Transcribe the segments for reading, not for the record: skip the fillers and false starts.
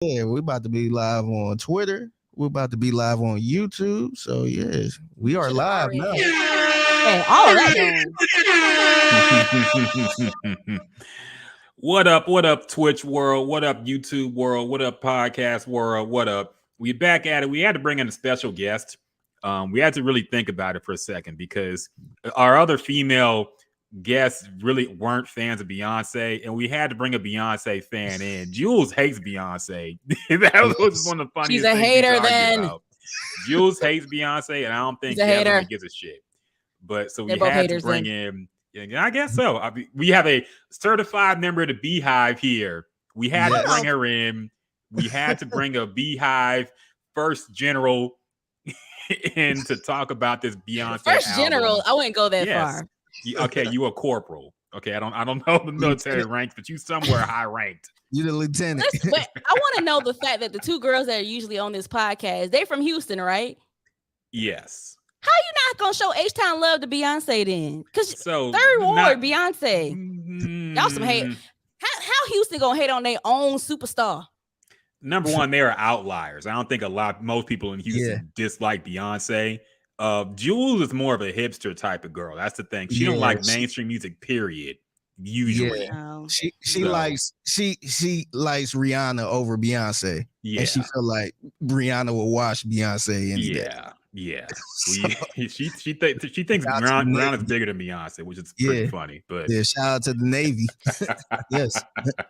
Yeah, we're about to be live on Twitter. We're about to be live on YouTube. So yes, we You are should have live already now. had all of that done. What up? What up, Twitch world? What up, YouTube world? What up, podcast world? What up? We back at it. We had to bring in a special guest. We had to really think about it for a second because our other female guests really weren't fans of Beyonce, and we had to bring a Beyonce fan in. Jules hates Beyonce. That was one of the funniest She's a things hater we argued then. about. Jules hates Beyonce, and I don't think She's a hater. Jasmine gives a shit. But so They're we both had to haters bring then. in. Yeah, I guess so. We have a certified member of the Beehive here. We had to Yes. bring her in. We had to bring a Beehive first general in to talk about this Beyonce First album. general, I wouldn't go that Yes. far. Okay, you a corporal. Okay, I don't know the military ranks, but you somewhere high ranked. You the lieutenant. Listen, but I want to know the fact that the two girls that are usually on this podcast, they from Houston, right? Yes. How you not gonna show H-Town love to Beyonce then? Because So third ward, not- Beyonce. Y'all some hate. How Houston gonna hate on their own superstar? Number one, they are outliers. I don't think most people in Houston dislike Beyonce. Jules is more of a hipster type of girl. That's the thing. She don't like mainstream music, period. Usually. Yeah. She likes Rihanna over Beyonce. Yeah. And she feel like Rihanna will wash Beyonce any day. Yeah. She thinks Rihanna's bigger than Beyonce, which is pretty funny. But yeah, shout out to the Navy. Yes.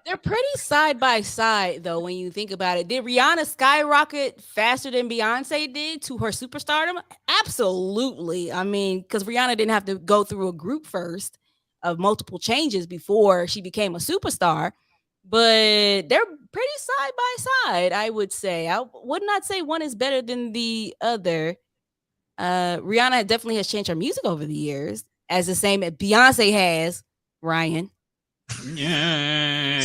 They're pretty side by side though, when you think about it. Did Rihanna skyrocket faster than Beyonce did to her superstardom? Absolutely. I mean, because Rihanna didn't have to go through a group first of multiple changes before she became a superstar. But they're pretty side by side, I would say. I would not say one is better than the other. Rihanna definitely has changed her music over the years, as the same as Beyonce has, Ryan. Yeah.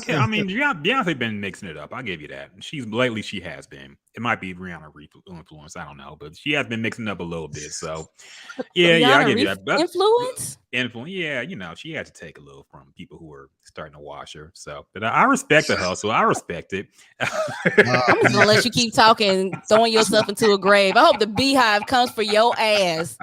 I mean, Beyonce been mixing it up. I'll give you that. She has been. It might be Rihanna influence. I don't know, but she has been mixing up a little bit. So, yeah, I'll give you that. Influence, yeah. She had to take a little from people who were starting to wash her. So, but I respect the hustle. I respect it. I'm just gonna let you keep talking, throwing yourself into a grave. I hope the Beehive comes for your ass.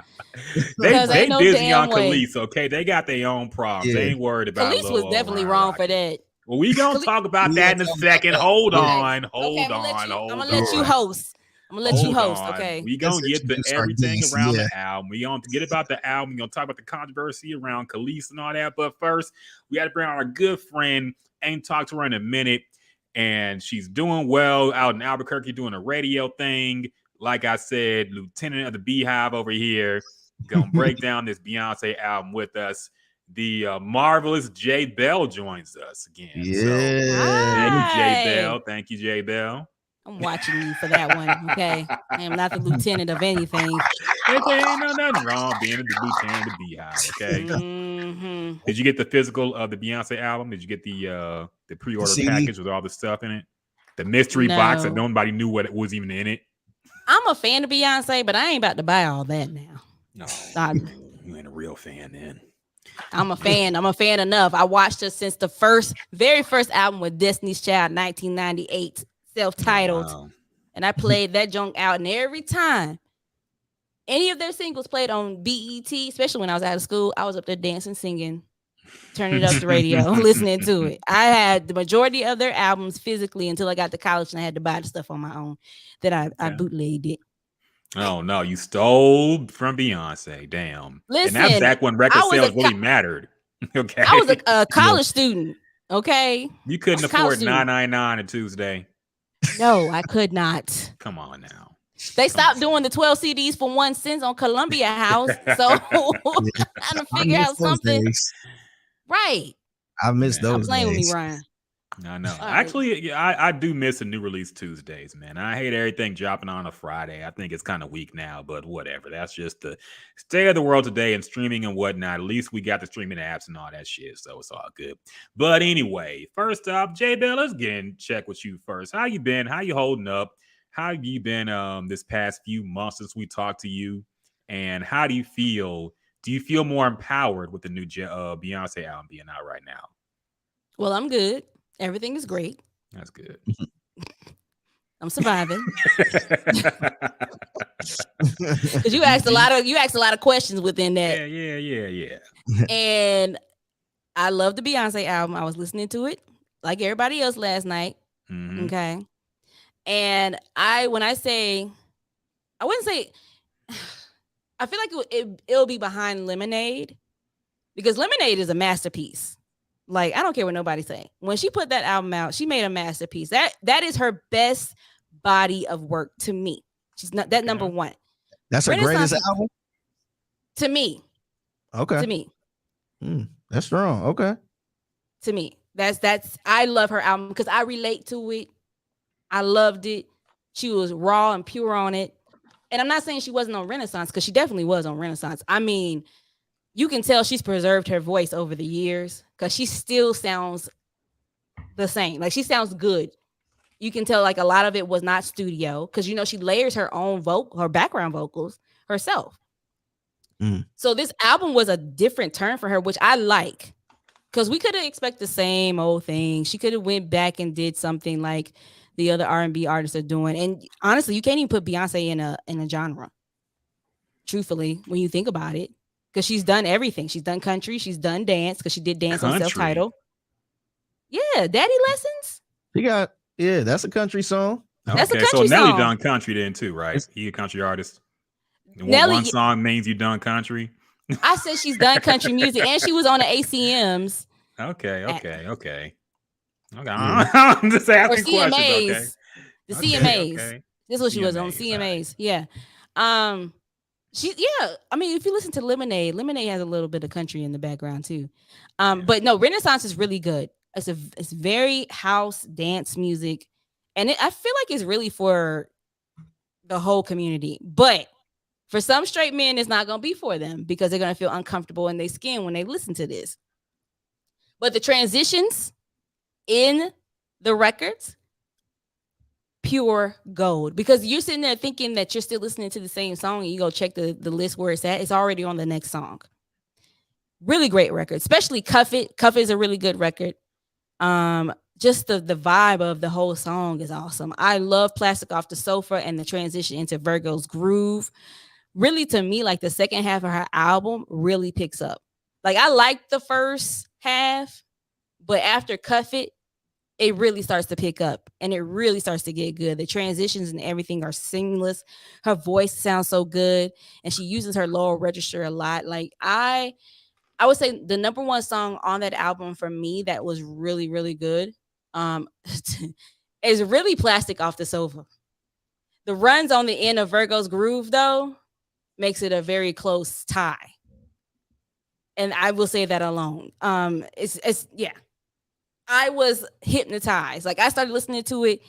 They busy on Kelis, okay? They got their own problems. They ain't worried about Kelis was definitely wrong for that. Well, we gonna talk about that in a second. Hold on. I'm gonna let you host. Okay. We gonna get to everything around the album. We gonna get about the album. We gonna talk about the controversy around Kelis and all that. But first, we got to bring on our good friend. Ain't talked to her in a minute, and she's doing well out in Albuquerque doing a radio thing. Like I said, Lieutenant of the Beehive over here gonna break down this Beyonce album with us. The marvelous J Belle joins us again. Yeah. So, thank you, J Belle. I'm watching you for that one. Okay. I am not the lieutenant of anything. There ain't nothing wrong being the lieutenant of the Beehive. Okay. Mm-hmm. Did you get the physical of the Beyonce album? Did you get the pre-order package with all the stuff in it? The mystery box that nobody knew what it was even in it. I'm a fan of Beyonce, but I ain't about to buy all that now. No, you ain't a real fan then. I'm a fan. I'm a fan enough. I watched her since the very first album with Destiny's Child, 1998, self-titled. Wow. And I played that junk out, and every time any of their singles played on BET, especially when I was out of school, I was up there dancing, singing, turning it up the radio, listening to it. I had the majority of their albums physically until I got to college and I had to buy the stuff on my own that I bootlegged it. Oh no, you stole from Beyonce. Damn. Listen, and that's back when record sales really mattered. Okay. I was a college student. Okay. You couldn't afford $9.99 a Tuesday. No, I could not. Come on now. They stopped doing the 12 CDs for 1 cent on Columbia House. So trying to figure out something. Right. I miss those. I'm playing with me, Ryan. I know. Actually, I do miss the new release Tuesdays, man. I hate everything dropping on a Friday. I think it's kind of weak now, but whatever. That's just the state of the world today and streaming and whatnot. At least we got the streaming apps and all that shit, so it's all good. But anyway, first off, J Belle, let's get in check with you first. How you been? How you holding up? How have you been this past few months since we talked to you? And how do you feel? Do you feel more empowered with the new Beyonce album being out right now? Well, I'm good. Everything is great. That's good. I'm surviving. Because you asked a lot of questions within that. Yeah. And I love the Beyonce album. I was listening to it like everybody else last night. Mhm. Okay. And I wouldn't say, I feel like it'll be behind Lemonade, because Lemonade is a masterpiece. Like, I don't care what nobody's saying. When she put that album out, she made a masterpiece. That is her best body of work to me. She's not that number one. That's her greatest album? To me. Okay. To me. That's strong. Okay. To me. That's I love her album because I relate to it. I loved it. She was raw and pure on it. And I'm not saying she wasn't on Renaissance, because she definitely was on Renaissance. I mean, you can tell she's preserved her voice over the years, because she still sounds the same. Like, she sounds good. You can tell like a lot of it was not studio, because she layers her own her background vocals herself. So this album was a different turn for her, which I like, because we could have expected the same old thing. She could have went back and did something like the other R&B artists are doing. And honestly, you can't even put Beyonce in a genre, truthfully, when you think about it, because she's done everything. She's done country, she's done dance, because she did dance on Self-Titled. Yeah, Daddy Lessons. That's a country song. That's a country so Nelly song. done country then too, right? He a country artist. Nelly, one song means you done country. I said she's done country music, and she was on the ACMs. Okay. I'm just asking questions. Okay. The CMAs. Okay. This is what she was on CMAs. Yeah. I mean, if you listen to Lemonade has a little bit of country in the background too. But no, Renaissance is really good. It's very house dance music, and I feel like it's really for the whole community. But for some straight men, it's not going to be for them, because they're going to feel uncomfortable in their skin when they listen to this. But the transitions in the records, pure gold, because you're sitting there thinking that you're still listening to the same song, and you go check the list where it's at. It's already on the next song. Really great record, especially Cuff It. Cuff It is a really good record. Just the vibe of the whole song is awesome. I love Plastic Off the Sofa and the transition into Virgo's Groove. Really, to me, like, the second half of her album really picks up. Like, I like the first half, but after Cuff It, it really starts to pick up, and it really starts to get good. The transitions and everything are seamless. Her voice sounds so good, and she uses her lower register a lot. Like, I would say the number one song on that album for me that was really, really good is really Plastic Off the Sofa. The runs on the end of Virgo's Groove, though, makes it a very close tie. And I will say that alone. Yeah. I was hypnotized. Like, I started listening to it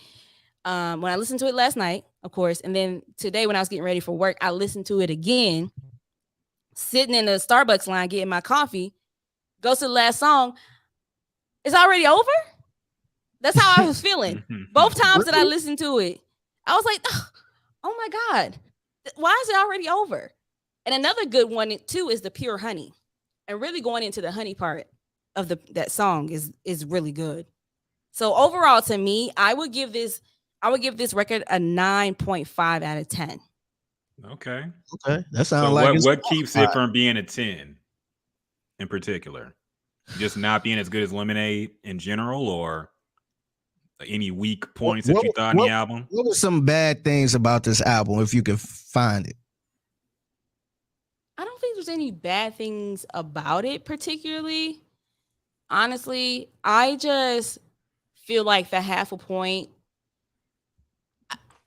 when I listened to it last night, of course. And then today, when I was getting ready for work, I listened to it again, sitting in the Starbucks line getting my coffee. Goes to the last song. It's already over? That's how I was feeling. Both times that I listened to it, I was like, oh my God, why is it already over? And another good one too is the Pure Honey. And really going into the honey part of that song is really good. So overall, to me, I would give this record a 9.5 out of 10. Okay. That sounds like what keeps it from being a 10 in particular? Just not being as good as Lemonade in general, or any weak points that you thought in the album? What were some bad things about this album, if you can find it? I don't think there's any bad things about it particularly. Honestly, I just feel like the half a point.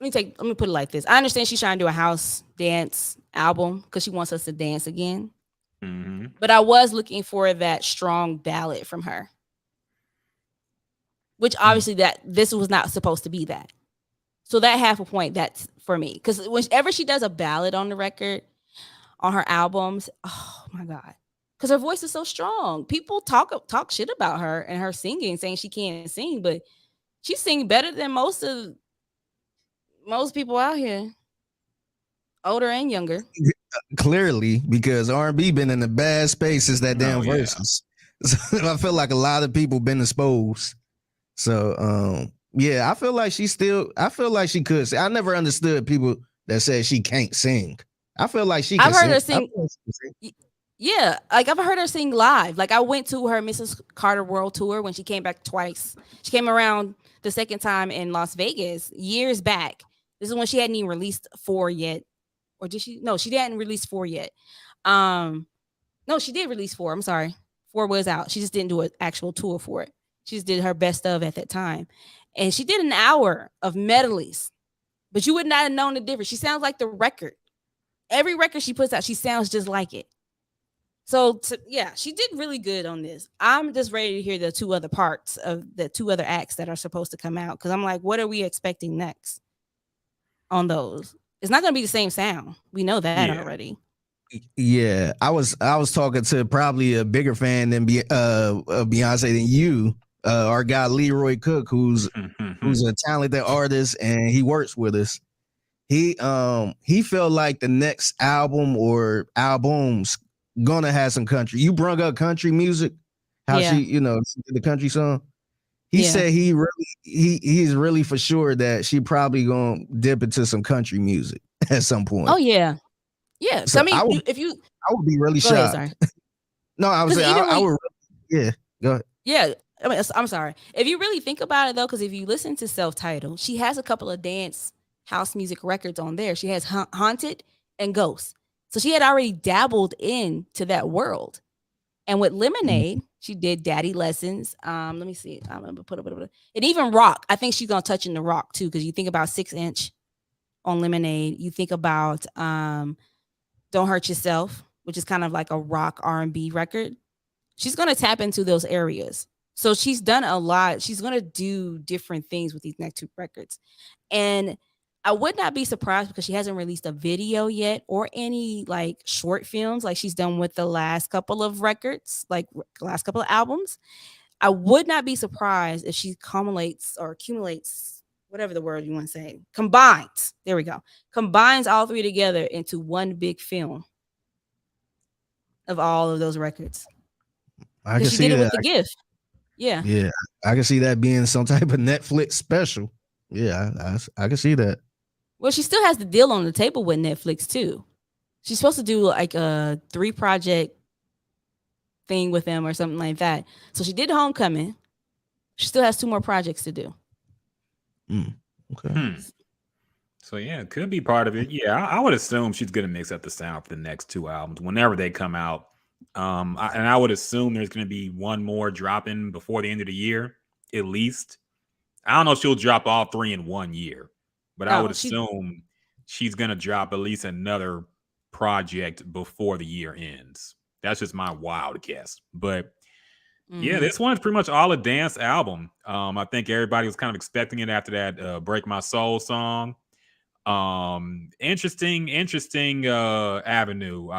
Let me put it like this. I understand she's trying to do a house dance album because she wants us to dance again. Mm-hmm. But I was looking for that strong ballad from her, which obviously that this was not supposed to be that. So that half a point, that's for me. Because whenever she does a ballad on the record, on her albums, oh my God. Because her voice is so strong. People talk shit about her and her singing, saying she can't sing, but she's singing better than most people out here, older and younger. Clearly, because R&B been in the bad space since that damn verses. So I feel like a lot of people been exposed. So Yeah, I feel like she could sing. I never understood people that said she can't sing. I feel like she can I've heard her sing. sing. Yeah, like I've heard her sing live. Like I went to her Mrs. Carter World Tour when she came back twice. She came around the second time in Las Vegas years back. This is when she hadn't even released 4 yet. Or did she? No, she hadn't released 4 yet. No, she did release 4. I'm sorry. 4 was out. She just didn't do an actual tour for it. She just did her best of at that time. And she did an hour of medleys. But you would not have known the difference. She sounds like the record. Every record she puts out, she sounds just like it. So yeah, she did really good on this. I'm just ready to hear the 2 other parts of the 2 other acts that are supposed to come out. Cause I'm like, what are we expecting next on those? It's not gonna be the same sound. We know that already. Yeah, I was talking to probably a bigger fan than Beyonce than you. Our guy Leroy Cook, who's a talented artist and he works with us. He felt like the next album or albums gonna have some country. You brung up country music, how she the country song. He said he's really for sure that she probably gonna dip into some country music at some point. Oh yeah. Yeah. So I mean, I would be really shocked. Ahead, no, I was saying I would. Yeah, go ahead. Yeah, I mean, I'm sorry. If you really think about it though, because if you listen to Self-Titled, she has a couple of dance house music records on there. She has Haunted and Ghost. So she had already dabbled into that world. And with Lemonade, she did Daddy Lessons. Let me see. I'm gonna put up and even Rock. I think she's gonna touch in the Rock too, because you think about 6-inch on Lemonade. You think about Don't Hurt Yourself, which is kind of like a rock R&B record. She's gonna tap into those areas. So she's done a lot. She's gonna do different things with these next 2 records. And I would not be surprised because she hasn't released a video yet or any like short films like she's done with the last couple of records, like last couple of albums. I would not be surprised if she accumulates, whatever the word you want to say, combines. There we go. Combines all 3 together into one big film of all of those records. I can see did it that. with The Gift. Yeah. Yeah. I can see that being some type of Netflix special. Yeah, I can see that. Well, she still has the deal on the table with Netflix too. She's supposed to do like a 3-project thing with them or something like that. So she did Homecoming. She still has 2 more projects to do. Okay. So yeah, it could be part of it. Yeah, I would assume she's gonna mix up the sound for the next 2 albums whenever they come out. And I would assume there's gonna be one more dropping before the end of the year, at least. I don't know if she'll drop all 3 in 1 year, but I would assume she's gonna drop at least another project before the year ends. That's just my wild guess. But yeah, this one is pretty much all a dance album. I think everybody was kind of expecting it after that Break My Soul song. Interesting avenue.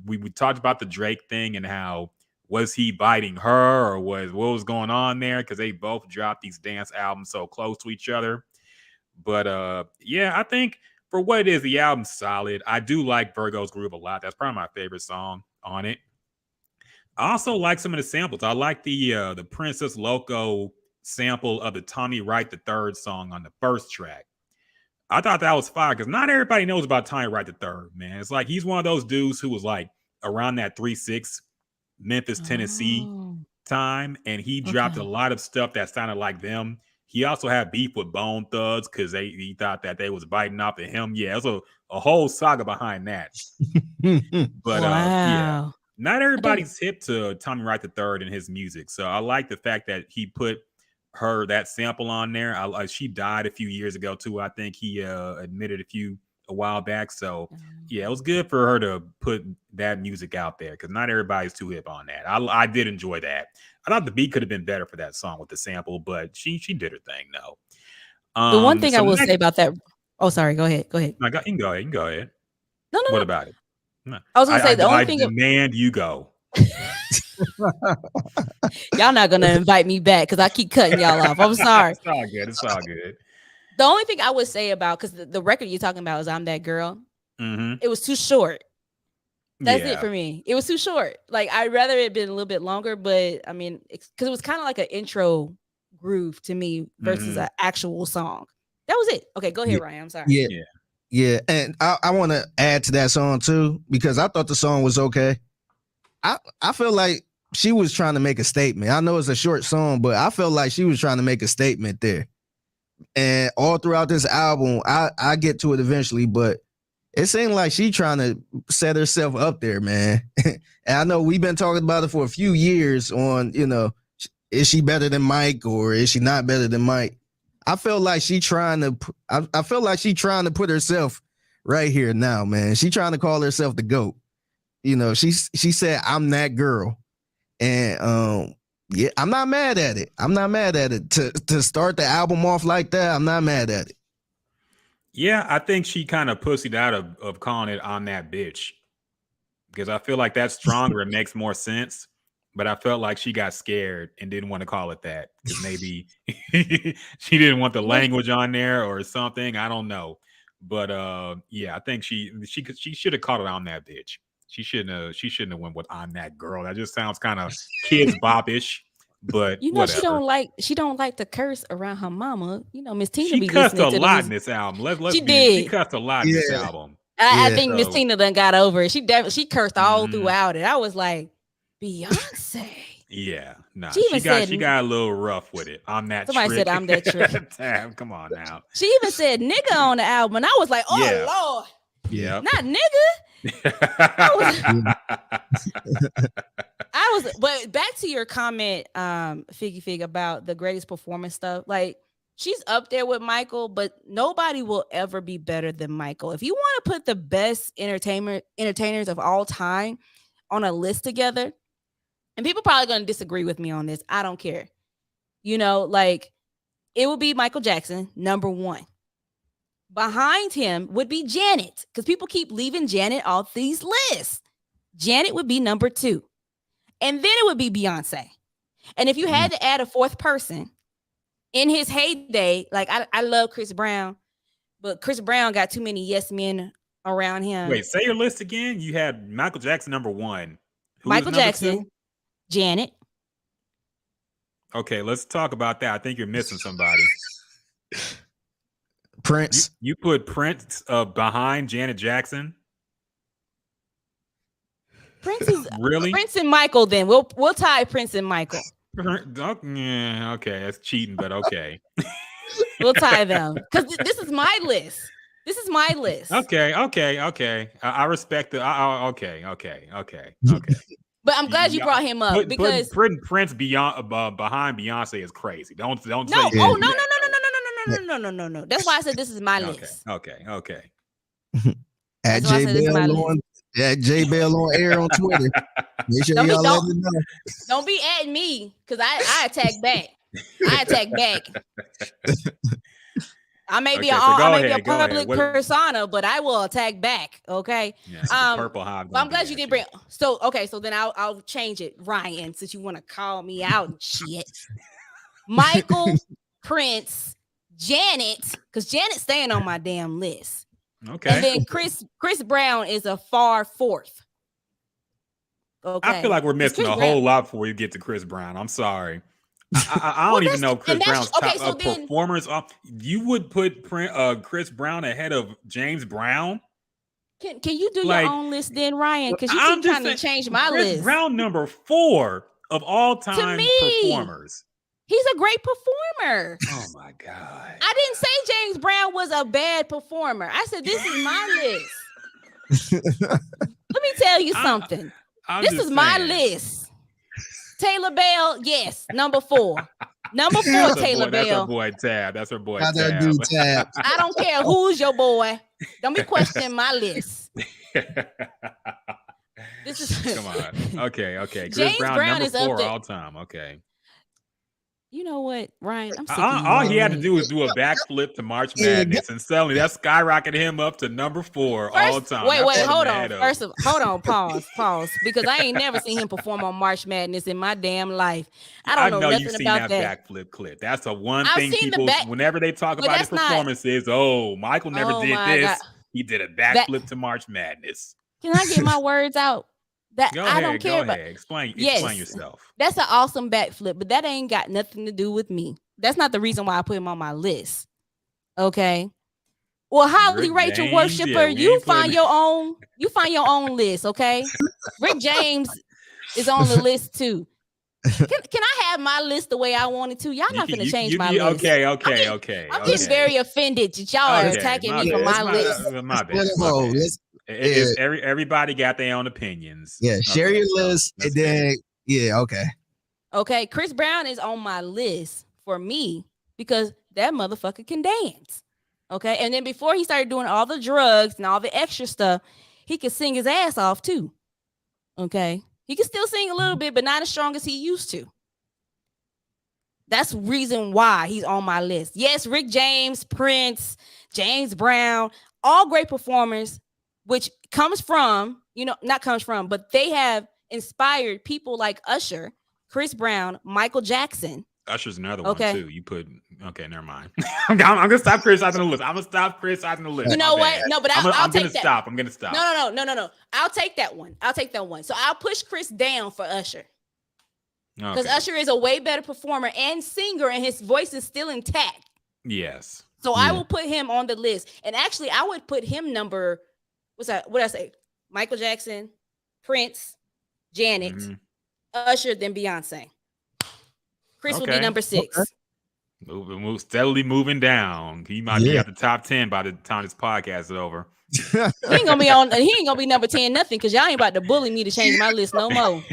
We talked about the Drake thing and how was he biting her or what was going on there, because they both dropped these dance albums so close to each other. But yeah, I think for what it is, the album's solid. I do like Virgo's Groove a lot. That's probably my favorite song on it. I also like some of the samples. I like the Princess Loco sample of the Tommy Wright III song on the first track. I thought that was fire because not everybody knows about Tommy Wright III, man. It's like he's one of those dudes who was like around that 3-6 Memphis, Tennessee time, and he dropped a lot of stuff that sounded like them. He also had beef with Bone Thugs because he thought that they was biting off of him. Yeah, it was a whole saga behind that. But yeah, not everybody's hip to Tommy Wright III and his music. So I like the fact that he put that sample on there. She died a few years ago too. I think he admitted a while back. So yeah, it was good for her to put that music out there because not everybody's too hip on that. I did enjoy that. I thought the beat could have been better for that song with the sample, but she did her thing though. The one thing I will say about that. Oh, sorry. Go ahead. No, you can go ahead. No. What about it? No. I was gonna say the only thing. I demand you go. Y'all not gonna invite me back because I keep cutting y'all off. I'm sorry. It's all good. It's all good. The only thing I would say about, because the record you're talking about is I'm That Girl. It was too short. That's it for me. It was too short. Like I'd rather it been a little bit longer, but I mean, because it was kind of like an intro groove to me versus an actual song. That was it. Okay, go ahead, Ryan. I'm sorry. Yeah. And I want to add to that song too, because I thought the song was okay. I feel like she was trying to make a statement. I know it's a short song, but I felt like she was trying to make a statement there. And all throughout this album, I get to it eventually, but it seemed like she trying to set herself up there, man. And I know we've been talking about it for a few years on, is she better than Mike or is she not better than Mike? I feel like she trying to put herself right here now, man. She trying to call herself the GOAT. She said, I'm that girl. And yeah, I'm not mad at it. To start the album off like that, I'm not mad at it. Yeah, I think she kind of pussied out of calling it I'm that bitch. Because I feel like that's stronger. It makes more sense. But I felt like she got scared and didn't want to call it that. Because maybe she didn't want the language on there or something. I don't know. But yeah, I think she should have called it I'm that bitch. She shouldn't have went with I'm that girl. That just sounds kind of kids bop-ish. But whatever. she don't like to curse around her mama. Miss Tina she cussed a lot in this album. She cussed a lot in this album. I think Miss Tina done got over it. She cursed all throughout it. I was like, Beyonce. Yeah, no. She got a little rough with it. I'm that somebody trick. said I'm that trick. Damn, come on now. She even said nigga on the album, and I was like, oh Lord. Yeah. Not nigga. But back to your comment, Figgy Fig, about the greatest performance stuff. Like, she's up there with Michael, but nobody will ever be better than Michael. If you want to put the best entertainers of all time on a list together, and people probably going to disagree with me on this, I don't care. Like, it would be Michael Jackson, number one. Behind him would be Janet, because people keep leaving Janet off these lists. Janet would be number two. And then it would be Beyonce. And if you had to add a fourth person in his heyday, like I love Chris Brown, but Chris Brown got too many yes men around him. Wait, say your list again. You had Michael Jackson number one. Michael Jackson, Janet. Okay, let's talk about that. I think you're missing somebody. Prince. You put Prince behind Janet Jackson. Prince is really Prince and Michael. Then we'll tie Prince and Michael. Yeah, okay, that's cheating, but okay. We'll tie them because this is my list. This is my list. Okay. I respect it. Okay. But I'm glad you brought him up because Prince behind Beyonce is crazy. Don't say. No. That's why I said this is my list. Okay. At J Bell on air on Twitter. Make sure y'all let me know. Don't be at me because I attack back. I may be a public persona, but I will attack back. Okay. Yeah, purple hive. I'm glad you did bring. So then I'll change it, Ryan, since you want to call me out and shit. Michael, Prince, Janet, because Janet's staying on my damn list. Okay. And then Chris Brown is a far fourth. Okay. I feel like we're missing whole lot before you get to Chris Brown. I'm sorry. I don't even know Chris Brown's top performers. You would put Chris Brown ahead of James Brown? Can you do your own list then, Ryan? Because you keep trying to change my Chris list. Brown number 4 of all time performers. He's a great performer. Oh my God. I didn't say James Brown was a bad performer. I said this is my list. Let me tell you something. This is my list. Taylor Bell, yes, number 4. Number 4, Taylor Bell. That's her boy Tab. That's her boy Tab. I don't care who's your boy. Don't be questioning my list. This is come on. Okay. Chris James Brown is number 4 up there. all time. Okay. You know what, Ryan? I'm sick all he had to do was do a backflip to March Madness, and suddenly that skyrocketed him up to number 4 all time. Wait, hold on. Hold on, pause, because I ain't never seen him perform on March Madness in my damn life. I don't know nothing you've seen about that backflip clip. That's the one thing people, whenever they talk about his performances, Michael never did this. God. He did a backflip to March Madness. Can I get my words out? That Go I ahead. don't care about. Explain Yes, yourself. that's an awesome backflip, but that ain't got nothing to do with me. That's not the reason why I put him on my list. Okay. Well, Holly Rick Rachel James, worshiper, we you ain't find putting. your own. You find your own list. Okay. Rick James is on the list too. Can I have my list the way I wanted to? Y'all not finna change my list. Okay. I'm getting very offended that y'all are attacking me for my list. My bad. If everybody got their own opinions. Yeah, share your list, and then okay. Okay, Chris Brown is on my list for me because that motherfucker can dance. Okay, and then before he started doing all the drugs and all the extra stuff, he could sing his ass off too. Okay, he can still sing a little bit, but not as strong as he used to. That's the reason why he's on my list. Yes, Rick James, Prince, James Brown, all great performers, which comes from, but they have inspired people like Usher, Chris Brown, Michael Jackson. Usher's another one too. You put never mind. I'm gonna stop criticizing the list. I'm gonna stop criticizing the list. You know what? No, but I'm gonna stop. I'm gonna stop. No. I'll take that one. So I'll push Chris down for Usher. Because Usher is a way better performer and singer, and his voice is still intact. Yes. So I will put him on the list. And actually, I would put him number, what's that? What did I say? Michael Jackson, Prince, Janet, Usher, then Beyonce. Chris will be number 6. Okay. Steadily moving down. He might be at the top 10 by the time this podcast is over. He ain't gonna be number 10 nothing, because y'all ain't about to bully me to change my list no more.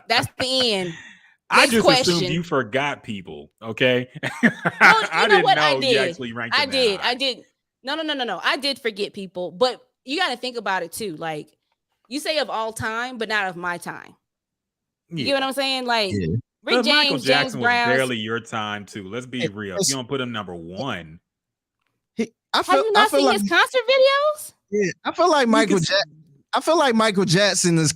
That's the end. I just assumed you forgot people. Okay. No, I did. You actually ranked I did. No. I did forget people, but you got to think about it too. Like, you say of all time, but not of my time. You get what I'm saying? Like, Rick James, Michael Jackson James Brown, was barely your time too. Let's be real. You don't put him number 1. Have you not seen his concert videos? Yeah, I feel like Michael Jackson is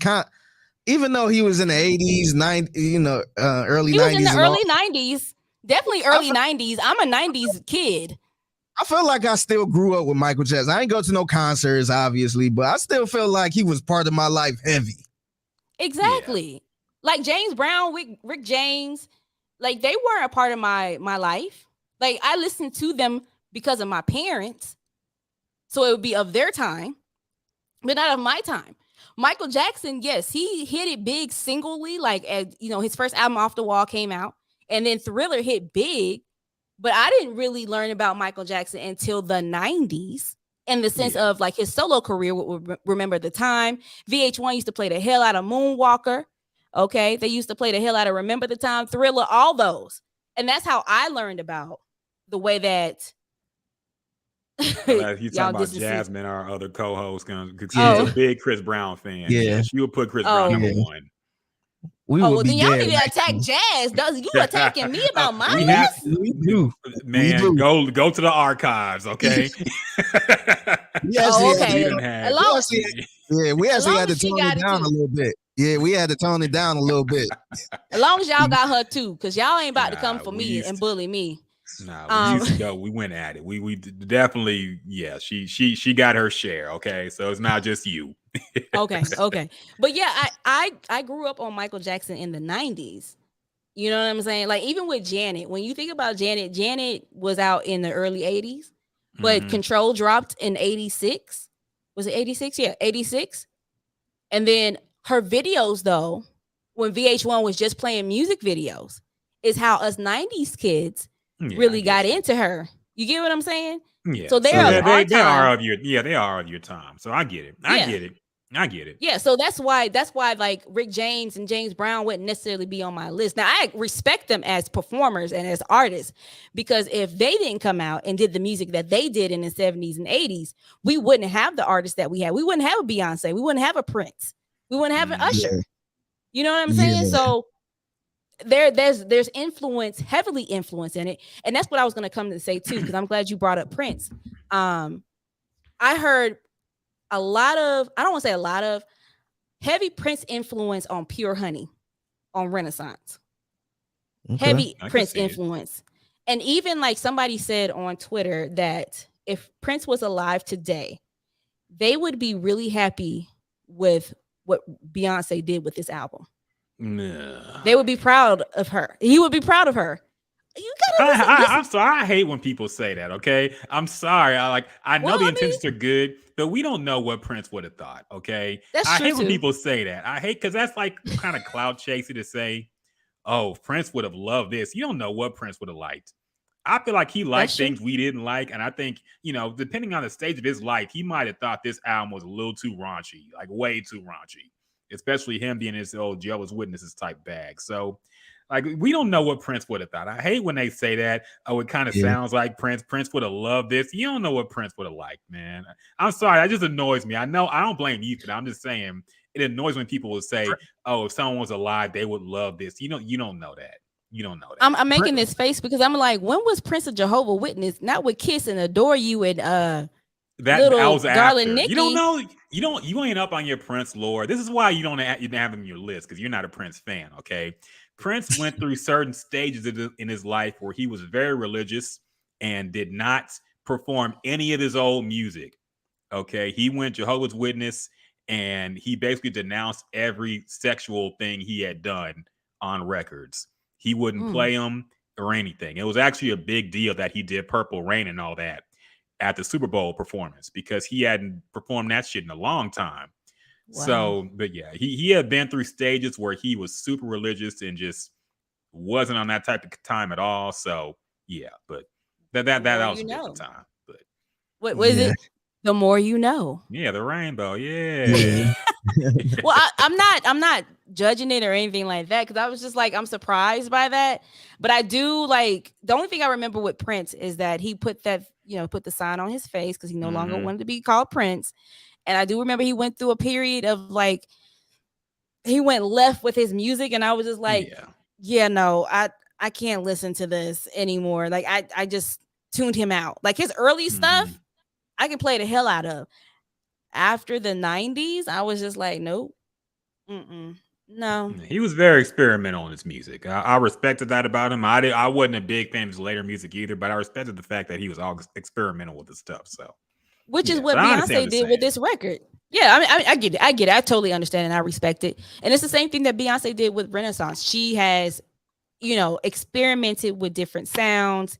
even though he was in the 80s, 90s, early 90s. He was in the early 90s. Definitely early 90s. I'm a 90s kid. I feel like I still grew up with Michael Jackson. I ain't go to no concerts, obviously, but I still feel like he was part of my life heavy. Exactly. Yeah. Like James Brown, Rick James, like they weren't a part of my life. Like, I listened to them because of my parents. So it would be of their time, but not of my time. Michael Jackson, yes, he hit it big singly, like, as his first album Off the Wall came out, and then Thriller hit big, but I didn't really learn about Michael Jackson until the 90s, in the sense of like his solo career. Remember the Time. VH1 used to play the hell out of Moonwalker. Okay, they used to play the hell out of Remember the Time, Thriller, all those, and that's how I learned about the way that. He's talking about Jasmine, our other co-host, because she's a big Chris Brown fan. Yeah, she would put Chris Brown number 1. Well, then y'all need to attack Jazz. You attacking me about my list? We do, man. Go to the archives, okay? Okay. We actually had to tone it down a little bit. Yeah, we had to tone it down a little bit. As long as y'all got her too, because y'all ain't about to come for me and bully me. We used to go. We went at it. We definitely, she got her share. Okay, so it's not just you. Okay, but yeah, I grew up on Michael Jackson in the 90s. You know what I'm saying? Like, even with Janet, when you think about Janet was out in the early 80s, but Control dropped in 86. Was it 86? Yeah, 86. And then her videos, though, when VH1 was just playing music videos, is how us 90s kids really got into her. You get what I'm saying? Yeah. So they are of your time. So I get it. I get it. Yeah. So that's why like Rick James and James Brown wouldn't necessarily be on my list. Now, I respect them as performers and as artists, because if they didn't come out and did the music that they did in the 70s and 80s, we wouldn't have the artists that we have. We wouldn't have a Beyonce. We wouldn't have a Prince. We wouldn't have an Usher. Yeah. You know what I'm saying? Yeah. So there's influence, heavily influence in it. And that's what I was going to come to say too, because I'm glad you brought up Prince. I heard I don't want to say a lot of heavy Prince influence on Pure Honey on Renaissance. Okay. Heavy Prince influence. And even like somebody said on Twitter that if Prince was alive today, they would be really happy with what Beyonce did with this album. Nah. They would be proud of her. He would be proud of her. You gotta listen. I'm sorry. I hate when people say that. Okay, I'm sorry. I know the intentions are good, but we don't know what Prince would have thought. Okay, I hate when people say that. I hate because that's like kind of clout chasing to say, "Oh, Prince would have loved this." You don't know what Prince would have liked. I feel like he liked things we didn't like, and I think depending on the stage of his life, he might have thought this album was a little too raunchy, like way too raunchy, especially him being his old Jehovah's Witnesses type bag. So. Like, we don't know what Prince would have thought. I hate when they say that. Oh, it kind of sounds like Prince. Prince would have loved this. You don't know what Prince would have liked, man. I'm sorry. That just annoys me. I know I don't blame you for that. I'm just saying it annoys when people will say, oh, if someone was alive, they would love this. You don't know that. You don't know that. I'm making this face because I'm like, when was Prince a Jehovah's Witness? Not with Kiss and Adore You and that was darling after. Nikki. You don't know. You ain't up on your Prince lore. This is why you didn't have him on your list, because you're not a Prince fan, okay? Prince went through certain stages in his life where he was very religious and did not perform any of his old music. Okay, he went Jehovah's Witness and he basically denounced every sexual thing he had done on records. He wouldn't play them or anything. It was actually a big deal that he did Purple Rain and all that at the Super Bowl performance because he hadn't performed that shit in a long time. Wow. So, but yeah, he had been through stages where he was super religious and just wasn't on that type of time at all. So yeah, but that was a different time. But what was it? The more you know. Yeah, the rainbow. Yeah. Well, I'm not judging it or anything like that because I was just like, I'm surprised by that. But I do like the only thing I remember with Prince is that he put that put the sign on his face because he no longer wanted to be called Prince. And I do remember he went through a period of like, he went left with his music. And I was just like, no, I can't listen to this anymore. Like I just tuned him out. Like his early stuff, I can play the hell out of. After the 90s, I was just like, nope. No. He was very experimental in his music. I respected that about him. I wasn't a big fan of his later music either, but I respected the fact that he was all experimental with his stuff. So. Which is what Beyonce did with this record. Yeah, I get it. I get it. I totally understand and I respect it. And it's the same thing that Beyonce did with Renaissance. She has, experimented with different sounds,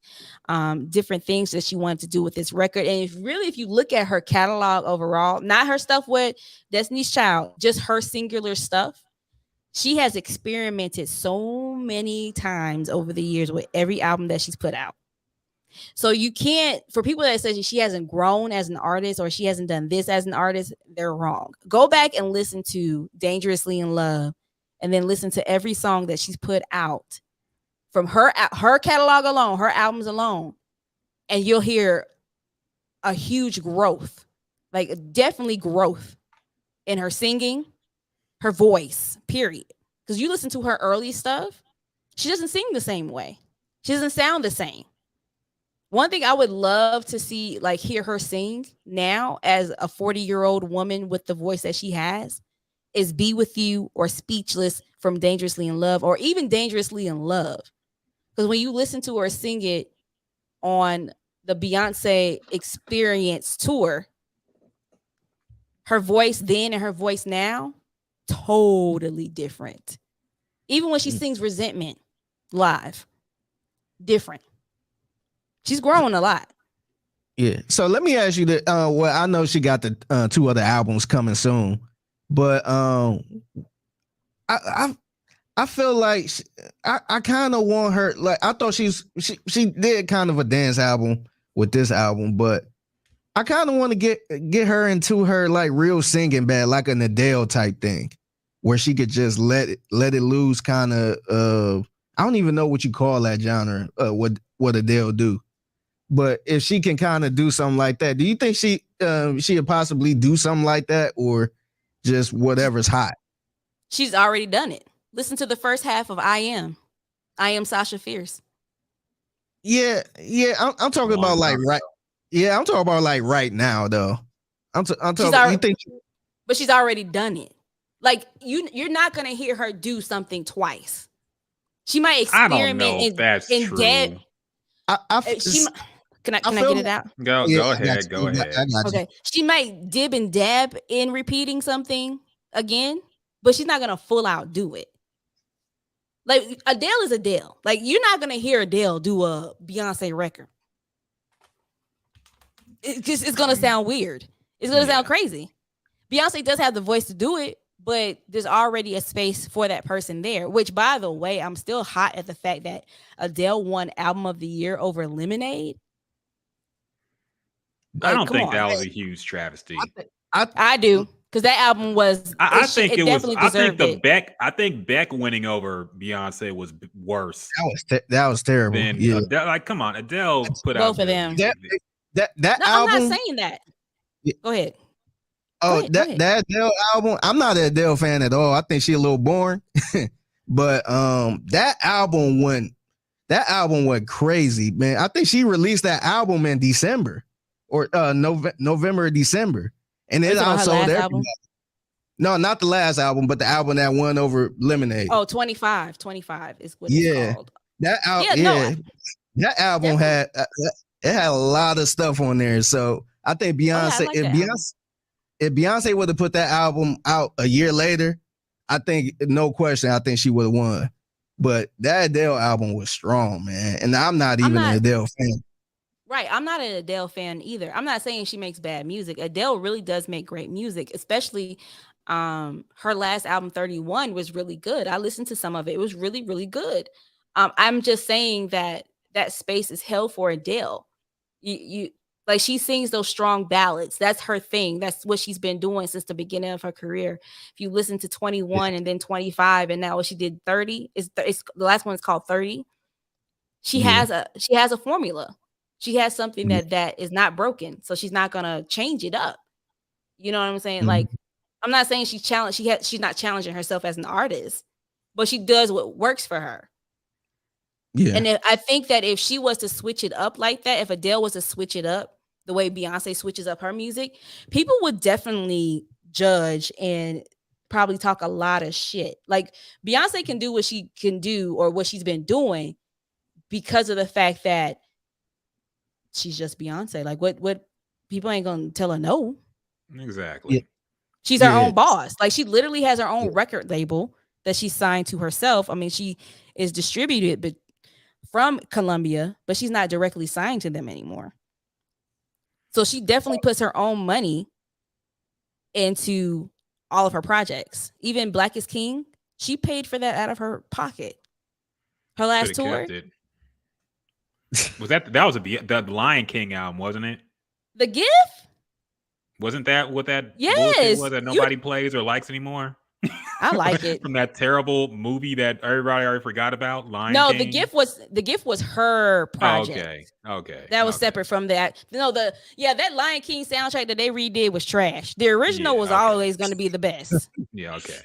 different things that she wanted to do with this record. And if you look at her catalog overall, not her stuff with Destiny's Child, just her singular stuff, she has experimented so many times over the years with every album that she's put out. So you can't, for people that say she hasn't grown as an artist or she hasn't done this as an artist, they're wrong. Go back and listen to Dangerously in Love and then listen to every song that she's put out from her catalog alone, her albums alone, and you'll hear a huge growth, like definitely growth in her singing, her voice, period. Because you listen to her early stuff, she doesn't sing the same way. She doesn't sound the same. One thing I would love to see, like hear her sing now as a 40-year-old woman with the voice that she has, is Be With You or Speechless from Dangerously in Love or even Dangerously in Love. Because when you listen to her sing it on the Beyonce Experience tour, her voice then and her voice now, totally different. Even when she sings Resentment live, different. She's growing a lot. Yeah. So let me ask you that. Well, I know she got the 2 other albums coming soon, but I feel like I kind of want her. Like I thought she did kind of a dance album with this album, but I kind of want to get her into her like real singing bag, like an Adele type thing, where she could just let it loose. Kind of. I don't even know what you call that genre. What Adele do. But if she can kind of do something like that, do you think she would possibly do something like that or just whatever's hot? She's already done it. Listen to the first half of I Am Sasha Fierce. Yeah. I'm talking about like right. Yeah, I'm talking about like right now though. I'm talking. But she's already done it. Like you're not gonna hear her do something twice. She might experiment I don't know if that's true. Can I feel get it out? Go yeah, I got ahead. you. Go I ahead. got you. Okay. She might dib and dab in repeating something again, but she's not gonna full out do it. Like Adele is Adele. Like you're not gonna hear Adele do a Beyonce record. It's gonna sound weird. It's gonna sound crazy. Beyonce does have the voice to do it, but there's already a space for that person there. Which, by the way, I'm still hot at the fact that Adele won Album of the Year over Lemonade. I Like, don't come think on. that was a huge travesty. I do, because that album was. I think it was. definitely I think deserved it. Beck. I think Beck winning over Beyonce was worse That was terrible. than Yeah. Adele. Like, come on, Adele put Both out of them. That No, album. I'm not saying that. Yeah. Go ahead. Oh, Go ahead. that Adele album. I'm not an Adele fan at all. I think she a little boring. But that album went crazy, man. I think she released that album in December or November or December. And it outsold everybody. No, not the last album, but the album that won over Lemonade. Oh, 25. 25 is what it's called. That album had it had a lot of stuff on there. So I think Beyonce, if Beyonce would have put that album out a year later, I think no question, I think she would have won. But that Adele album was strong, man. And I'm not an Adele fan. Right. I'm not an Adele fan either. I'm not saying she makes bad music. Adele really does make great music, especially her last album 31 was really good. I listened to some of it. It was really, really good. I'm just saying that space is held for Adele. You like, she sings those strong ballads. That's her thing. That's what she's been doing since the beginning of her career. If you listen to 21 and then 25 and now what she did 30 is the last one is called 30. She has a formula. She has something that is not broken. So she's not gonna change it up. You know what I'm saying? Like, I'm not saying she's not challenging herself as an artist, but she does what works for her. Yeah. And I think that if she was to switch it up like that, if Adele was to switch it up the way Beyonce switches up her music, people would definitely judge and probably talk a lot of shit. Like, Beyonce can do what she can do or what she's been doing because of the fact that she's just Beyonce. Like, what people ain't gonna tell her no. Exactly. Yeah. She's her own boss. Like, she literally has her own record label that she signed to herself. I mean, she is distributed, but from Columbia, but she's not directly signed to them anymore. So she definitely puts her own money into all of her projects. Even Black is King, she paid for that out of her pocket. Her last tour. Was the Lion King album, wasn't it? The Gift? Wasn't that what that bullshit was that nobody plays or likes anymore? I like it. From that terrible movie that everybody already forgot about, Lion King. The gift was her project. Okay. That was separate from that. That Lion King soundtrack that they redid was trash. The original was always going to be the best. Yeah, okay.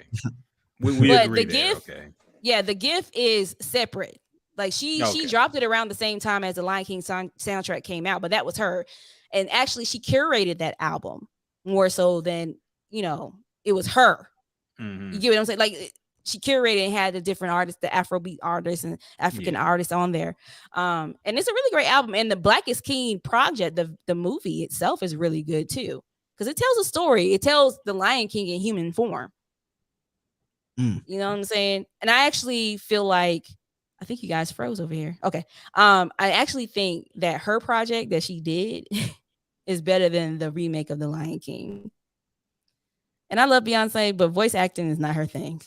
We agree the there. Gift, the Gift is separate. Like, she dropped it around the same time as the Lion King soundtrack came out, but that was her. And actually, she curated that album more so than, it was her. Mm-hmm. You get what I'm saying? Like, she curated and had the different artists, the Afrobeat artists and African artists on there. And it's a really great album. And the Black is King project, the movie itself is really good too. Because it tells a story. It tells the Lion King in human form. You know what I'm saying? And I actually feel like, I think you guys froze over here. Okay. I actually think that her project that she did is better than the remake of The Lion King. And I love Beyonce, but voice acting is not her thing.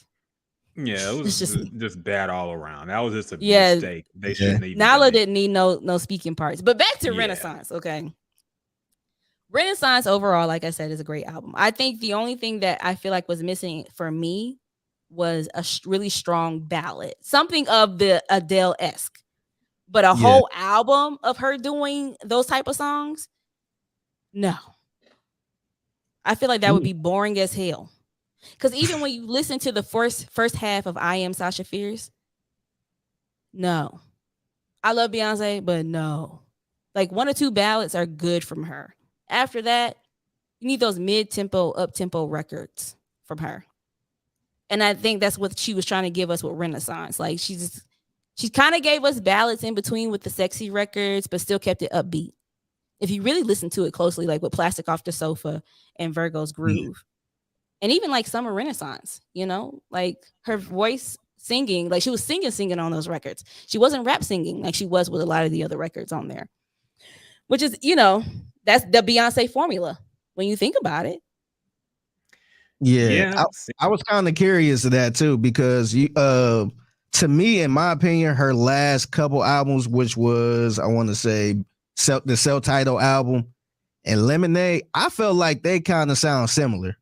Yeah, it was just bad all around. That was just a mistake. They shouldn't even. Nala didn't need no speaking parts. But back to Renaissance, okay? Renaissance overall, like I said, is a great album. I think the only thing that I feel like was missing for me was a really strong ballad, something of the Adele-esque. But a whole album of her doing those type of songs, no. I feel like that would be boring as hell. Because even when you listen to the first half of I Am Sasha Fierce, no. I love Beyonce, but no. Like, one or two ballads are good from her. After that, you need those mid-tempo, up-tempo records from her. And I think that's what she was trying to give us with Renaissance. Like, she kind of gave us ballads in between with the sexy records, but still kept it upbeat. If you really listen to it closely, like with Plastic Off the Sofa and Virgo's Groove, and even like Summer Renaissance, like her voice singing, like she was singing on those records. She wasn't rap singing like she was with a lot of the other records on there, which is, that's the Beyonce formula when you think about it. Yeah. I was kind of curious of that too, because to me, in my opinion, her last couple albums, which was, I want to say, the self-titled album and Lemonade, I felt like they kind of sound similar.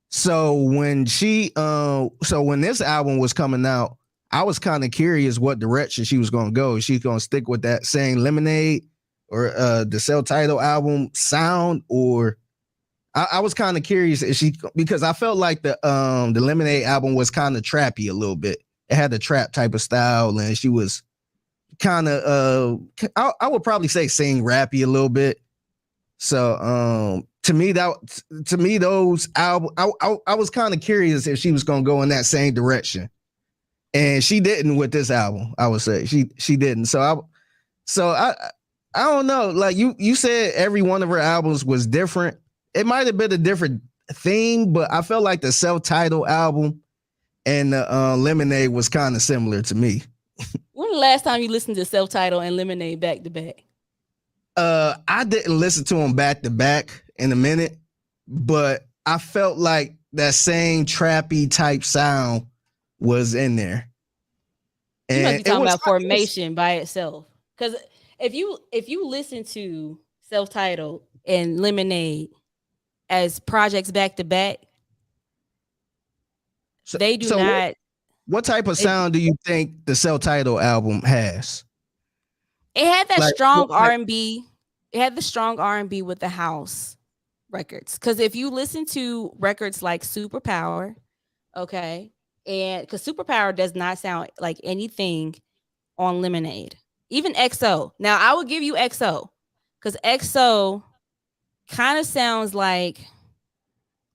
So when when this album was coming out, I was kind of curious what direction she was going to go. Is she going to stick with that same Lemonade or the self-titled album sound, or I was kind of curious because I felt like the Lemonade album was kind of trappy a little bit. It had the trap type of style, and she was kind of I would probably say sing rappy a little bit. So to me those album I was kind of curious if she was gonna go in that same direction, and she didn't with this album. I would say she didn't. So I don't know. Like you said, every one of her albums was different. It might have been a different theme, but I felt like the self-titled album and the Lemonade was kind of similar to me. When the last time you listened to self-titled and Lemonade back to back? I didn't listen to them back to back in a minute, but I felt like that same trappy type sound was in there. And you must be talking about Formation by itself, because if you listen to self-titled and Lemonade as projects back to back, they do not. What type of sound do you think the self-titled album has? It had that strong R&B. It had the strong R&B with the house records. Because if you listen to records like Superpower, okay, and because Superpower does not sound like anything on Lemonade, even XO. Now I will give you XO, because XO kind of sounds like,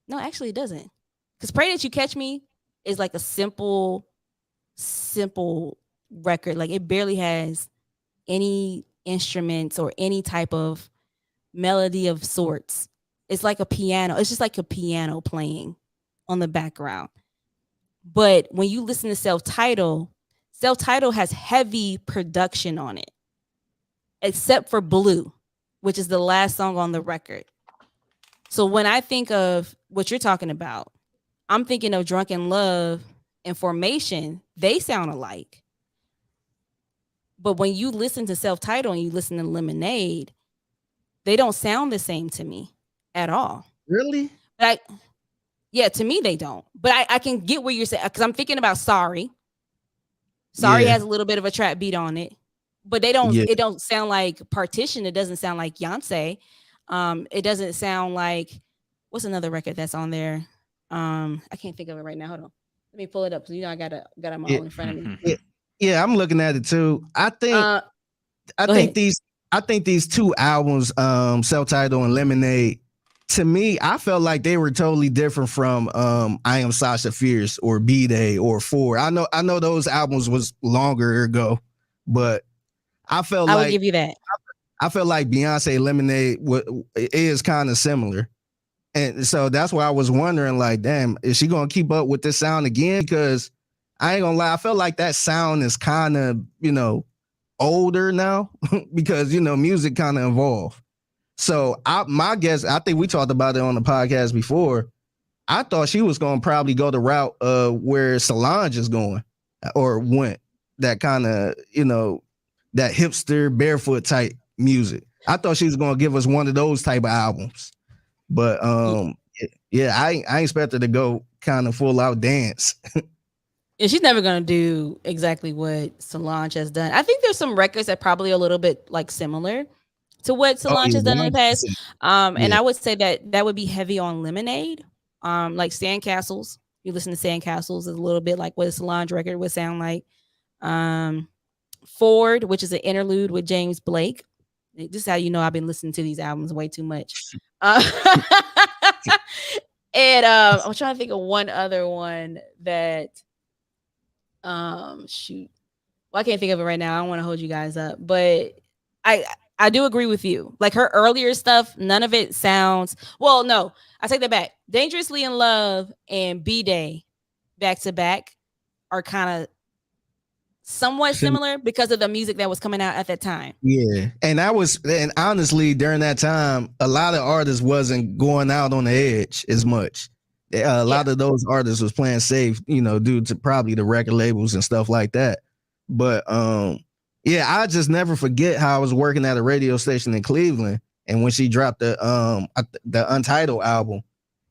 no, actually it doesn't. Because Pray That You Catch Me is like a simple record. Like it barely has any instruments or any type of melody of sorts. It's like a piano. It's just like a piano playing on the background. But when you listen to self-titled has heavy production on it, except for Blue, which is the last song on the record. So when I think of what you're talking about, I'm thinking of Drunken Love and Formation. They sound alike. But when you listen to self-titled and you listen to Lemonade, they don't sound the same to me at all. Really? Yeah, to me they don't. But I can get what you're saying, because I'm thinking about Sorry. Sorry has a little bit of a trap beat on it, but they don't. It don't sound like Partition. It doesn't sound like Beyonce. It doesn't sound like, what's another record that's on there? I can't think of it right now. Hold on, let me pull it up. So I got it all in front of me. Yeah, I'm looking at it too. I think these two albums, self-titled and Lemonade, to me, I felt like they were totally different from I Am Sasha Fierce or B-Day or Four. I know those albums was longer ago, but I would give you that. I feel like Beyonce Lemonade is kind of similar. And so that's why I was wondering, like, damn, is she going to keep up with this sound again? Because I ain't gonna lie, I feel like that sound is kind of, older now because, music kind of evolved. So my guess, I think we talked about it on the podcast before. I thought she was going to probably go the route of where Solange is going or went, that kind of, that hipster barefoot type music. I thought she was going to give us one of those type of albums. But I expect her to go kind of full out dance. And she's never going to do exactly what Solange has done. I think there's some records that probably a little bit like similar to what Solange has done in the past. And I would say that would be heavy on Lemonade. Like Sandcastles. You listen to Sandcastles is a little bit like what a Solange record would sound like. Ford, which is an interlude with James Blake. This is how you know I've been listening to these albums way too much. And I'm trying to think of one other one that shoot. Well, I can't think of it right now. I don't want to hold you guys up, but I do agree with you. Like her earlier stuff, none of it sounds well. No, I take that back. Dangerously in Love and B-Day back to back are kind of somewhat similar because of the music that was coming out at that time. Yeah, and honestly, during that time, a lot of artists wasn't going out on the edge as much. A lot of those artists was playing safe, due to probably the record labels and stuff like that. But yeah, I just never forget how I was working at a radio station in Cleveland, and when she dropped the Untitled album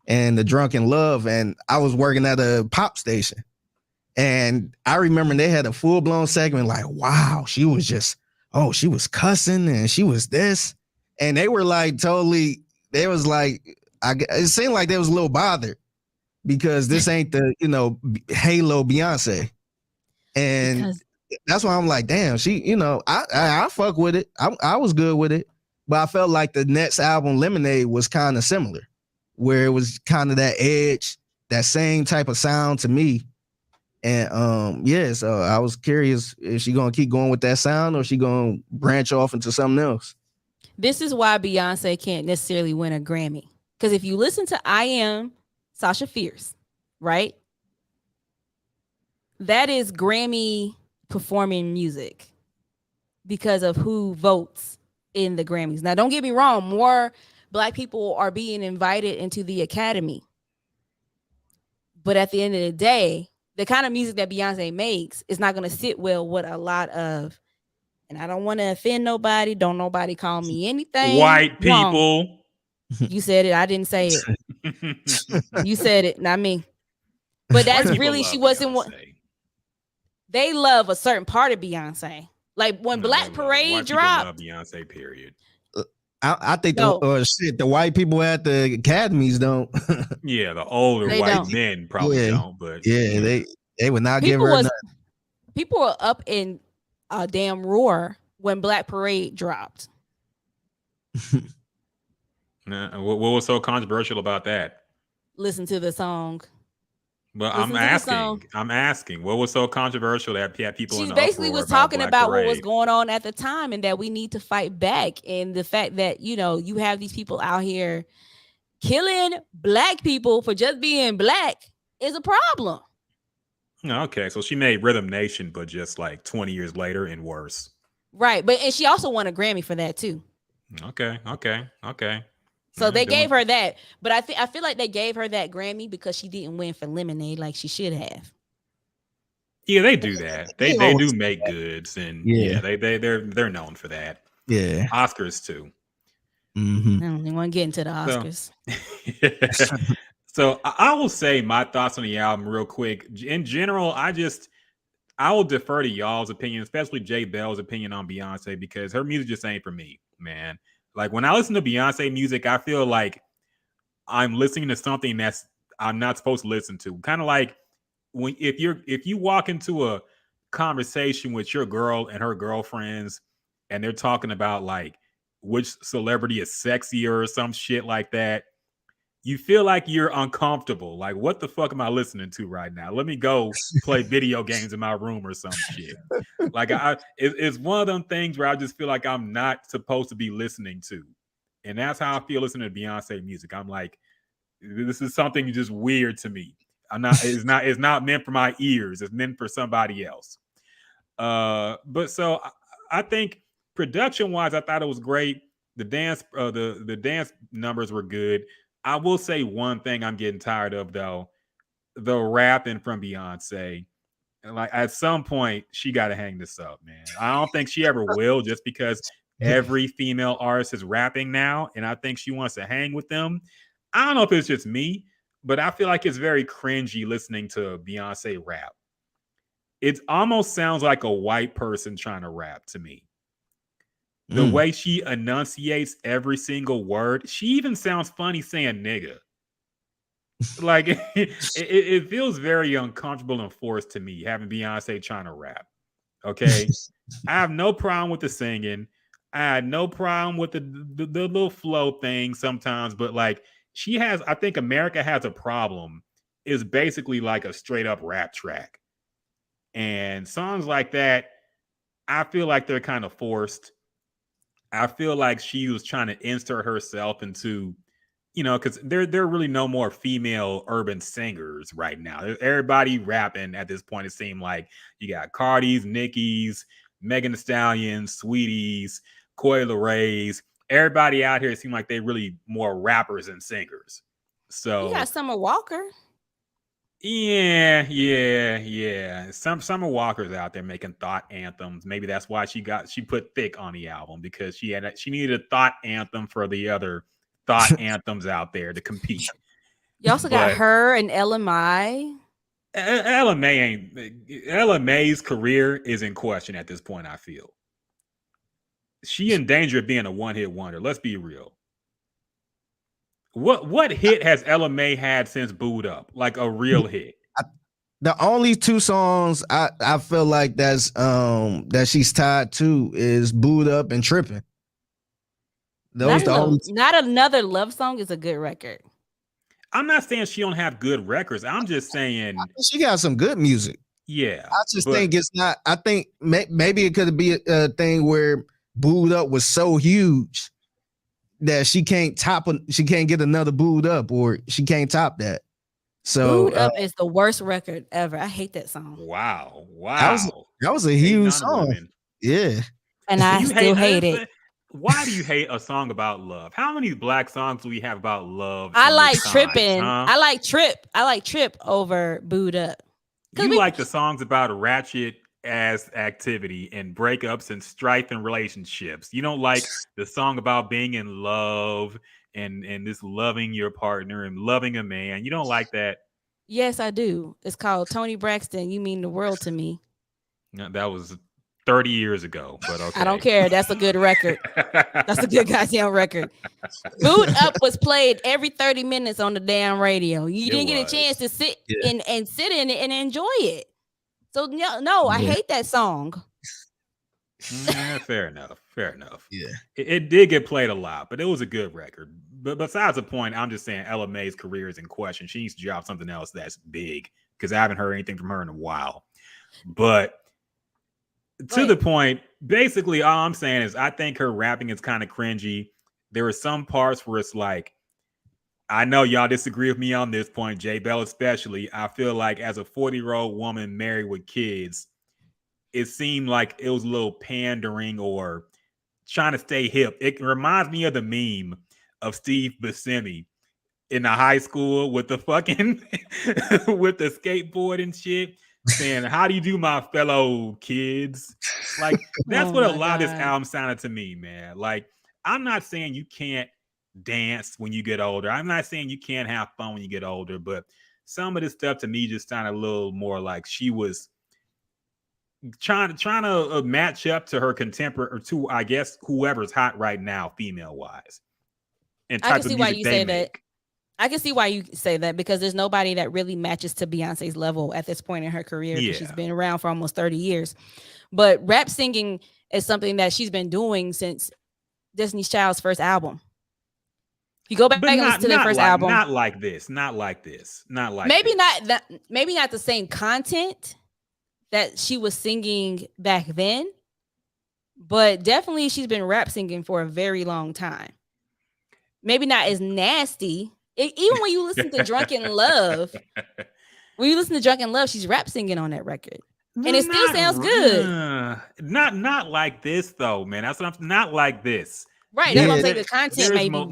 and the Drunken Love, and I was working at a pop station. And I remember they had a full-blown segment like, wow, she was cussing and she was this. And they were like it seemed like they was a little bothered because this ain't the, Halo Beyonce. And that's why I'm like, damn, she, I fuck with it. I was good with it. But I felt like the next album, Lemonade, was kind of similar, where it was kind of that edge, that same type of sound to me. And so I was curious if she gonna keep going with that sound or she gonna branch off into something else. This is why Beyonce can't necessarily win a Grammy. Because if you listen to I Am Sasha Fierce, right? That is Grammy performing music because of who votes in the Grammys. Now, don't get me wrong, more Black people are being invited into the Academy. But at the end of the day, the kind of music that Beyonce makes is not going to sit well with a lot of, and I don't want to offend nobody. Don't nobody call me anything. White people. Wrong. You said it. I didn't say it. You said it, not me. But that's really, she wasn't one. They love a certain part of Beyonce. Like when Black Parade dropped. Love Beyonce, period. I think the white people at the academies don't. Yeah, the older white men probably don't. But they would not give her nothing. People were up in a damn roar when Black Parade dropped. What was so controversial about that? Listen to the song. But I'm asking, what was so controversial that people? She basically was talking about what was going on at the time and that we need to fight back, and the fact that you have these people out here killing Black people for just being Black is a problem. Okay, so she made Rhythm Nation, but just like 20 years later and worse. Right, and she also won a Grammy for that too. Okay. So they gave her that, but I feel like they gave her that Grammy because she didn't win for Lemonade like she should have. Yeah, they do that. They do make goods, and they're known for that. Yeah, Oscars too. Mm-hmm. I don't even want to get into the Oscars. So I will say my thoughts on the album real quick. In general, I will defer to y'all's opinion, especially J Belle's opinion on Beyonce, because her music just ain't for me, man. Like when I listen to Beyonce music, I feel like I'm listening to something that's I'm not supposed to listen to. Kind of like if you walk into a conversation with your girl and her girlfriends, and they're talking about like which celebrity is sexier or some shit like that, you feel like you're uncomfortable. Like, what the fuck am I listening to right now? Let me go play video games in my room or some shit. Like, it's one of them things where I just feel like I'm not supposed to be listening to. And that's how I feel listening to Beyonce music. I'm like, this is something just weird to me. It's not meant for my ears. It's meant for somebody else. But so I think production-wise, I thought it was great. The dance numbers were good. I will say one thing I'm getting tired of, though, the rapping from Beyonce. Like at some point, she got to hang this up, man. I don't think she ever will, just because every female artist is rapping now, and I think she wants to hang with them. I don't know if it's just me, but I feel like it's very cringy listening to Beyonce rap. It almost sounds like a white person trying to rap to me. The way she enunciates every single word, she even sounds funny saying nigga. Like it feels very uncomfortable and forced to me having Beyonce trying to rap. Okay, I have no problem with the singing. I had no problem with the little flow thing sometimes, but like I think America Has a Problem is basically like a straight up rap track, and songs like that, I feel like they're kind of forced. I feel like she was trying to insert herself into, because there are really no more female urban singers right now. Everybody rapping at this point. It seemed like you got Cardi's, Nicki's, Megan Thee Stallion, Sweeties, Coi Lerais. Everybody out here seem like they really more rappers than singers. So you got Summer Walker. Yeah. Summer Walker's out there making thought anthems. Maybe that's why she put Thick on the album, because she needed a thought anthem for the other thought anthems out there to compete. You also got her and Ella Mai. Ella Mai's career is in question at this point. I feel she in danger of being a one-hit wonder. Let's be real. What hit has Ella Mai had since Booed Up? Like a real hit? The only two songs I feel like that's that she's tied to is Booed Up and Tripping. Not Another Love Song is a good record. I'm not saying she don't have good records. I'm just saying she got some good music. Yeah. I just think it's not. I think maybe it could be a thing where Booed Up was so huge that she can't get another Booed Up, or she can't top that. So Booed Up is the worst record ever. I hate that song. Wow. That was a huge song. Women. Yeah. And I still hate it. Why do you hate a song about love? How many black songs do we have about love? I like Tripping. Huh? I like Trip over Booed Up. You like the songs about ratchet ass activity and breakups and strife and relationships. You don't like the song about being in love and this loving your partner and loving a man. You don't like that? Yes, I do. It's called Toni Braxton, You Mean the World to Me. No, that was 30 years ago, but okay. I don't care. That's a good record. That's a good goddamn record. Booed Up was played every 30 minutes on the damn radio. You didn't get a chance to sit and sit in it and enjoy it. So no, I hate that song. Fair enough. Yeah. It did get played a lot, but it was a good record. But besides the point, I'm just saying Ella Mai's career is in question. She needs to drop something else that's big, because I haven't heard anything from her in a while. But to the point, basically all I'm saying is I think her rapping is kind of cringy. There are some parts where it's like, I know y'all disagree with me on this point, J Belle especially. I feel like as a 40-year-old woman married with kids, it seemed like it was a little pandering or trying to stay hip. It reminds me of the meme of Steve Buscemi in the high school with the fucking with the skateboard and shit, saying, "How do you do, my fellow kids?" Like that's what a lot of this album sounded to me, man. Like, I'm not saying you can't dance when you get older. I'm not saying you can't have fun when you get older, but some of this stuff to me just sounded a little more like she was trying to match up to her contemporary, or to, I guess, whoever's hot right now, female wise. And I can see why you say that. I can see why you say that, because there's nobody that really matches to Beyonce's level at this point in her career. Yeah. She's been around for almost 30 years. But rap singing is something that she's been doing since Destiny's Child's first album. You go back and listen to their first album. Not like this. Maybe not the same content that she was singing back then, but definitely she's been rap singing for a very long time. Maybe not as nasty. Even when you listen to Drunken Love, she's rap singing on that record. And it still sounds good. Not like this though, man. That's what I'm not like this. Right. That's what I'm saying. The content may be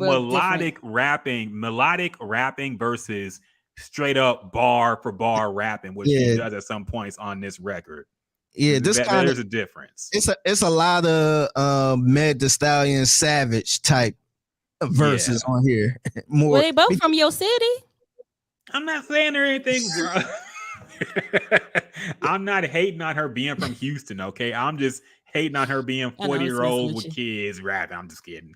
melodic rapping versus straight up bar for bar rapping, which she does at some points on this record. Yeah, there's a difference. It's a lot of Meg Thee Stallion Savage type verses on here. More. Were they both from your city? I'm not saying or anything, bro. I'm not hating on her being from Houston, okay? I'm just hating on her being 40-year-old with kids rapping. I'm just kidding.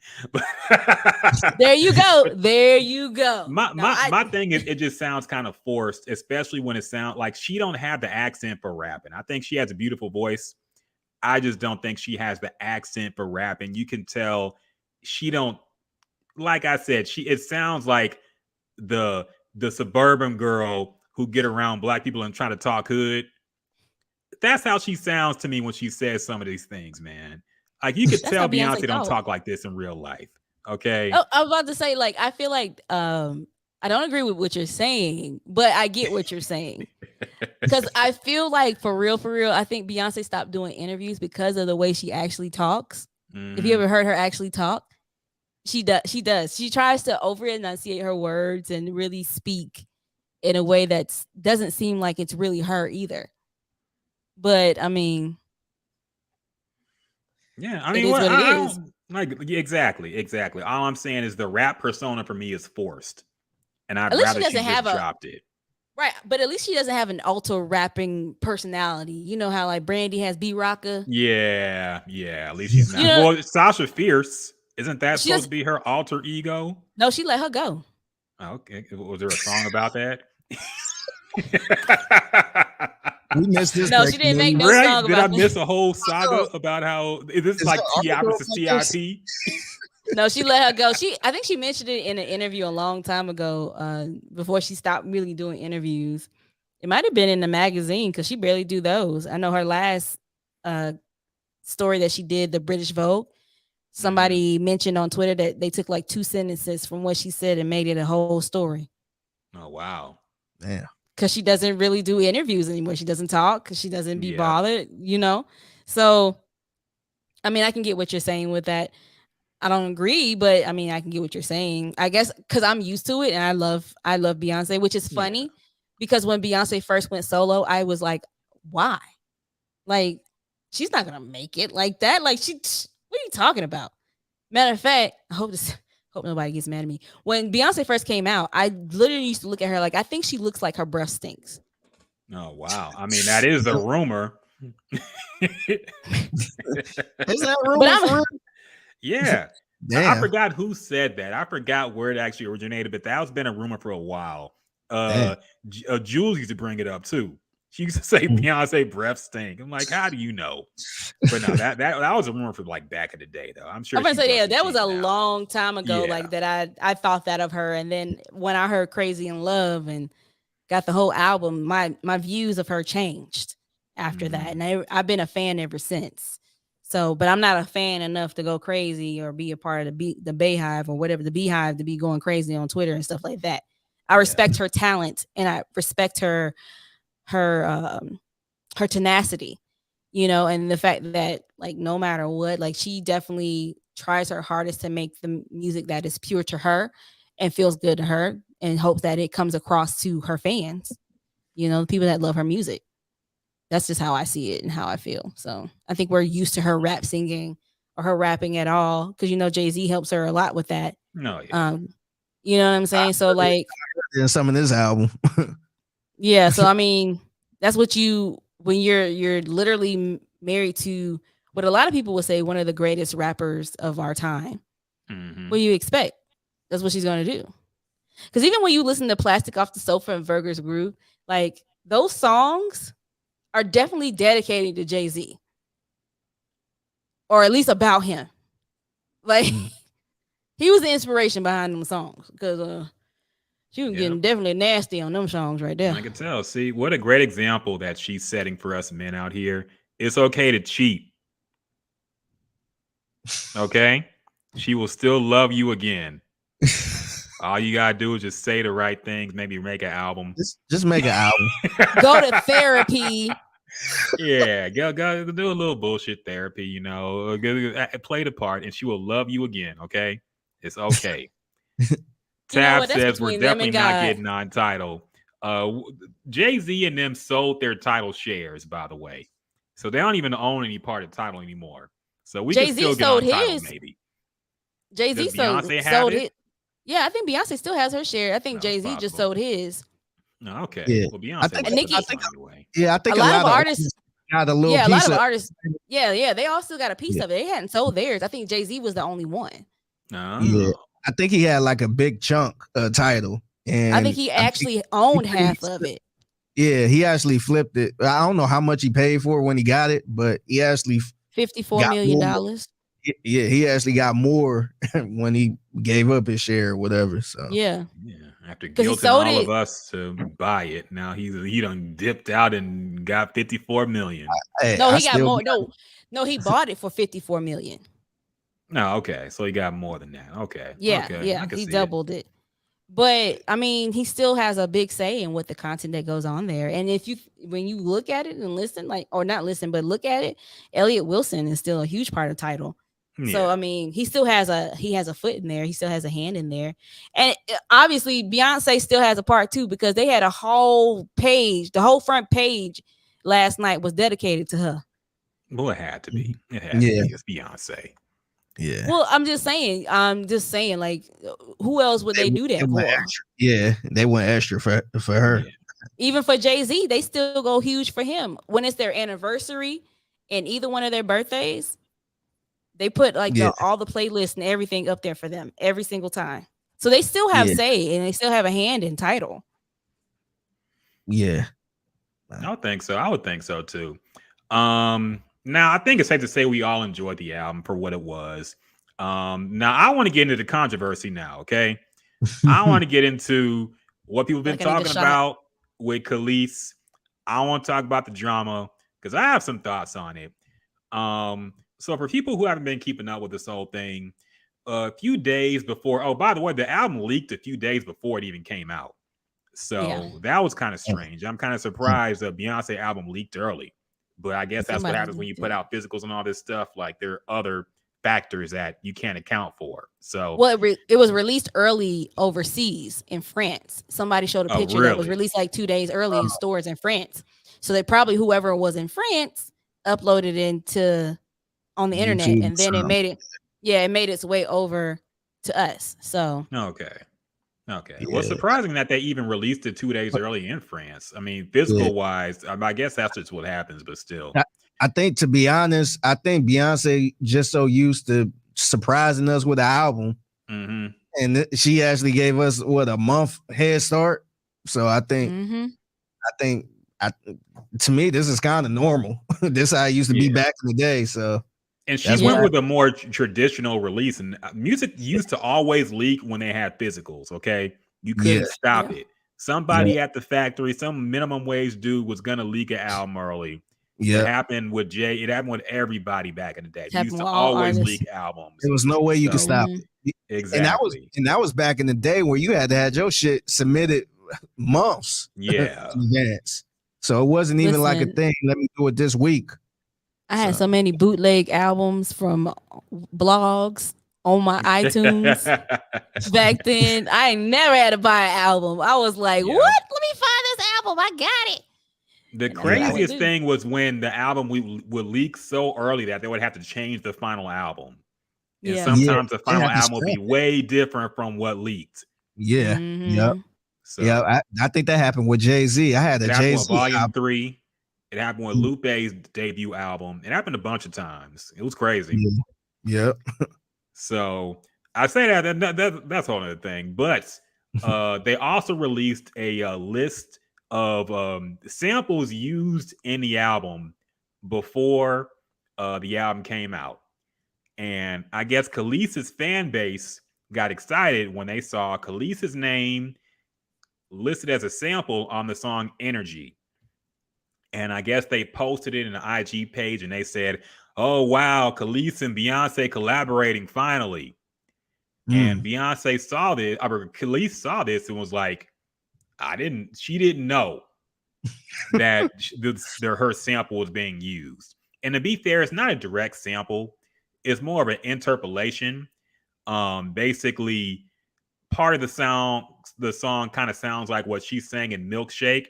There you go. My thing is, it just sounds kind of forced, especially when it sounds like she don't have the accent for rapping. I think she has a beautiful voice. I just don't think she has the accent for rapping. You can tell she don't, like I said, it sounds like the suburban girl who get around black people and try to talk hood. That's how she sounds to me when she says some of these things, man. Like you could That's tell how Beyonce Beyonce don't talk. talk like this in real life. Okay. Oh, I was about to say, like, I feel like I don't agree with what you're saying, but I get what you're saying. Because I feel like for real, I think Beyonce stopped doing interviews because of the way she actually talks. If you ever heard her actually talk, she does. She tries to over enunciate her words and really speak in a way that doesn't seem like it's really her either. But I mean, yeah, I mean, it is what it is. Like exactly. All I'm saying is the rap persona for me is forced, and I'd At least rather she she doesn't just have dropped it. Right, but at least she doesn't have an alter rapping personality. You know how like Brandy has B-Rocka? Yeah. At least she's not. You know, well, Sasha Fierce, isn't that supposed to be her alter ego? No, she let her go. Oh, okay. Was there a song about that? We missed this. No, she didn't make no song about Did I miss a whole saga about how is this like T.I. versus T.I.P.? No, she let her go. I think she mentioned it in an interview a long time ago, before she stopped really doing interviews. It might have been in the magazine because she barely do those. I know her last story that she did, the British Vogue, somebody mentioned on Twitter that they took like 2 sentences from what she said and made it a whole story. Oh, wow. Yeah. Because she doesn't really do interviews anymore. She doesn't talk because she doesn't be bothered, you know? So, I mean, I can get what you're saying with that. I don't agree, but I mean, I can get what you're saying. I guess because I'm used to it and I love Beyonce, which is funny because when Beyonce first went solo, I was like, why? Like, she's not gonna make it like that. Like, what are you talking about? Matter of fact, I hope nobody gets mad at me. When Beyonce first came out, I literally used to look at her like, I think she looks like her breath stinks. Oh wow! I mean, that is the rumor. Is that rumor? Yeah. Damn. I forgot who said that. I forgot where it actually originated, but that's been a rumor for a while. Jules used to bring it up too. She used to say Beyonce breath stink. I'm like, how do you know? But no, that was a rumor for like back in the day, though. I'm sure. I'm gonna say, that was a long time ago. Like that, I thought that of her, and then when I heard "Crazy in Love" and got the whole album, my views of her changed after that, and I've been a fan ever since. So, but I'm not a fan enough to go crazy or be a part of the Beehive or whatever, the Beehive, to be going crazy on Twitter and stuff like that. I respect her talent and I respect her tenacity, you know, and the fact that like no matter what, like she definitely tries her hardest to make the music that is pure to her and feels good to her and hopes that it comes across to her fans, you know, the people that love her music. That's just how I see it and how I feel. So I think we're used to her rap singing or her rapping at all. Cause you know, Jay-Z helps her a lot with that. No, you know what I'm saying? So like in some of this album. yeah. So I mean, that's what when you're literally married to what a lot of people would say one of the greatest rappers of our time. What do you expect? That's what she's gonna do. Cause even when you listen to Plastic Off the Sofa and Virgil's Groove, like those songs are definitely dedicated to Jay-Z. Or at least about him. Like he was the inspiration behind them songs. Because she was getting definitely nasty on them songs right there. I can tell. See, what a great example that she's setting for us men out here. It's okay to cheat. Okay? She will still love you again. All you gotta do is just say the right things, maybe make an album. Just make an album. Go to therapy. Yeah, go do a little bullshit therapy, you know, play the part and she will love you again, okay? It's okay. Tab says we're definitely not getting Untitled. Jay-Z and them sold their title shares, by the way. So they don't even own any part of the title anymore. So we can still get Untitled, maybe. Jay-Z sold it. Yeah, I think Beyonce still has her share. I think Jay-Z just sold his. No, okay. Yeah. Well, Beyonce. I think a lot of artists got a little piece. A lot of artists. Yeah, they all still got a piece of it. They hadn't sold theirs. I think Jay-Z was the only one. Yeah, I think he had like a big chunk title, and I think he actually owned half of it. Yeah, he actually flipped it. I don't know how much he paid for it when he got it, but he actually $54 million. Yeah, he actually got more when he gave up his share or whatever. So yeah. After because he guilting sold all of it. us to buy it, now he done dipped out and got 54 million. Hey, No, I he got still more. No, he bought it for 54 million. No, okay, so he got more than that. Okay, Yeah, okay, I yeah, can he see it. doubled it. But I mean, he still has a big say in what the content that goes on there. And when you look at it and listen, like, or not listen, but look at it, Elliot Wilson is still a huge part of Tidal. So Yeah. I mean, he has a foot in there. He still has a hand in there, and obviously Beyonce still has a part too, because they had a whole page, the whole front page last night was dedicated to her. Well, it had to be. It had to Yeah. be. It's Beyonce. Yeah. Well, I'm just saying, like, who else would they do that went for? extra. Yeah, they went extra for her. Yeah. Even for Jay-Z, they still go huge for him. When it's their anniversary and either one of their birthdays, they put like Yeah. all the playlists and everything up there for them every single time. So they still have Yeah. say and they still have a hand in Tidal. Yeah. I would think so. I would think so too. Now I think it's safe to say we all enjoyed the album for what it was. Now I want to get into the controversy now, okay? I want to get into what people have been talking about with Kelis. I want to talk about the drama because I have some thoughts on it. So for people who haven't been keeping up with this whole thing, a few days before, oh, by the way, the album leaked a few days before it even came out. So that was kind of strange. I'm kind of surprised the Beyonce album leaked early, but I guess that's what happens when you put out physicals and all this stuff. Like there are other factors that you can't account for. So, well, it was released early overseas in France. Somebody showed a picture that was released like 2 days early in stores in France. So they probably, whoever was in France, uploaded it on the internet, and then it made its way over to us. So okay. Well, surprising that they even released it 2 days early in France. I mean, physical wise, I guess that's just what happens, but still. I think, to be honest, Beyonce just so used to surprising us with the album, and she actually gave us a month head start. So I think, to me, this is kind of normal. This is how it used to be back in the day. So. And she went with a more traditional release, and music used to always leak when they had physicals. Okay, you couldn't stop it. Somebody at the factory, some minimum wage dude, was gonna leak an album early. It happened with Jay. It happened with everybody back in the day. You used to always leak albums. There was no way you could stop it. Exactly. And that was back in the day where you had to have your shit submitted months in advance. So it wasn't even like a thing. Let me do it this week. I had so many bootleg albums from blogs on my iTunes back then. I never had to buy an album. I was like, what? Let me find this album. I got it. The craziest thing was when the album would leak so early that they would have to change the final album. And sometimes the final album would be way different from what leaked. Yeah. Yep. So I think that happened with Jay-Z. I had a Jay-Z Volume 3. It happened with Lupe's debut album. It happened a bunch of times. It was crazy. Yep. So I say that's all another thing. But they also released a list of samples used in the album before the album came out. And I guess Kelis's fan base got excited when they saw Kelis's name listed as a sample on the song Energy. And I guess they posted it in the IG page and they said, oh, wow, Kelis and Beyonce collaborating finally. And Beyonce saw this, or Kelis saw this and was like, she didn't know that her sample was being used. And to be fair, it's not a direct sample. It's more of an interpolation. Basically, part of the song kind of sounds like what she's saying in Milkshake.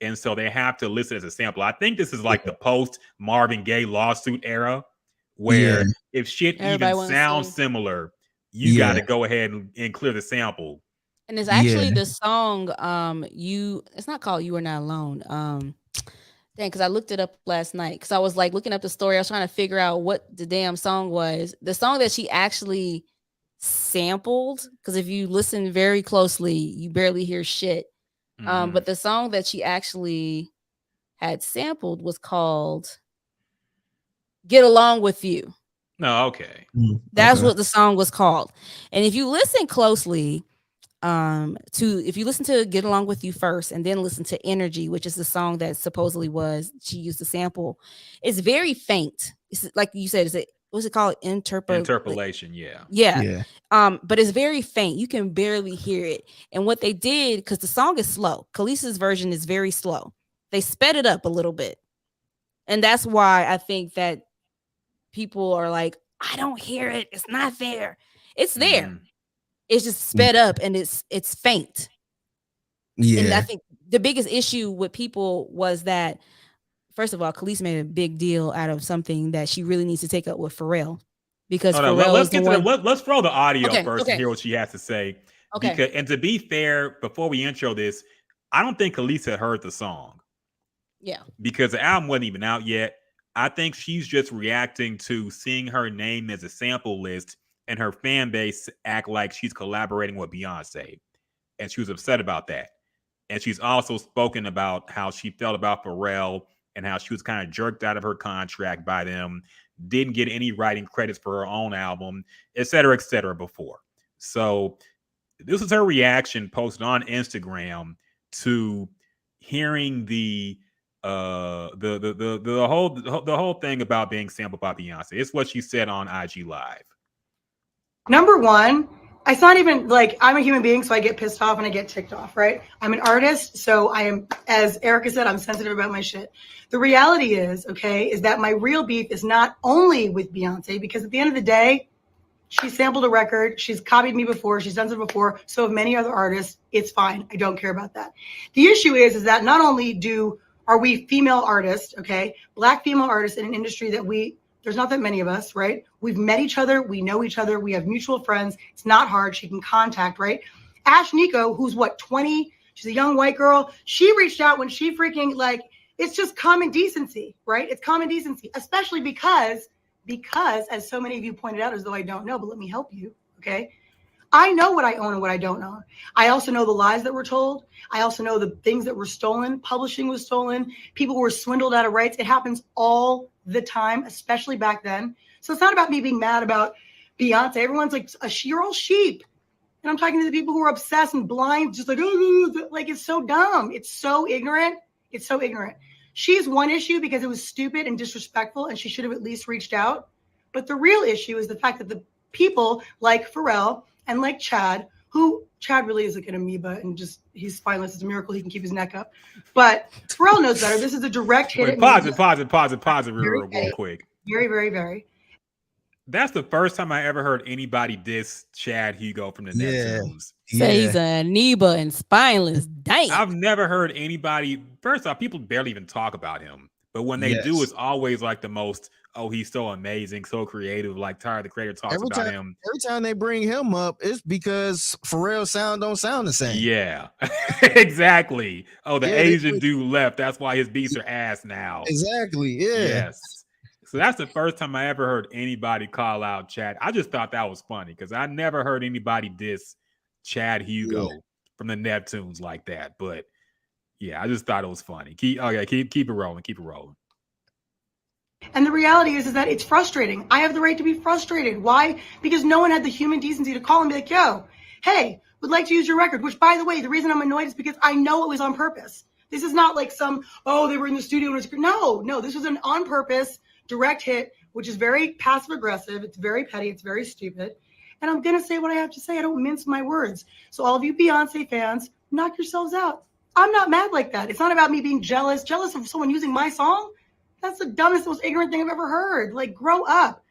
And so they have to list it as a sample. I think this is like the post Marvin Gaye lawsuit era, where if shit even sounds similar, you got to go ahead and clear the sample. And it's actually the song it's not called You Are Not Alone. Because I looked it up last night because I was like looking up the story. I was trying to figure out what the damn song was. The song that she actually sampled, because if you listen very closely, you barely hear shit. But the song that she actually had sampled was called Get Along With You. Oh, okay. That's what the song was called. And if you listen closely, if you listen to Get Along With You first and then listen to Energy, which is the song that supposedly she used to sample, it's very faint. It's like you said, what's it called? Interpolation, yeah. Yeah. But it's very faint. You can barely hear it. And what they did, because the song is slow, Kelis's version is very slow. They sped it up a little bit. And that's why I think that people are like, I don't hear it. It's not there. It's there. Mm-hmm. It's just sped up and it's faint. Yeah. And I think the biggest issue with people was that, first of all, Kelis made a big deal out of something that she really needs to take up with Pharrell. Because let's throw the audio first and hear what she has to say. Okay. And to be fair, before we intro this, I don't think Kelis had heard the song. Yeah. Because the album wasn't even out yet. I think she's just reacting to seeing her name as a sample list and her fan base act like she's collaborating with Beyonce. And she was upset about that. And she's also spoken about how she felt about Pharrell and how she was kind of jerked out of her contract by them, didn't get any writing credits for her own album, et cetera, before. So this is her reaction posted on Instagram to hearing the whole thing about being sampled by Beyonce. It's what she said on IG Live. Number one, it's not even like I'm a human being, so I get pissed off and I get ticked off, right? I'm an artist, so I am, as Erica said, I'm sensitive about my shit. The reality is that my real beef is not only with Beyonce, because at the end of the day, she sampled a record, she's copied me before, she's done it before, so have many other artists. It's fine. I don't care about that. The issue is that not only are we female artists, Black female artists in an industry that there's not that many of us, right? We've met each other. We know each other. We have mutual friends. It's not hard. She can contact, right? Ash Nico, who's 20? She's a young white girl. She reached out when she freaking it's just common decency, right? It's common decency, especially because as so many of you pointed out, as though I don't know, but let me help you, okay? I know what I own and what I don't own. I also know the lies that were told. I also know the things that were stolen. Publishing was stolen. People were swindled out of rights. It happens all the time, especially back then. So it's not about me being mad about Beyonce. Everyone's like, you're all sheep. And I'm talking to the people who are obsessed and blind, just like it's so dumb. It's so ignorant. It's so ignorant. She's one issue because it was stupid and disrespectful, and she should have at least reached out. But the real issue is the fact that the people like Pharrell and like Chad really is like an amoeba and just he's spineless. It's a miracle he can keep his neck up. But Pharrell knows better. This is a direct hit. Pause it real quick. Very, very, very. That's the first time I ever heard anybody diss Chad Hugo from the Neptunes. Say he's an amoeba and spineless. Dang. I've never heard anybody. First off, people barely even talk about him. But when they do, it's always like the most, he's so amazing, so creative. Like Tyler, the creator, talks about him. Every time they bring him up, it's because Pharrell's sound don't sound the same. Yeah, exactly. Oh, the Asian dude left. That's why his beats are ass now. Exactly. Yeah. Yes. So that's the first time I ever heard anybody call out Chad. I just thought that was funny because I never heard anybody diss Chad Hugo from the Neptunes like that. But yeah, I just thought it was funny. Keep it rolling. Keep it rolling. And the reality is that it's frustrating. I have the right to be frustrated. Why? Because no one had the human decency to call and be like, yo, hey, would like to use your record. Which, by the way, the reason I'm annoyed is because I know it was on purpose. This is not like they were in the studio. No, this was an on purpose direct hit, which is very passive aggressive. It's very petty. It's very stupid. And I'm going to say what I have to say. I don't mince my words. So all of you Beyonce fans, knock yourselves out. I'm not mad like that. It's not about me being jealous of someone using my song. That's the dumbest, most ignorant thing I've ever heard. Like, grow up.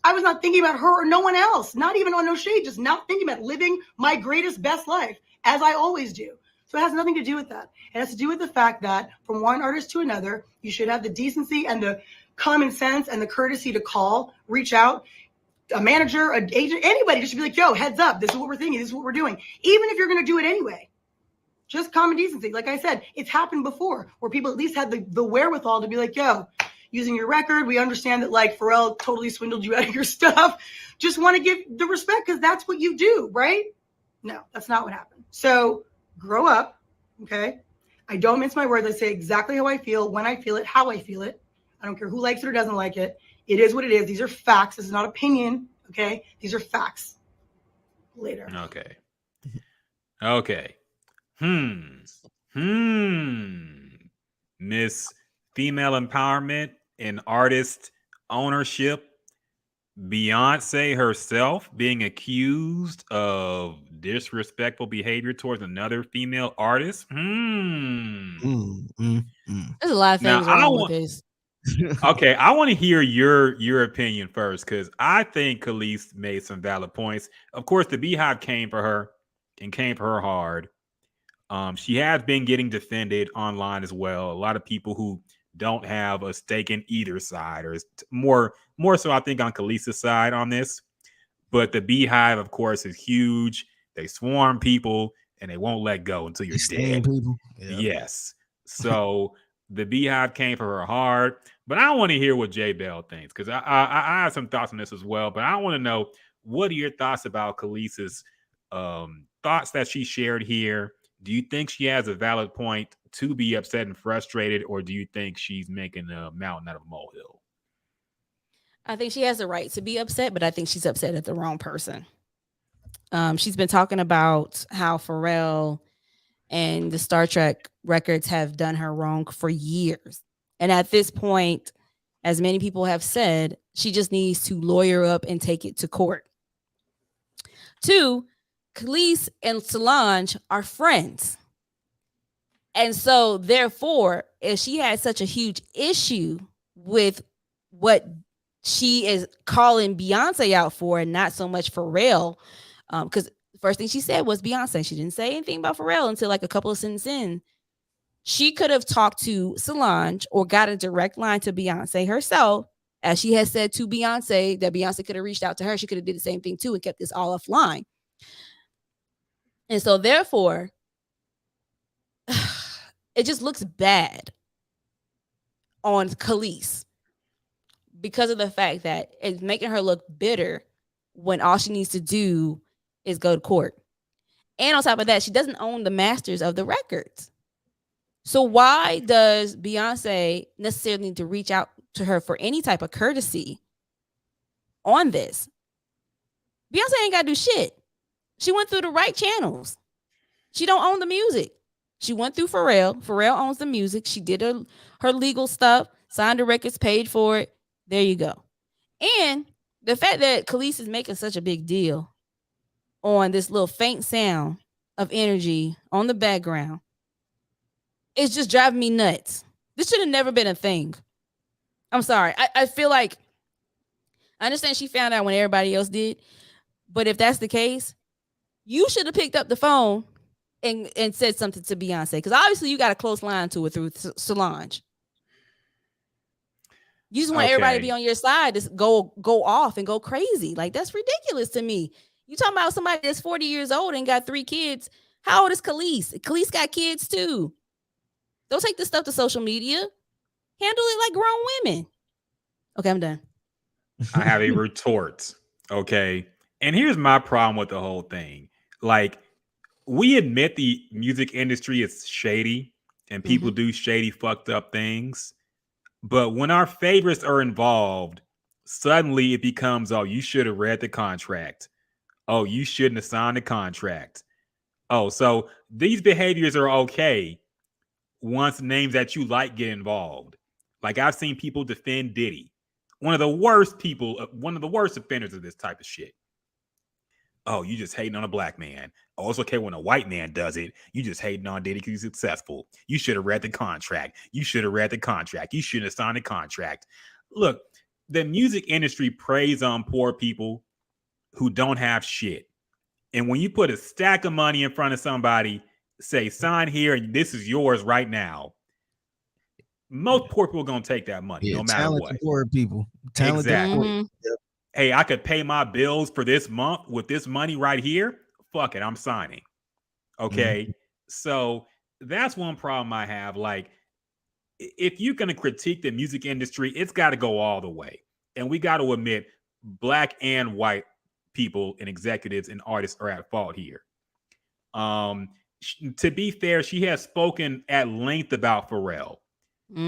I was not thinking about her or no one else. Not even on no shade. Just not thinking about living my greatest, best life, as I always do. So it has nothing to do with that. It has to do with the fact that from one artist to another, you should have the decency and the common sense and the courtesy to call, reach out, a manager, an agent, anybody just to be like, yo, heads up. This is what we're thinking. This is what we're doing. Even if you're going to do it anyway. Just common decency. Like I said, it's happened before where people at least had the wherewithal to be like, yo, using your record, we understand that like Pharrell totally swindled you out of your stuff. Just want to give the respect because that's what you do, right? No, that's not what happened. So grow up, okay? I don't mince my words. I say exactly how I feel, when I feel it, how I feel it. I don't care who likes it or doesn't like it. It is what it is. These are facts. This is not opinion, okay? These are facts. Later. Okay. Okay. Miss Female Empowerment and Artist Ownership. Beyonce herself being accused of disrespectful behavior towards another female artist. There's a lot of Now things I wrong with want this. okay, I want to hear your opinion first because I think Kelis made some valid points. Of course, the Beehive came for her and came for her hard. She has been getting defended online as well. A lot of people who don't have a stake in either side, or more so, I think, on Kelis's side on this. But the Beehive, of course, is huge. They swarm people and they won't let go until you're dead. People. Yeah. Yes. So the Beehive came for her hard. But I want to hear what J Belle thinks because I have some thoughts on this as well. But I want to know, what are your thoughts about Kelis's thoughts that she shared here? Do you think she has a valid point to be upset and frustrated, or do you think she's making a mountain out of a molehill? I think she has the right to be upset, but I think she's upset at the wrong person. She's been talking about how Pharrell and the Star Trek records have done her wrong for years. And at this point, as many people have said, she just needs to lawyer up and take it to court. 2, Kelis and Solange are friends. And so, therefore, if she had such a huge issue with what she is calling Beyonce out for and not so much Pharrell, because the first thing she said was Beyonce. She didn't say anything about Pharrell until like a couple of sentences in. She could have talked to Solange or got a direct line to Beyonce herself, as she has said to Beyonce that Beyonce could have reached out to her. She could have did the same thing too and kept this all offline. And so therefore, it just looks bad on Kelis because of the fact that it's making her look bitter when all she needs to do is go to court. And on top of that, she doesn't own the masters of the records. So why does Beyonce necessarily need to reach out to her for any type of courtesy on this? Beyonce ain't got to do shit. She went through the right channels. She don't own the music. She went through Pharrell. Pharrell owns the music. She did her legal stuff, signed the records, paid for it. There you go. And the fact that Kelis is making such a big deal on this little faint sound of energy on the background, it's just driving me nuts. This should have never been a thing. I'm sorry. I feel like, I understand she found out when everybody else did, but if that's the case, you should have picked up the phone and said something to Beyonce, because obviously you got a close line to it through Solange. You just want everybody to be on your side, to go off and go crazy. Like, that's ridiculous to me. You talking about somebody that's 40 years old and got 3 kids. How old is Kelis? Kelis got kids too. Don't take this stuff to social media. Handle it like grown women. Okay, I'm done. I have a retort. Okay. And here's my problem with the whole thing. Like, we admit the music industry is shady and people do shady, fucked up things. But when our favorites are involved, suddenly it becomes, oh, you should have read the contract. Oh, you shouldn't have signed the contract. Oh, so these behaviors are okay once names that you like get involved. Like, I've seen people defend Diddy, one of the worst offenders of this type of shit. Oh, you just hating on a black man. Oh, it's okay when a white man does it. You just hating on Diddy because he's successful. You should have read the contract. You should have read the contract. You shouldn't have signed the contract. Look, the music industry preys on poor people who don't have shit. And when you put a stack of money in front of somebody, say, sign here, and this is yours right now, most poor people are going to take that money, no matter what. Poor people. Talented exactly. Hey, I could pay my bills for this month with this money right here. Fuck it, I'm signing. Okay. So that's one problem I have. Like, if you're going to critique the music industry, it's got to go all the way. And we got to admit, black and white people and executives and artists are at fault here. To be fair, she has spoken at length about Pharrell.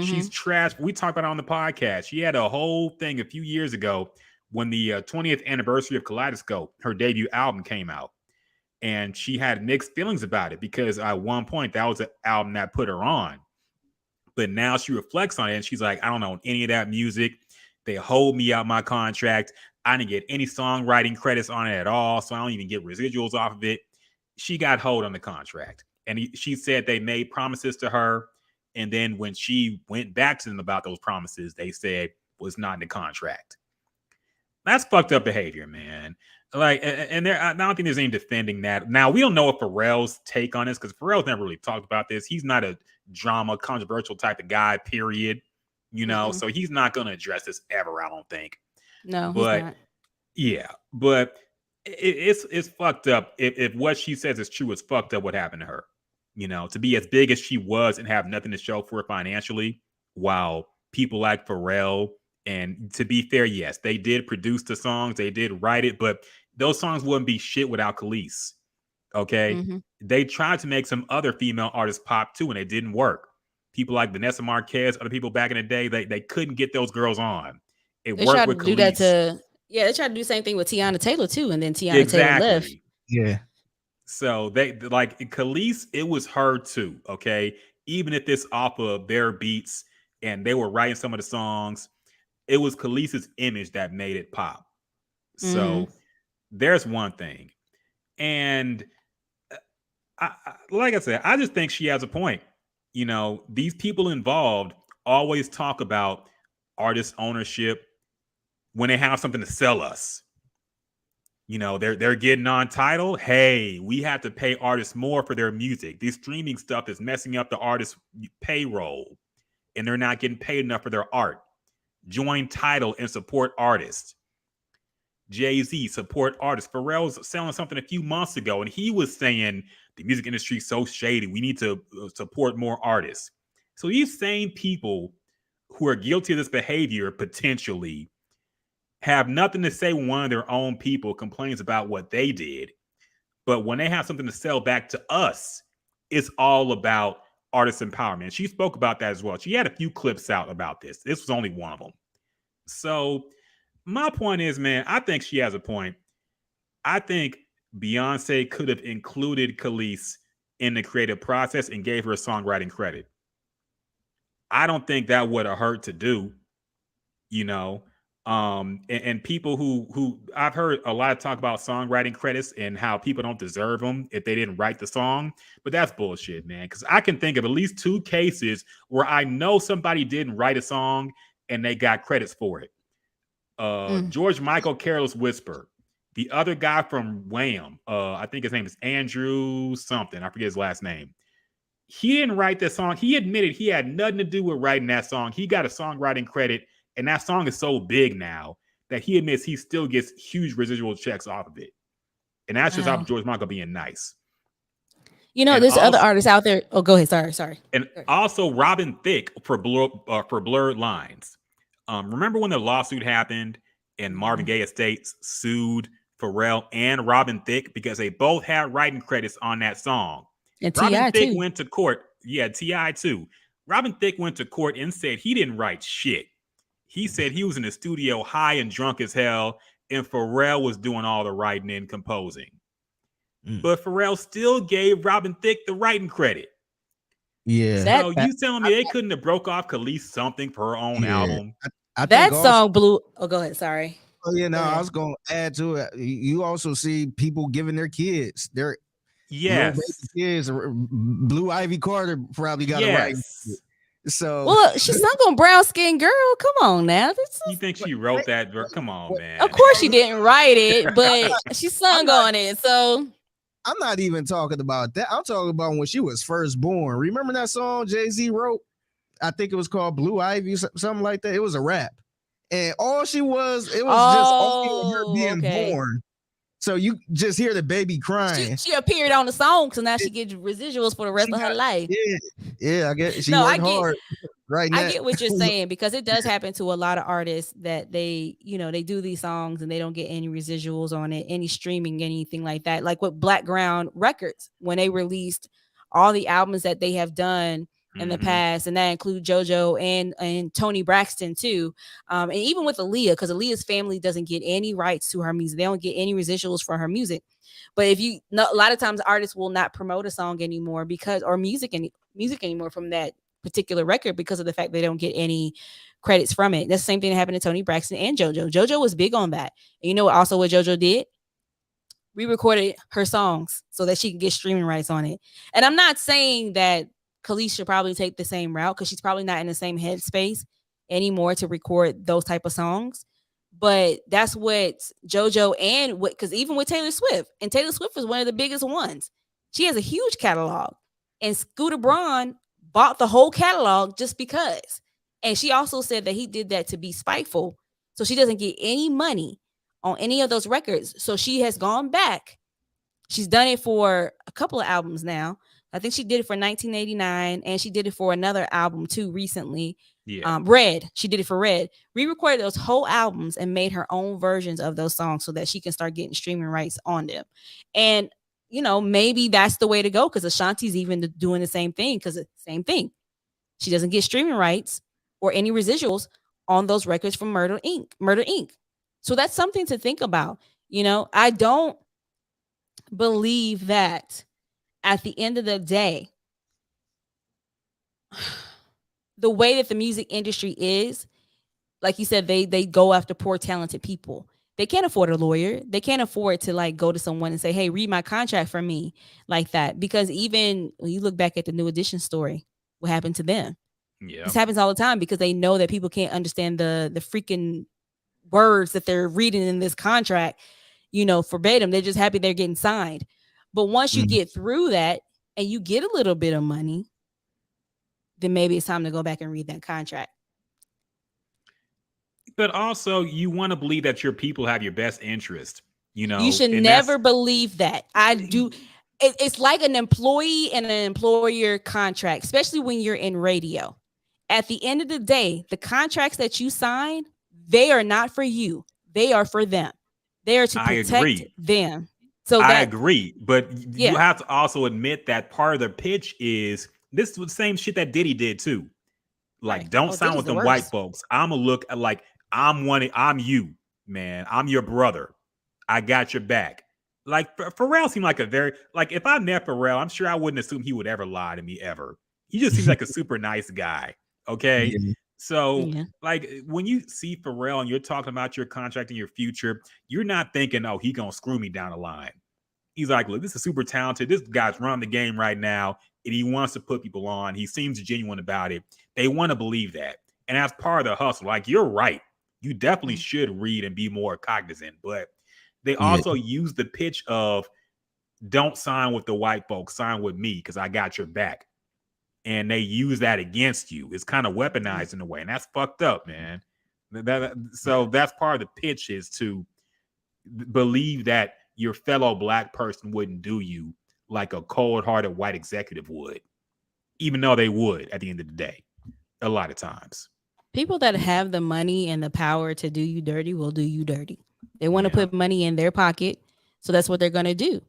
She's trashed. We talked about it on the podcast. She had a whole thing a few years ago when the 20th anniversary of Kaleidoscope, her debut album, came out. and she had mixed feelings about it because at one point that was an album that put her on. But now she reflects on it and she's like, I don't know any of that music. They hold me out my contract. I didn't get any songwriting credits on it at all, so I don't even get residuals off of it. She got hold on the contract. And she said they made promises to her. And then when she went back to them about those promises, they said was not in the contract. That's fucked up behavior, man. Like, and there, I don't think there's any defending that. Now, we don't know what Pharrell's take on this because Pharrell's never really talked about this. He's not a drama, controversial type of guy, period. You know, so he's not going to address this ever, I don't think. No, but he's not. Yeah, but it's fucked up. If what she says is true, it's fucked up what happened to her. You know, to be as big as she was and have nothing to show for it financially, while people like Pharrell, and to be fair, yes, they did produce the songs, they did write it, but those songs wouldn't be shit without Kelis. Okay, they tried to make some other female artists pop too, and it didn't work. People like Vanessa Marquez, other people back in the day, they couldn't get those girls on. It worked with Kelis. They tried to do the same thing with Tiana Taylor too, and then Tiana Taylor left. Yeah. So they like Kelis, it was her too. Okay, even if it's off of their beats and they were writing some of the songs, it was Kelis's image that made it pop. So there's one thing, and like I said, I just think she has a point. You know, these people involved always talk about artist ownership when they have something to sell us. You know, they're getting on title. Hey, we have to pay artists more for their music. This streaming stuff is messing up the artist's payroll, and they're not getting paid enough for their art. Join Tidal and support artists. Jay-Z, support artists. Pharrell was selling something a few months ago, and he was saying the music industry is so shady. We need to support more artists. So these same people who are guilty of this behavior potentially have nothing to say when one of their own people complains about what they did. But when they have something to sell back to us, it's all about artist empowerment. She spoke about that as well. She had a few clips out about this. This was only one of them. So my point is, man, I think she has a point. I think Beyonce could have included Kelis in the creative process and gave her a songwriting credit. I don't think that would have hurt to do, you know. And people who I've heard a lot of talk about songwriting credits and how people don't deserve them if they didn't write the song, but that's bullshit, man. Because I can think of at least 2 cases where I know somebody didn't write a song and they got credits for it. George Michael, Careless Whisper. The other guy from Wham, I think his name is Andrew something. I forget his last name. He didn't write that song. He admitted he had nothing to do with writing that song. He got a songwriting credit. And that song is so big now that he admits he still gets huge residual checks off of it. And that's just off George Michael being nice. You know, there's other artists out there. Oh, go ahead. Sorry. And also Robin Thicke for Blurred Lines. Remember when the lawsuit happened and Marvin Gaye Estates sued Pharrell and Robin Thicke because they both had writing credits on that song. And Robin T.I. Thicke too. went to court. Yeah, T.I. too. Robin Thicke went to court and said he didn't write shit. He said he was in the studio high and drunk as hell, and Pharrell was doing all the writing and composing. But Pharrell still gave Robin Thicke the writing credit. Yeah. So you telling me they couldn't have broke off Kelis something for her own album? I That think song blew. Oh, go ahead. Sorry. Oh yeah, no, I was going to add to it. You also see people giving their kids their little baby kids. Blue Ivy Carter probably got a writing. So well, she sung on Brown Skin Girl. Come on now. You think she wrote that? Come on, man. Of course she didn't write it, but she sung on it. So I'm not even talking about that. I'm talking about when she was first born. Remember that song Jay-Z wrote? I think it was called Blue Ivy, something like that. It was a rap. And all she was, it was just only her being born. So you just hear the baby crying. She appeared on the song, so now she gets residuals for the rest of her life. Yeah, I get. She worked hard. Right now. I get what you're saying because it does happen to a lot of artists that they do these songs and they don't get any residuals on it, any streaming, anything like that. Like with Blackground Records when they released all the albums that they have done in the past, and that includes JoJo and Toni Braxton too, and even with Aaliyah, because Aaliyah's family doesn't get any rights to her music. They don't get any residuals for her music. But if you know, a lot of times artists will not promote a song anymore because, or music anymore from that particular record because of the fact they don't get any credits from it. That's the same thing that happened to Toni Braxton and JoJo. JoJo was big on that. And you know also what JoJo did? Re-recorded her songs so that she can get streaming rights on it. And I'm not saying that Kelis should probably take the same route because she's probably not in the same headspace anymore to record those type of songs. But that's what JoJo and what, because even with Taylor Swift, and Taylor Swift was one of the biggest ones. She has a huge catalog, and Scooter Braun bought the whole catalog just because. And she also said that he did that to be spiteful, so she doesn't get any money on any of those records. So she has gone back. She's done it for a couple of albums now. I think she did it for 1989, and she did it for another album too recently. Yeah. Red. She did it for Red. Re-recorded those whole albums and made her own versions of those songs so that she can start getting streaming rights on them. And you know, maybe that's the way to go because Ashanti's even doing the same thing because same thing. She doesn't get streaming rights or any residuals on those records from Murder Inc. So that's something to think about. You know, I don't believe that at the end of the day, the way that the music industry is, like you said, they go after poor, talented people. They can't afford a lawyer. They can't afford to like go to someone and say, hey, read my contract for me like that. Because even when you look back at the New Edition story, what happened to them? Yeah. This happens all the time because they know that people can't understand the freaking words that they're reading in this contract, you know, verbatim. They're just happy they're getting signed. But once you get through that and you get a little bit of money, then maybe it's time to go back and read that contract. But also, you want to believe that your people have your best interest. You know, you should never believe that. I do. It's like an employee and an employer contract, especially when you're in radio. At the end of the day, the contracts that you sign, they are not for you. They are for them. They are to protect them. So I agree. But you have to also admit that part of the pitch is this was the same shit that Diddy did too. Like, don't sign with them white folks. I'm gonna look like I'm you, man. I'm your brother. I got your back. Like Pharrell seemed like a very, like if I met Pharrell, I'm sure I wouldn't assume he would ever lie to me ever. He just seems like a super nice guy. Okay. Yeah. So like when you see Pharrell and you're talking about your contract and your future, you're not thinking, oh, he gonna screw me down the line. He's like, look, this is super talented. This guy's running the game right now, and he wants to put people on. He seems genuine about it. They want to believe that. And that's part of the hustle. Like, you're right. You definitely should read and be more cognizant. But they also use the pitch of don't sign with the white folks, sign with me because I got your back. And they use that against you. It's kind of weaponized in a way. And that's fucked up, man. So that's part of the pitch is to believe that your fellow black person wouldn't do you like a cold-hearted white executive would, even though they would at the end of the day, a lot of times. People that have the money and the power to do you dirty will do you dirty. They want to put money in their pocket, so that's what they're going to do.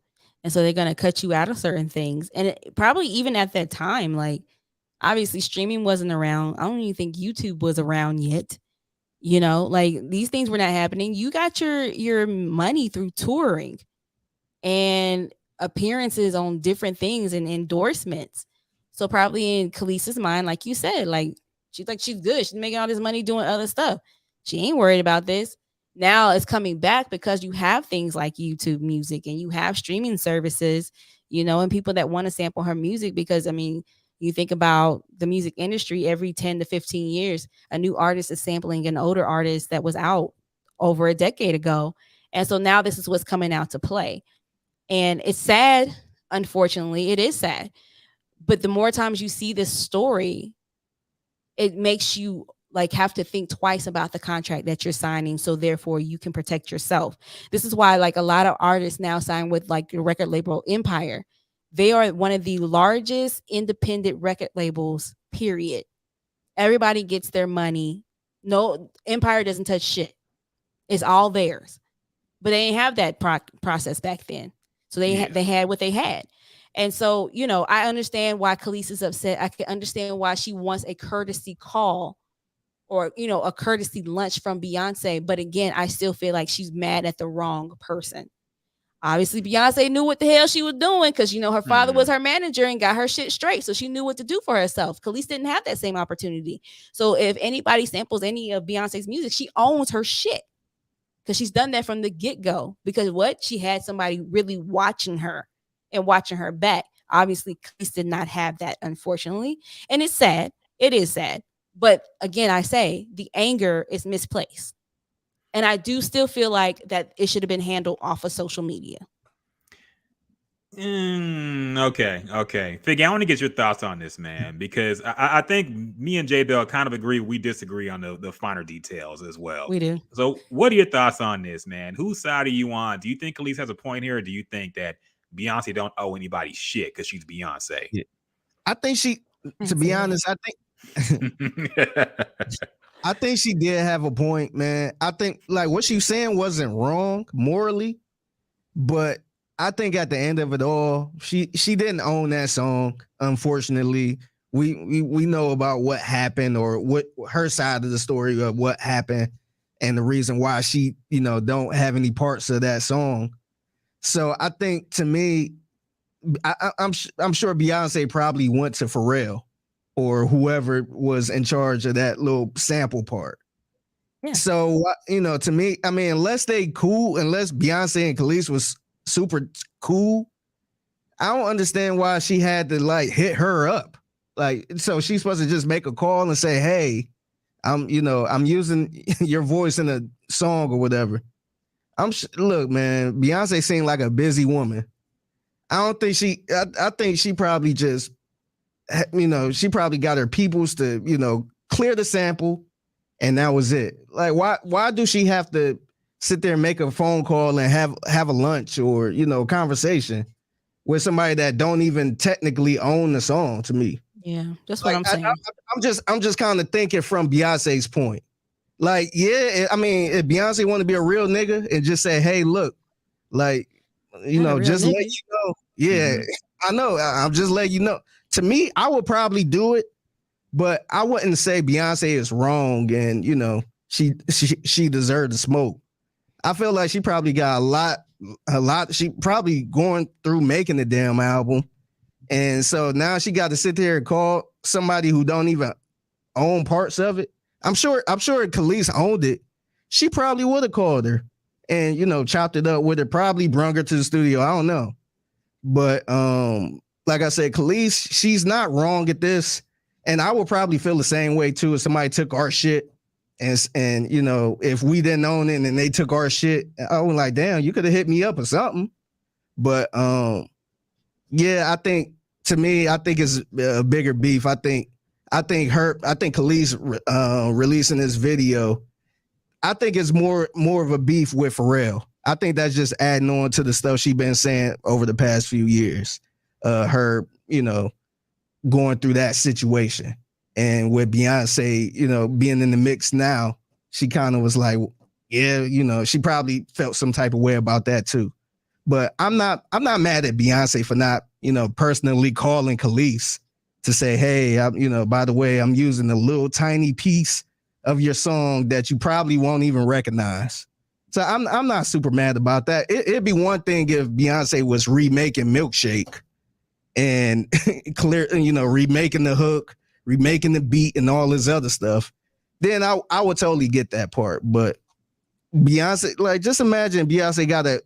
And so they're going to cut you out of certain things. And probably even at that time, like, obviously streaming wasn't around. I don't even think YouTube was around yet. You know, like these things were not happening. You got your money through touring and appearances on different things and endorsements. So probably in Kelis's mind, like you said, like she's good. She's making all this money doing other stuff. She ain't worried about this. Now it's coming back because you have things like YouTube Music and you have streaming services, you know, and people that want to sample her music because, I mean, you think about the music industry, every 10 to 15 years, a new artist is sampling an older artist that was out over a decade ago. And so now this is what's coming out to play. And it's sad. Unfortunately, it is sad. But the more times you see this story, it makes you like have to think twice about the contract that you're signing. So therefore you can protect yourself. This is why like a lot of artists now sign with like the record label Empire. They are one of the largest independent record labels, period. Everybody gets their money. No, Empire doesn't touch shit. It's all theirs. But they didn't have that process back then. So they had what they had. And so, you know, I understand why Kelis is upset. I can understand why she wants a courtesy call or, you know, a courtesy lunch from Beyonce. But again, I still feel like she's mad at the wrong person. Obviously, Beyonce knew what the hell she was doing because, her father was her manager and got her shit straight. So she knew what to do for herself. Kelis didn't have that same opportunity. So if anybody samples any of Beyonce's music, she owns her shit because she's done that from the get-go. Because she had somebody really watching her and watching her back. Obviously, Kelis did not have that, unfortunately. And it's sad. It is sad. But again, I say the anger is misplaced. And I do still feel like that it should have been handled off of social media. Okay. Figgy, I want to get your thoughts on this, man, because I think me and J Bell kind of agree. We disagree on the finer details as well. We do. So what are your thoughts on this, man? Whose side are you on? Do you think Kelis has a point here, or do you think that Beyonce don't owe anybody shit because she's Beyonce? Yeah. I think to be honest, I think she did have a point, man. I think like what she was saying wasn't wrong morally, but I think at the end of it all, she didn't own that song. Unfortunately, we know about what happened or what her side of the story of what happened and the reason why she don't have any parts of that song. So I think to me, I'm sure Beyonce probably went to Pharrell or whoever was in charge of that little sample part. Yeah. So, to me, I mean, unless Beyonce and Kelis was super cool, I don't understand why she had to like hit her up. Like, so she's supposed to just make a call and say, hey, I'm using your voice in a song or whatever. Look, man, Beyonce seemed like a busy woman. I think she probably just, she probably got her peoples to, clear the sample and that was it. Like, why do she have to sit there and make a phone call and have a lunch or, conversation with somebody that don't even technically own the song to me? Yeah, that's what I'm saying. I'm just kind of thinking from Beyonce's point. Like, yeah, I mean, if Beyonce want to be a real nigga and just say, hey, look, like, just let you know. Yeah, I know. I'm just letting you know. To me, I would probably do it, but I wouldn't say Beyonce is wrong and, she deserved the smoke. I feel like she probably got a lot. She probably going through making the damn album. And so now she got to sit there and call somebody who don't even own parts of it. I'm sure Kelis owned it. She probably would have called her and, chopped it up with her, probably brung her to the studio. I don't know. But like I said, Kelis, she's not wrong at this. And I would probably feel the same way too if somebody took our shit and if we didn't own it and they took our shit, I was like, damn, you could have hit me up or something. But yeah, I think it's a bigger beef. I think Kelis releasing this video, I think it's more of a beef with Pharrell. I think that's just adding on to the stuff she's been saying over the past few years. Her, going through that situation. And with Beyonce, being in the mix now, she kind of was like, yeah, she probably felt some type of way about that too. But I'm not mad at Beyonce for not, personally calling Kelis to say, hey, by the way, I'm using a little tiny piece of your song that you probably won't even recognize. So I'm not super mad about that. It'd be one thing if Beyonce was remaking Milkshake and remaking the hook, remaking the beat and all this other stuff. Then I would totally get that part. But Beyonce, like, just imagine Beyonce got to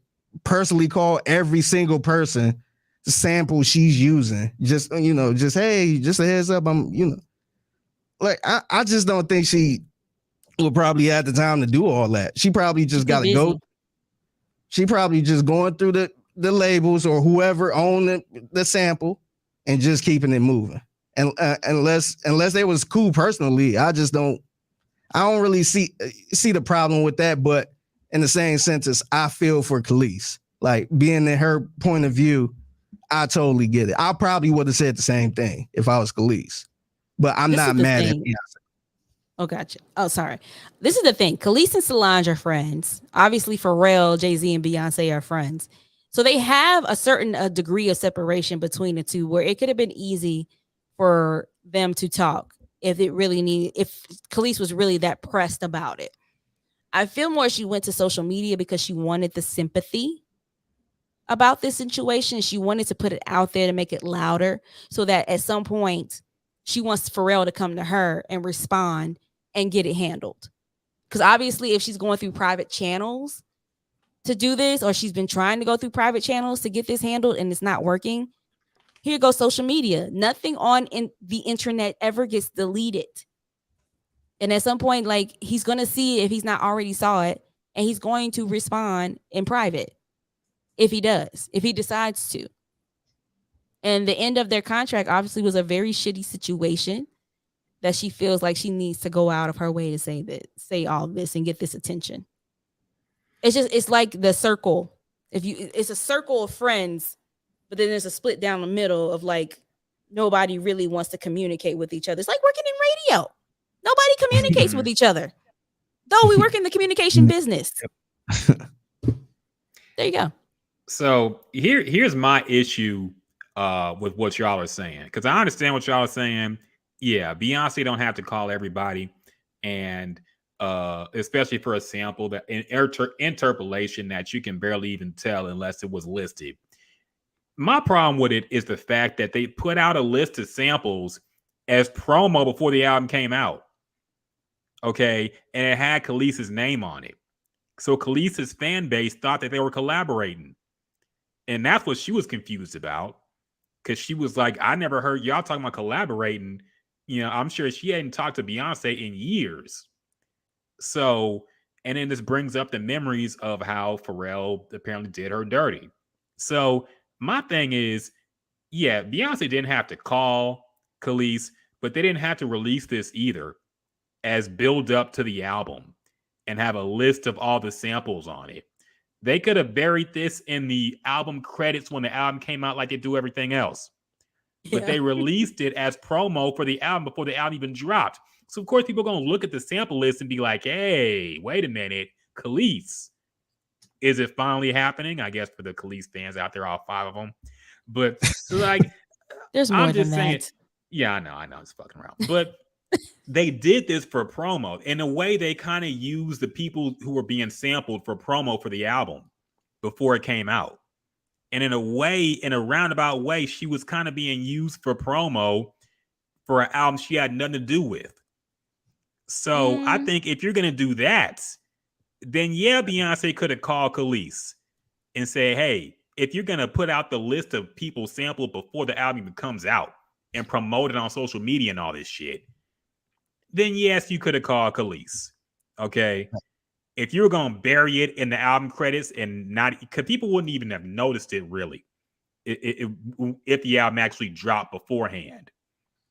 personally call every single person the sample she's using. Just, hey, just a heads up. Like, I just don't think she would probably have the time to do all that. She probably just got to go. She probably just going through the labels or whoever owned the sample and just keeping it moving. And unless they was cool personally, I don't really see the problem with that. But in the same sentence, I feel for Kelis. Like, being in her point of view, I totally get it. I probably would have said the same thing if I was Kelis. But I'm not mad at Beyonce. Oh, gotcha. Oh, sorry. This is the thing. Kelis and Solange are friends. Obviously, Pharrell, Jay-Z, and Beyonce are friends. So they have a certain degree of separation between the two where it could have been easy for them to talk if Kelis was really that pressed about it. I feel more she went to social media because she wanted the sympathy about this situation. She wanted to put it out there to make it louder so that at some point she wants Pharrell to come to her and respond and get it handled. Because obviously if she's going through private channels to do this, or she's been trying to go through private channels to get this handled and it's not working, here goes social media. Nothing on the internet ever gets deleted. And at some point, like, he's going to see if he's not already saw it, and he's going to respond in private if he decides to. And the end of their contract obviously was a very shitty situation that she feels like she needs to go out of her way to say all this and get this attention. It's like the circle. It's a circle of friends, but then there's a split down the middle of like nobody really wants to communicate with each other. It's like working in radio. Nobody communicates with each other. Though we work in the communication business. There you go. So here's my issue with what y'all are saying, because I understand what y'all are saying. Yeah, Beyonce don't have to call everybody, and especially for a sample that interpolation that you can barely even tell unless it was listed. My problem with it is the fact that they put out a list of samples as promo before the album came out. Okay, and it had Kelis's name on it. So Kelis's fan base thought that they were collaborating. And that's what she was confused about. Because she was like, I never heard y'all talking about collaborating. You know, I'm sure she hadn't talked to Beyonce in years. So, and then this brings up the memories of how Pharrell apparently did her dirty. So my thing is, yeah, Beyonce didn't have to call Kelis, but they didn't have to release this either as build up to the album and have a list of all the samples on it. They could have buried this in the album credits when the album came out like they do everything else. But they released it as promo for the album before the album even dropped. So, of course, people are going to look at the sample list and be like, hey, wait a minute, Kelis. Is it finally happening? I guess for the Kelis fans out there, all 5 of them. But, like, there's more I'm than just saying, that. Yeah, I know, it's fucking around. But they did this for promo. In a way, they kind of used the people who were being sampled for promo for the album before it came out. And in a way, in a roundabout way, she was kind of being used for promo for an album she had nothing to do with. So I think if you're going to do that, then yeah, Beyonce could have called Kelis and say, hey, if you're going to put out the list of people sampled before the album even comes out and promote it on social media and all this shit, then yes, you could have called Kelis. Okay. If you were going to bury it in the album credits and not, because people wouldn't even have noticed it really if the album actually dropped beforehand.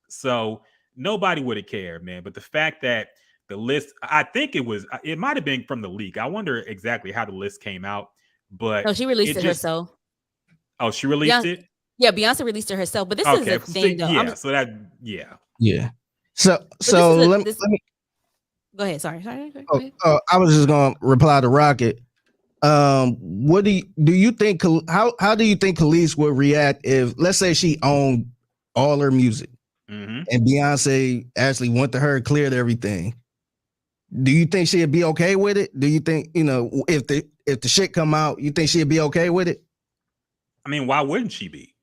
So nobody would have cared, man. But the fact that the list, I think it might have been from the leak. I wonder exactly how the list came out. But no, she released it herself. Oh, she released it? Yeah, Beyonce released it herself. But this is the thing, though. Yeah. So let me go ahead. Sorry. I was just gonna reply to Rockett. What do you think? How do you think Kelis would react if, let's say, she owned all her music and Beyonce actually went to her and cleared everything? Do you think she'd be okay with it? Do you think, if the shit come out, you think she'd be okay with it? I mean, why wouldn't she be?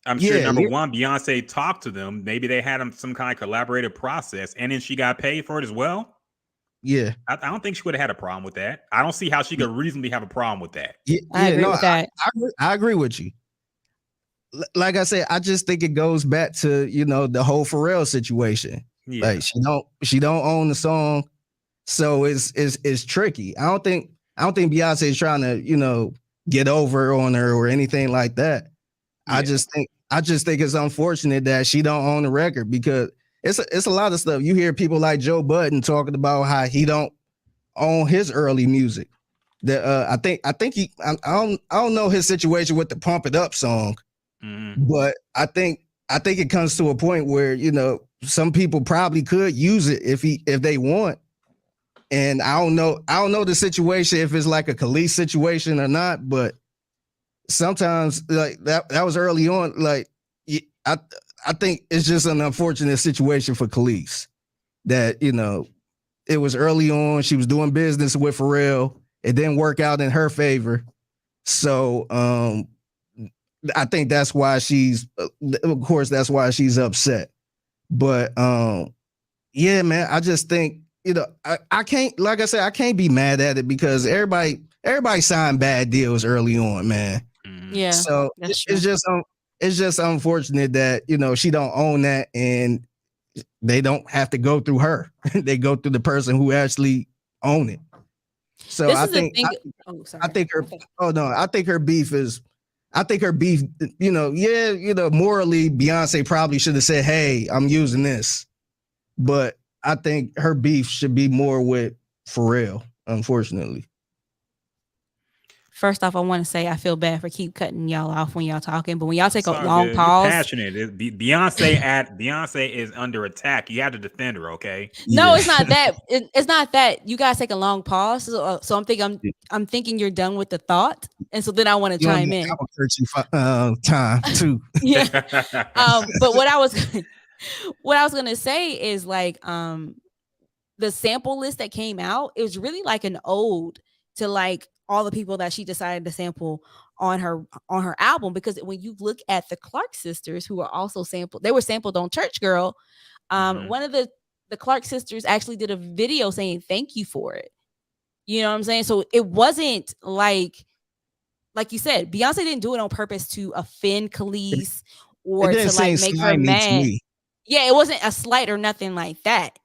I'm sure, number one, Beyonce talked to them. Maybe they had some kind of collaborative process, and then she got paid for it as well. Yeah. I don't think she would have had a problem with that. I don't see how she could reasonably have a problem with that. I agree with that. I agree with you. Like I said, I just think it goes back to, the whole Pharrell situation. Yeah. Like she don't own the song. So it's tricky. I don't think Beyonce is trying to, get over on her or anything like that. Yeah. I just think it's unfortunate that she don't own the record, because it's a lot of stuff. You hear people like Joe Budden talking about how he don't own his early music. That I don't know his situation with the Pump It Up song, but I think it comes to a point where, some people probably could use it if they want. And I don't know the situation, if it's like a Kelis situation or not, but sometimes like that was early on. Like I think it's just an unfortunate situation for Kelis that, it was early on. She was doing business with Pharrell. It didn't work out in her favor. So I think that's why she's, of course, that's why she's upset. But yeah, man, I just think, I can't, like I said, I can't be mad at it because everybody signed bad deals early on, man. Yeah. So it's just unfortunate that, she don't own that and they don't have to go through her. They go through the person who actually own it. So I think her beef is, morally Beyonce probably should have said, hey, I'm using this. But I think her beef should be more with Pharrell, unfortunately. First off, I want to say I feel bad for keep cutting y'all off when y'all talking, but when y'all take a Sorry, long dude. pause, You're passionate. Beyonce is under attack. You have to defend her, okay? No, it's not that. It's not that. You guys take a long pause, so I'm thinking you're done with the thought, and so then I want to chime in. Time too. Yeah. But what I was gonna say is like the sample list that came out, it was really like an ode to like all the people that she decided to sample on her album, because when you look at the Clark sisters, who are also sampled, they were sampled on Church Girl. One of the Clark sisters actually did a video saying thank you for it. You know what I'm saying? So it wasn't like you said, Beyonce didn't do it on purpose to offend Kelis or to like make her mad. Yeah, it wasn't a slight or nothing like that.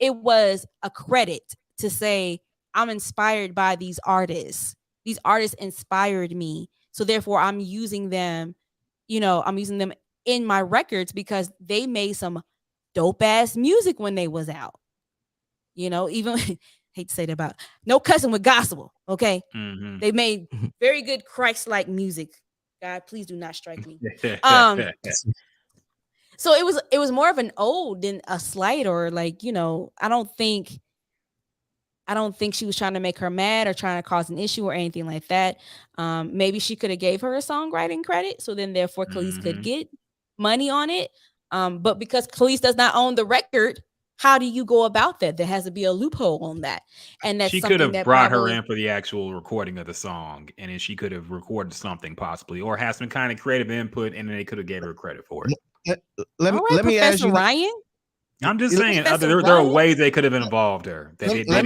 It was a credit to say, I'm inspired by these artists. These artists inspired me. So therefore I'm using them, I'm using them in my records because they made some dope ass music when they was out. Even hate to say that about no cussing with gospel. Okay. Mm-hmm. They made very good Christ-like music. God, please do not strike me. So it was more of an ode than a slight or like, I don't think she was trying to make her mad or trying to cause an issue or anything like that. Maybe she could have gave her a songwriting credit, so then therefore Kelis could get money on it. But because Kelis does not own the record, how do you go about that? There has to be a loophole on that. And that's she could have brought her in for the actual recording of the song, and then she could have recorded something possibly, or had some kind of creative input, and then they could have gave her credit for it. Let me ask you, Ryan. I'm just saying, there are ways they could have involved her. Let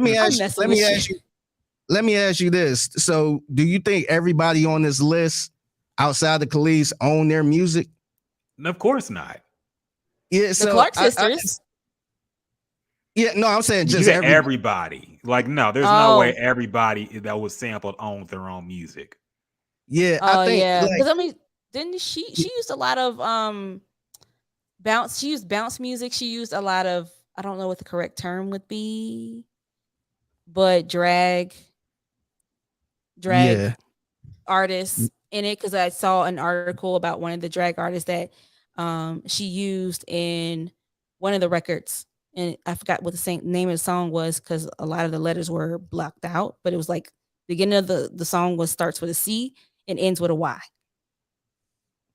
me ask you this. So, do you think everybody on this list outside the Kelis own their music? Of course not. Yeah, the Clark sisters. I'm saying just everybody. Like, no, there's no way everybody that was sampled owns their own music. Yeah, I think. Because didn't she used a lot of bounce. She used bounce music. She used a lot of, I don't know what the correct term would be, but drag artists in it, because I saw an article about one of the drag artists that she used in one of the records, and I forgot what the name of the song was because a lot of the letters were blocked out, but it was like the beginning of the song starts with a C and ends with a Y.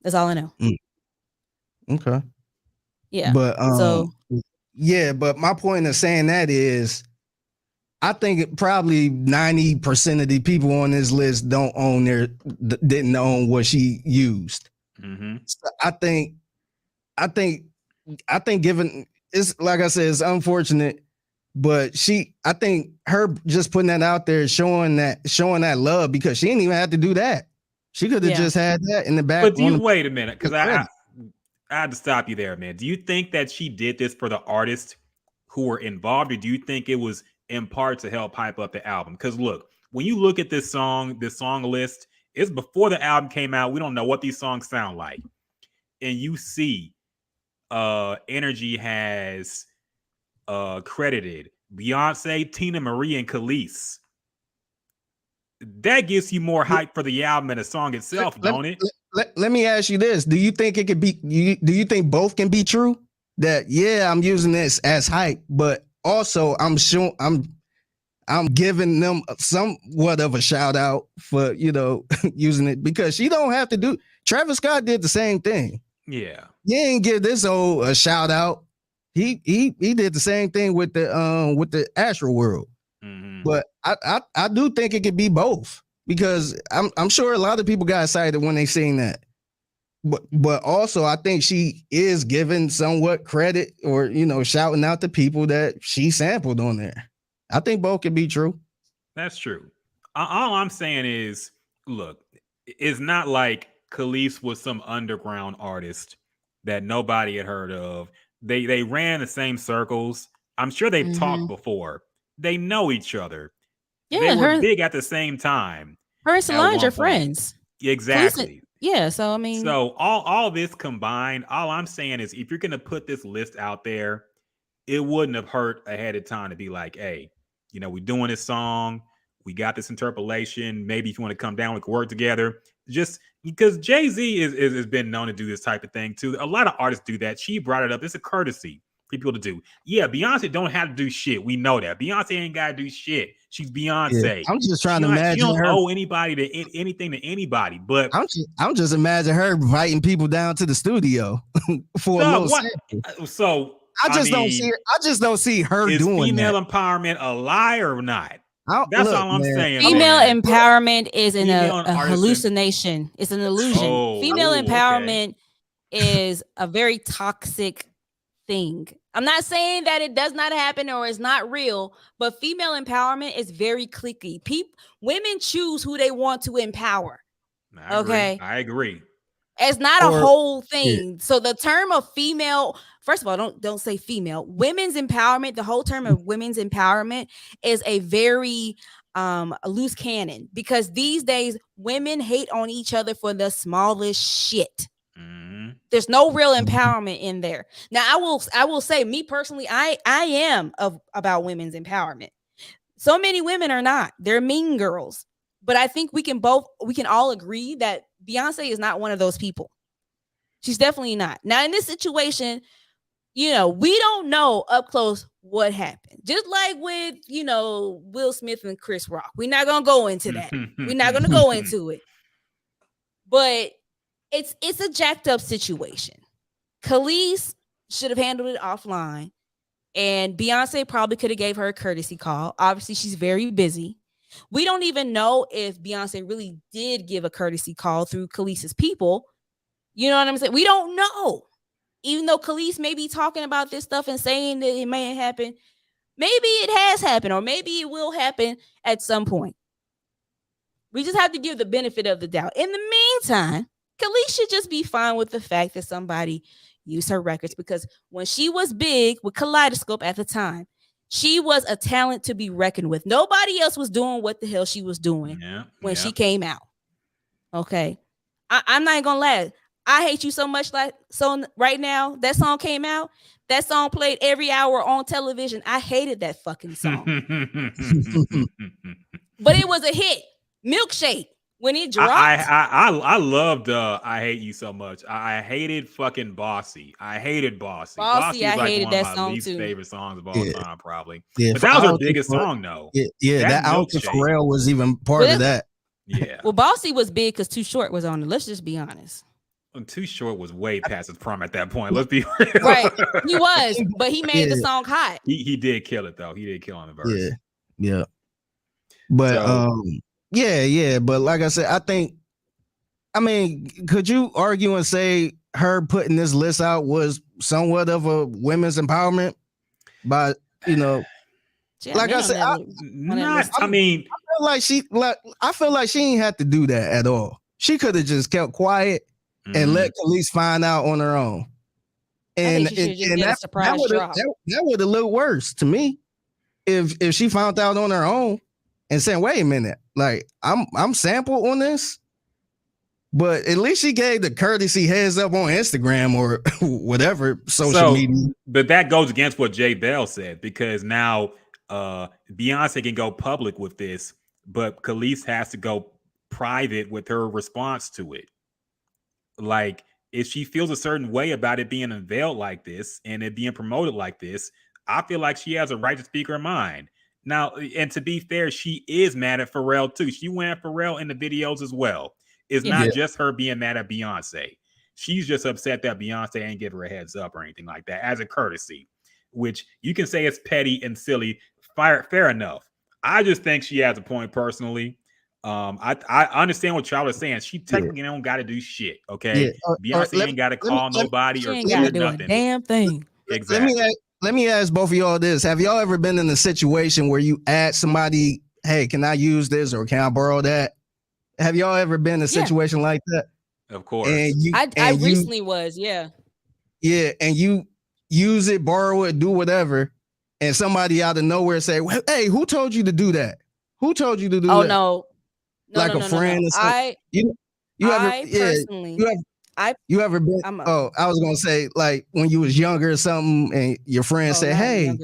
That's all I know. Okay. Yeah. But but my point of saying that is, I think probably 90% of the people on this list didn't own what she used. Mm-hmm. So I think given, it's like I said, it's unfortunate, but I think her just putting that out there, showing that love, because she didn't even have to do that. She could have just had that in the back. But wait a minute, because I had to stop you there, man. Do you think that she did this for the artists who were involved, or do you think it was in part to help hype up the album? Because look, when you look at this song list, it's before the album came out. We don't know what these songs sound like. And you see Energy has credited Beyonce, Tina Marie, and Kelis. That gives you more hype for the album and the song itself, don't it? Let me ask you this. Do you think it could be, do you think both can be true? That, I'm using this as hype, but also I'm giving them somewhat of a shout out for, using it, because she don't have to do. Travis Scott did the same thing. Yeah. He ain't give this old a shout out. He did the same thing with the Astro World. Mm-hmm. But I do think it could be both. because I'm sure a lot of people got excited when they seen that. But also I think she is giving somewhat credit or, you know, shouting out the people that she sampled on there. I think both can be true. That's true. All I'm saying is, look, it's not like Kelis was some underground artist that nobody had heard of. They ran the same circles. I'm sure they've talked before. They know each other. Yeah, they were big at the same time. Her and Solange are friends. Exactly. Yeah, so I mean, so all this combined, all I'm saying is, if you're gonna put this list out there, it wouldn't have hurt ahead of time to be like, hey, you know, we're doing this song. We got this interpolation. Maybe if you want to come down, we can work together. Just because Jay-Z is been known to do this type of thing too. A lot of artists do that. She brought it up. It's a courtesy for people to do. Yeah, Beyonce don't have to do shit. We know that. Beyonce ain't got to do shit. She's Beyonce. Yeah, I'm just trying to imagine she don't her. owe anybody to anything to anybody. But I'm just imagining her inviting people down to the studio for a little sample. So I just don't see her doing that. Is female empowerment a lie or not? That's all I'm saying. Female empowerment is a hallucination. It's an illusion. Female empowerment is a very toxic thing. I'm not saying that it does not happen or is not real, but female empowerment is very cliquey. Women choose who they want to empower. I agree. It's not a whole thing. Yeah. So the term of female, first of all, don't say female. Women's empowerment, the whole term of women's empowerment is a very loose cannon, because these days women hate on each other for the smallest shit. There's no real empowerment in there. Now, I will say, me personally, I am about women's empowerment. So many women are not. They're mean girls. But I think we can all agree that Beyonce is not one of those people. She's definitely not. Now, in this situation, you know, we don't know up close what happened. Just like with, you know, Will Smith and Chris Rock. We're not going to go into that. We're not going to go into it. But it's a jacked up situation. Kelis should have handled it offline. And Beyonce probably could have gave her a courtesy call. Obviously, she's very busy. We don't even know if Beyonce really did give a courtesy call through Kelis's people. You know what I'm saying? We don't know. Even though Kelis may be talking about this stuff and saying that it may happen, maybe it has happened, or maybe it will happen at some point. We just have to give the benefit of the doubt. In the meantime, Kelis should just be fine with the fact that somebody used her records, because when she was big with Kaleidoscope at the time, she was a talent to be reckoned with. Nobody else was doing what the hell she was doing when she came out. Okay. I'm not gonna lie. I Hate You So Much, like so right now, that song came out. That song played every hour on television. I hated that fucking song. But it was a hit. Milkshake. When it dropped, I loved I Hate You So Much. I hated fucking Bossy. I hated Bossy. Bossy I like hated one of that my song least too. favorite songs of all time, probably. Yeah, but that was her biggest song, though. Yeah, that Alton Pharrell was even part of that. Yeah. Well, Bossy was big because Too Short was on it. Let's just be honest. Too Short was way past his prime at that point. Let's be real. Right, he was, but he made the song hot. He did kill it though. He did kill on the verse. Yeah. But but like I said, I mean, could you argue and say her putting this list out was somewhat of a women's empowerment? But, you know, like I said, I feel like she ain't had to do that at all. She could have just kept quiet and let Kelis find out on her own. And that would have looked worse to me if she found out on her own and said, wait a minute, like I'm sampled on this. But at least she gave the courtesy heads up on Instagram or whatever social media. But that goes against what Belle said, because now Beyonce can go public with this, but Kelis has to go private with her response to it. Like, if she feels a certain way about it being unveiled like this and it being promoted like this, I feel like she has a right to speak her mind. Now, and to be fair, she is mad at Pharrell too. She went at Pharrell in the videos as well. It's not just her being mad at Beyonce. She's just upset that Beyonce ain't give her a heads up or anything like that as a courtesy, which you can say it's petty and silly. Fair enough. I just think she has a point personally. I understand what y'all are saying. She technically don't got to do shit. Okay, Beyonce ain't got to call nobody or say nothing. A damn thing. Exactly. Let me ask both of y'all this: have y'all ever been in a situation where you ask somebody, "Hey, can I use this or can I borrow that?" Have y'all ever been in a situation like that? Of course. And I recently was, yeah, and you use it, borrow it, do whatever, and somebody out of nowhere say, "Hey, who told you to do that? Who told you to do that?" Oh no, like a friend or something. You ever been? I was gonna say, like when you was younger or something, and your friend said, "Hey,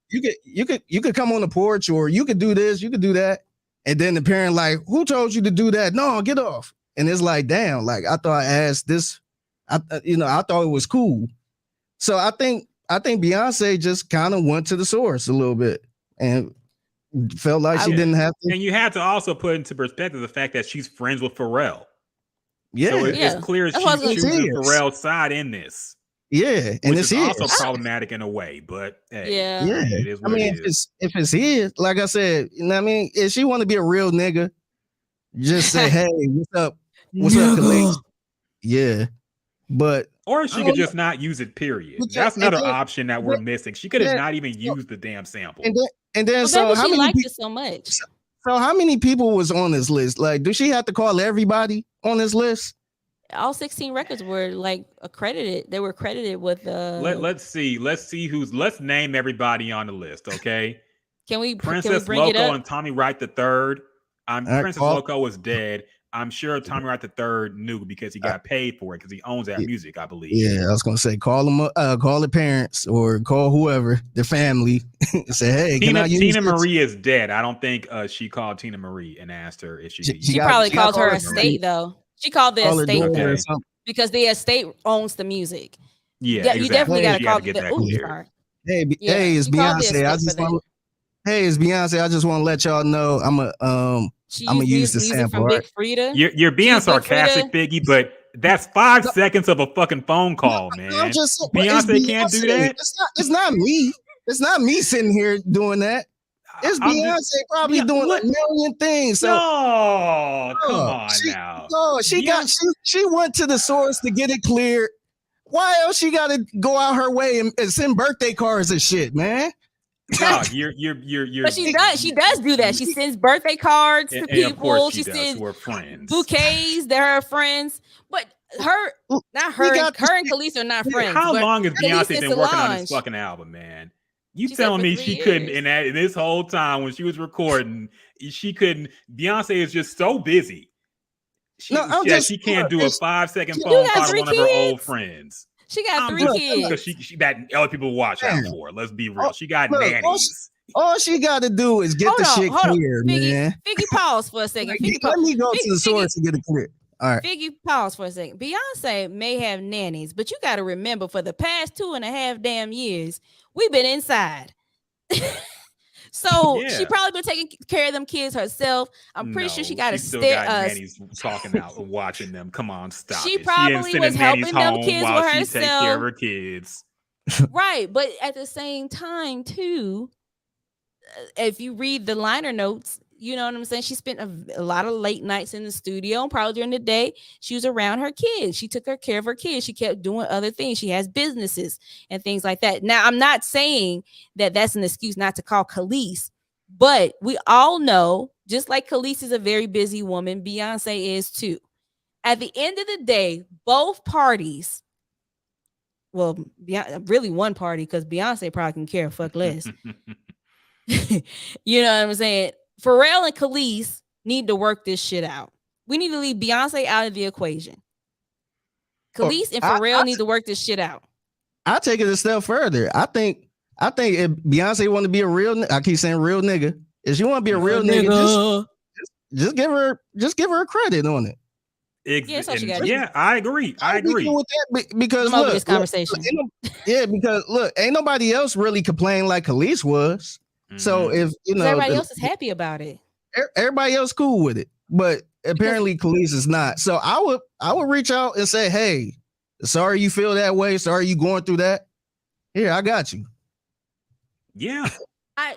you could come on the porch, or you could do this, you could do that," and then the parent like, "Who told you to do that? No, get off." And it's like, damn, like I thought I asked this, I thought it was cool. So I think Beyonce just kind of went to the source a little bit and felt like she didn't have to. And you have to also put into perspective the fact that she's friends with Pharrell. Yeah, so it's clear she's choosing Pharrell's side in this. Yeah, and which is also problematic in a way, but hey, it is what it is. If it's his, like I said, you know what I mean? If she want to be a real nigga, just say, "Hey, what's up? What's up, Kelis?" Yeah, but or she could just not use it. Period. That's another option that we're missing. She could have not even used the damn sample. And then so how many liked it so much? So how many people was on this list? Like, do she have to call everybody on this list? All 16 records were like accredited. They were credited with let's see who's let's name everybody on the list, okay? Can we Princess bring Loco it up? and Tommy Wright III. Princess Loco was dead. I'm sure Tommy Wright III knew because he got paid for it because he owns that music, I believe. Yeah, I was gonna say call them call the parents or call whoever, their family, and say, "Hey, Tina Marie is dead." I don't think she called Tina Marie and asked her if she probably called her estate though. She called the estate because the estate owns the music. Yeah, exactly. You definitely got to call get the that clear. Hey, it's Beyonce. I just want to let y'all know I'm gonna use the sample. Right? You're being sarcastic, Figgy, but that's 5 seconds of a fucking phone call, man. Beyonce can't do that. It's not me. It's not me sitting here doing that. It's Beyonce probably doing a million things. So, come on now. No, she went to the source to get it cleared. Why else she got to go out her way and send birthday cards and shit, man? No, you're. But she does do that. She sends birthday cards to people. Of course she sends her friends bouquets. They're her friends, but her and Kelis are not friends. How long has Beyonce been working on this fucking album, man? You telling me she couldn't in this whole time when she was recording, she couldn't? Beyonce is just so busy. She can't do a 5-second phone call to one of her old friends. She got 3 kids. Because she that other people watch out for. Let's be real. She got nannies. All she got to do is get the shit clear, man. Figgy, pause for a second. Let me go to the source and get it clear. All right. Figgy, pause for a second. Beyonce may have nannies, but you got to remember, for the past 2.5 damn years, we've been inside. So she probably been taking care of them kids herself. I'm pretty sure she got to stay. Nannies talking out and watching them. Come on, stop. She probably was helping them kids with herself. She take care of her kids. Right, but at the same time, too, if you read the liner notes, you know what I'm saying? She spent a lot of late nights in the studio, and probably during the day, she was around her kids. She took care of her kids. She kept doing other things. She has businesses and things like that. Now, I'm not saying that that's an excuse not to call Kelis, but we all know, just like Kelis is a very busy woman, Beyonce is too. At the end of the day, both parties, well, really one party, because Beyonce probably can care a fuck less. You know what I'm saying? Pharrell and Kelis need to work this shit out. We need to leave Beyonce out of the equation. Kelis and Pharrell need to work this shit out. I'll take it a step further. I think if Beyonce want to be a real, I keep saying real nigga. If she want to be a real nigga, just give her credit on it. I agree. I agree with that because look, this conversation. Because ain't nobody else really complaining like Kelis was. Mm-hmm. So if everybody else is happy about it, everybody else cool with it, but apparently Kelis is not. So I would reach out and say, "Hey, sorry you feel that way. Sorry you going through that. Here, I got you." Yeah, I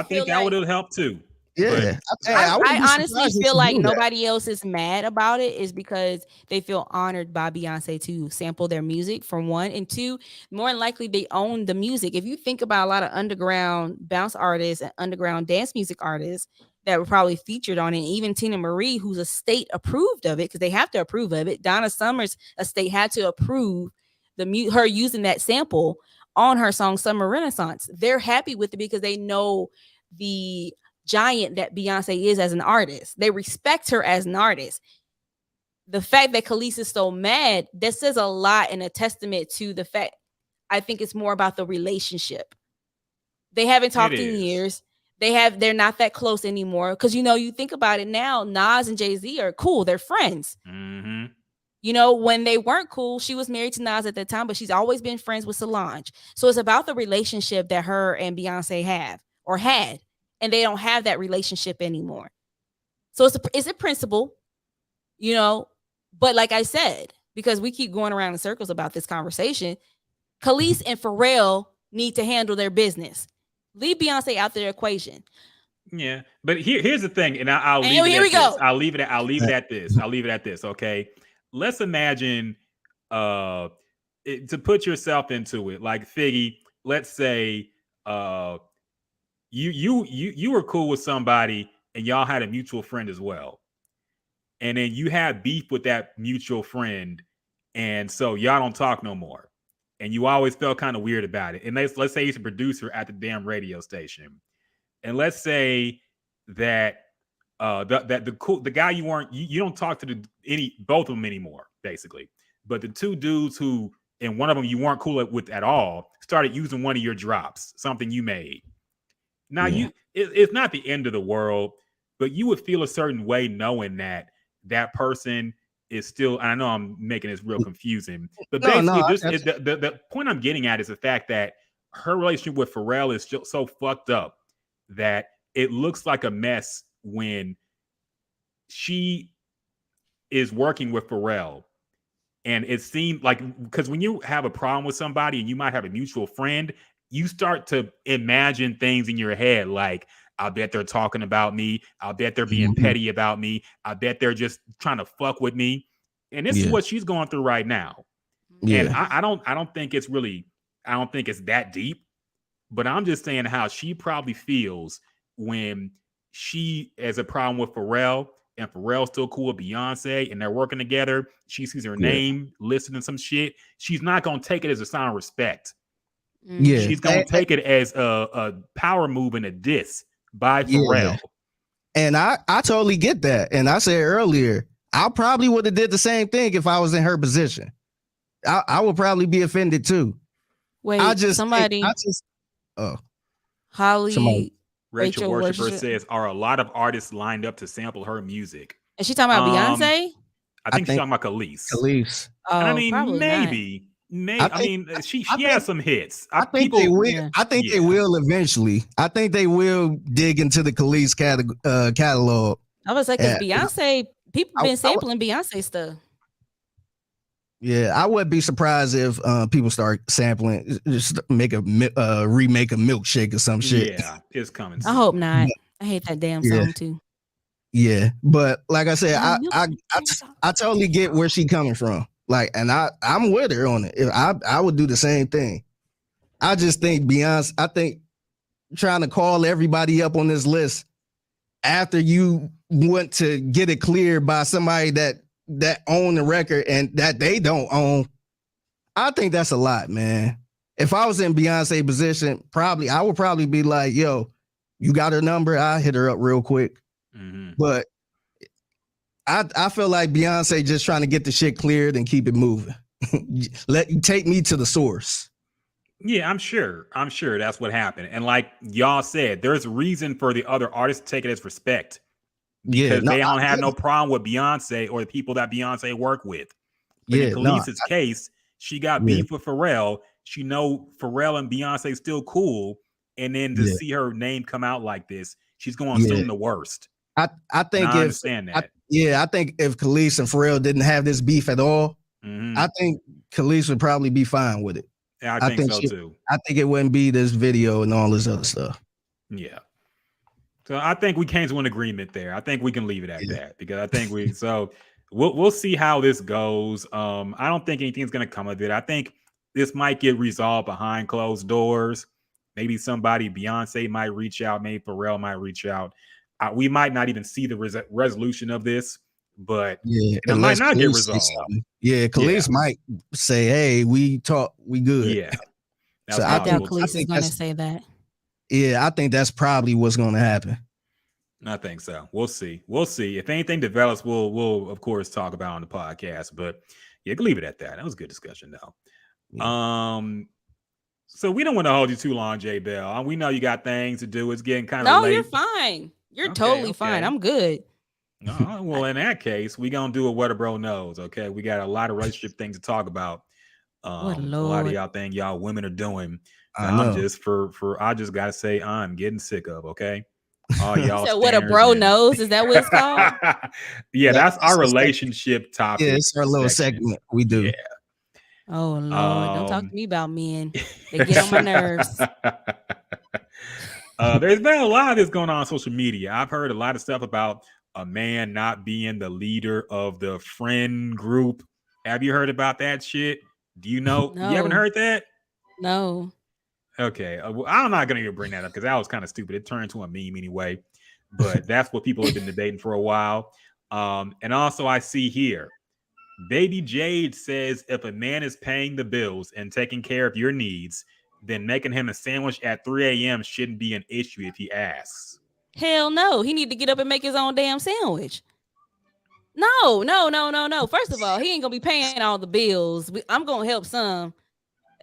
think that would have helped too. Yeah, I honestly feel like nobody else is mad about it is because they feel honored by Beyonce to sample their music, for one, and two, more than likely they own the music. If you think about a lot of underground bounce artists and underground dance music artists that were probably featured on it, even Tina Marie, whose estate approved of it because they have to approve of it. Donna Summer's estate had to approve her using that sample on her song Summer Renaissance. They're happy with it because they know the giant that Beyonce is as an artist. They respect her as an artist. The fact that Kelis is so mad, that says a lot and a testament to the fact. I think it's more about the relationship. They haven't talked in years. They're not that close anymore. Because you think about it now, Nas and Jay-Z are cool. They're friends. Mm-hmm. When they weren't cool, she was married to Nas at that time, but she's always been friends with Solange. So it's about the relationship that her and Beyonce have or had. And they don't have that relationship anymore. So it's a principle, but like I said, because we keep going around in circles about this conversation, Kelis and Pharrell need to handle their business. Leave Beyonce out their equation. Yeah, but here's the thing, and I'll leave it at this. Okay, let's imagine to put yourself into it, like Figgy. Let's say you were cool with somebody and y'all had a mutual friend as well. And then you had beef with that mutual friend. And so y'all don't talk no more. And you always felt kind of weird about it. And let's say he's a producer at the damn radio station. And let's say that the guy you don't talk to both of them anymore, basically. But the two dudes and one of them you weren't cool with at all, started using one of your drops, something you made. Now it's not the end of the world, but you would feel a certain way knowing that person is still. I know I'm making this real confusing, but basically, the point I'm getting at is the fact that her relationship with Pharrell is just so fucked up that it looks like a mess when she is working with Pharrell. And it seemed like, because when you have a problem with somebody and you might have a mutual friend, you start to imagine things in your head like, I bet they're talking about me. I bet they're being petty about me. I bet they're just trying to fuck with me. And this is what she's going through right now. Yeah. And I don't think it's that deep, but I'm just saying how she probably feels when she has a problem with Pharrell and Pharrell's still cool with Beyonce and they're working together. She sees her name listed in some shit. She's not going to take it as a sign of respect. Yeah, she's going to take it as a power move and a diss by Pharrell. Yeah. And I totally get that. And I said earlier, I probably would have did the same thing if I was in her position. I would probably be offended too. Wait, Holly Rachel Worshiper says, are a lot of artists lined up to sample her music? Is she talking about Beyonce? I think she's talking about Kelis. Oh, I mean, maybe. She has some hits. I think they will eventually. I think they will dig into the Kelis catalog. I was like, because Beyonce, people been sampling Beyonce stuff. Yeah, I wouldn't be surprised if people start sampling, just make a remake a milkshake or some shit. Yeah, it's coming soon. I hope not. I hate that damn song too. Yeah, but like I said, I totally get where she coming from. Like, and I'm with her on it. I would do the same thing. I just think Beyonce. I think trying to call everybody up on this list after you want to get it cleared by somebody that own the record and that they don't own. I think that's a lot, man. If I was in Beyonce position, I would probably be like, yo, you got her number? I'll hit her up real quick. Mm-hmm. But I feel like Beyonce just trying to get the shit cleared and keep it moving. Take me to the source. Yeah, I'm sure that's what happened. And like y'all said, there's a reason for the other artists to take it as respect. Because they don't have no problem with Beyonce or the people that Beyonce work with. But in Kelis's case, she got beef with Pharrell. She know Pharrell and Beyonce still cool. And then to see her name come out like this, she's going to assume the worst. I think I understand that. I think if Kelis and Pharrell didn't have this beef at all, I think Kelis would probably be fine with it. Yeah, I think so too. I think it wouldn't be this video and all this other stuff. Yeah. So I think we came to an agreement there. I think we can leave it at that because I think we'll see how this goes. I don't think anything's gonna come of it. I think this might get resolved behind closed doors. Maybe somebody, Beyonce might reach out, maybe Pharrell might reach out. We might not even see the resolution of this, but it might not get resolved. Yeah, Kelis might say, "Hey, we talk, we good." Yeah, so I doubt Kelis is going to say that. Yeah, I think that's probably what's going to happen. I think so. We'll see. We'll see. If anything develops, we'll of course talk about on the podcast. But yeah, leave it at that. That was a good discussion, though. Yeah. So we don't want to hold you too long, J Belle. We know you got things to do. It's getting kind of late. No, you're fine. You're totally fine. I'm good. No, well, in that case, we gonna do what a bro knows. Okay, we got a lot of relationship things to talk about. A lot of y'all think y'all women are doing. I'm just I just gotta say I'm getting sick of. Okay, all y'all. So what a bro knows, is that what it's called? Yeah, that's our relationship topic. Yeah, it's our little segment we do. Yeah. Oh Lord, don't talk to me about men. They get on my nerves. There's been a lot of this going on social media. I've heard a lot of stuff about a man not being the leader of the friend group. Have you heard about that shit? Do you know? No. You haven't heard that? No. Okay. Well, I'm not going to bring that up because that was kind of stupid. It turned into a meme anyway. But that's what people have been debating for a while. And also I see here, Baby Jade says if a man is paying the bills and taking care of your needs, then making him a sandwich at 3 a.m. shouldn't be an issue if he asks. Hell no. He need to get up and make his own damn sandwich. No. First of all, he ain't gonna be paying all the bills. I'm gonna help some.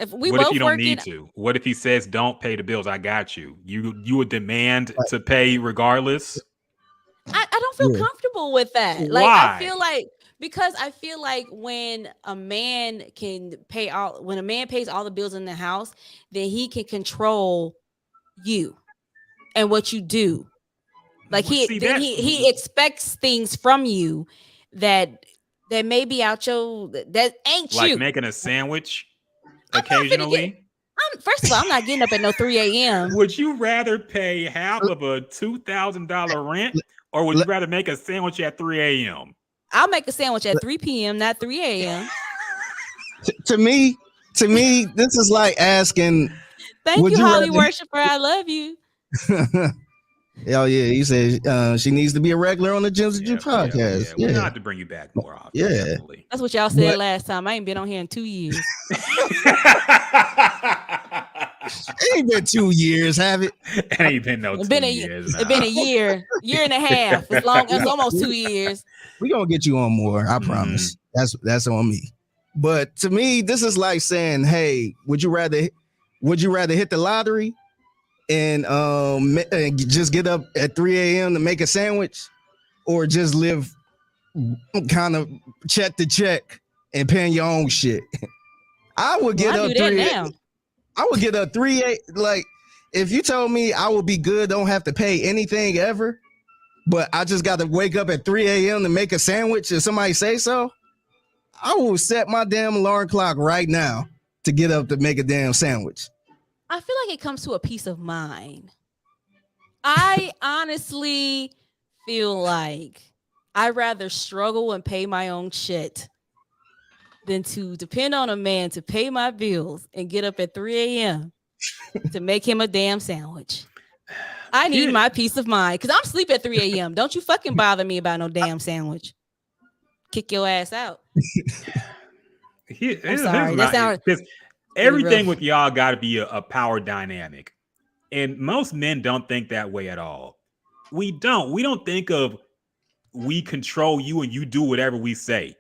What if you don't need to? What if he says don't pay the bills? I got you. You would demand to pay regardless? I don't feel comfortable with that. Like why? I feel like when a man pays all the bills in the house, then he can control you and what you do. Like he expects things from you that may be out that ain't like you. Making a sandwich occasionally. First of all, I'm not getting up at no 3 a.m. Would you rather pay half of a $2,000 rent, or would you rather make a sandwich at 3 a.m.? I'll make a sandwich at 3 p.m., not 3 a.m. To me, this is like asking. Thank you, Holly Worshiper. I love you. Oh yeah, he said she needs to be a regular on the Gems of Juice podcast. Yeah. We have to bring you back more often. Yeah, definitely. That's what y'all said last time. I ain't been on here in 2 years. It ain't been 2 years, have it? It ain't been no 2 years. It's been a year and a half. It's almost 2 years. We gonna get you on more. I promise. That's on me. But to me, this is like saying, "Hey, would you rather hit the lottery and just get up at 3 a.m. to make a sandwich, or just live kind of check to check and paying your own shit?" I would get up 3 a.m. I would get up 3 a.m. Like, if you told me I would be good, don't have to pay anything ever, but I just got to wake up at 3 a.m. to make a sandwich and somebody say so, I will set my damn alarm clock right now to get up to make a damn sandwich. I feel like it comes to a peace of mind. I honestly feel like I'd rather struggle and pay my own shit than to depend on a man to pay my bills and get up at 3 a.m. to make him a damn sandwich. I need my peace of mind because I'm asleep at 3 a.m. Don't you fucking bother me about no damn sandwich. Kick your ass out. I'm sorry. Everything with y'all got to be a power dynamic. And most men don't think that way at all. We don't think of we control you and you do whatever we say.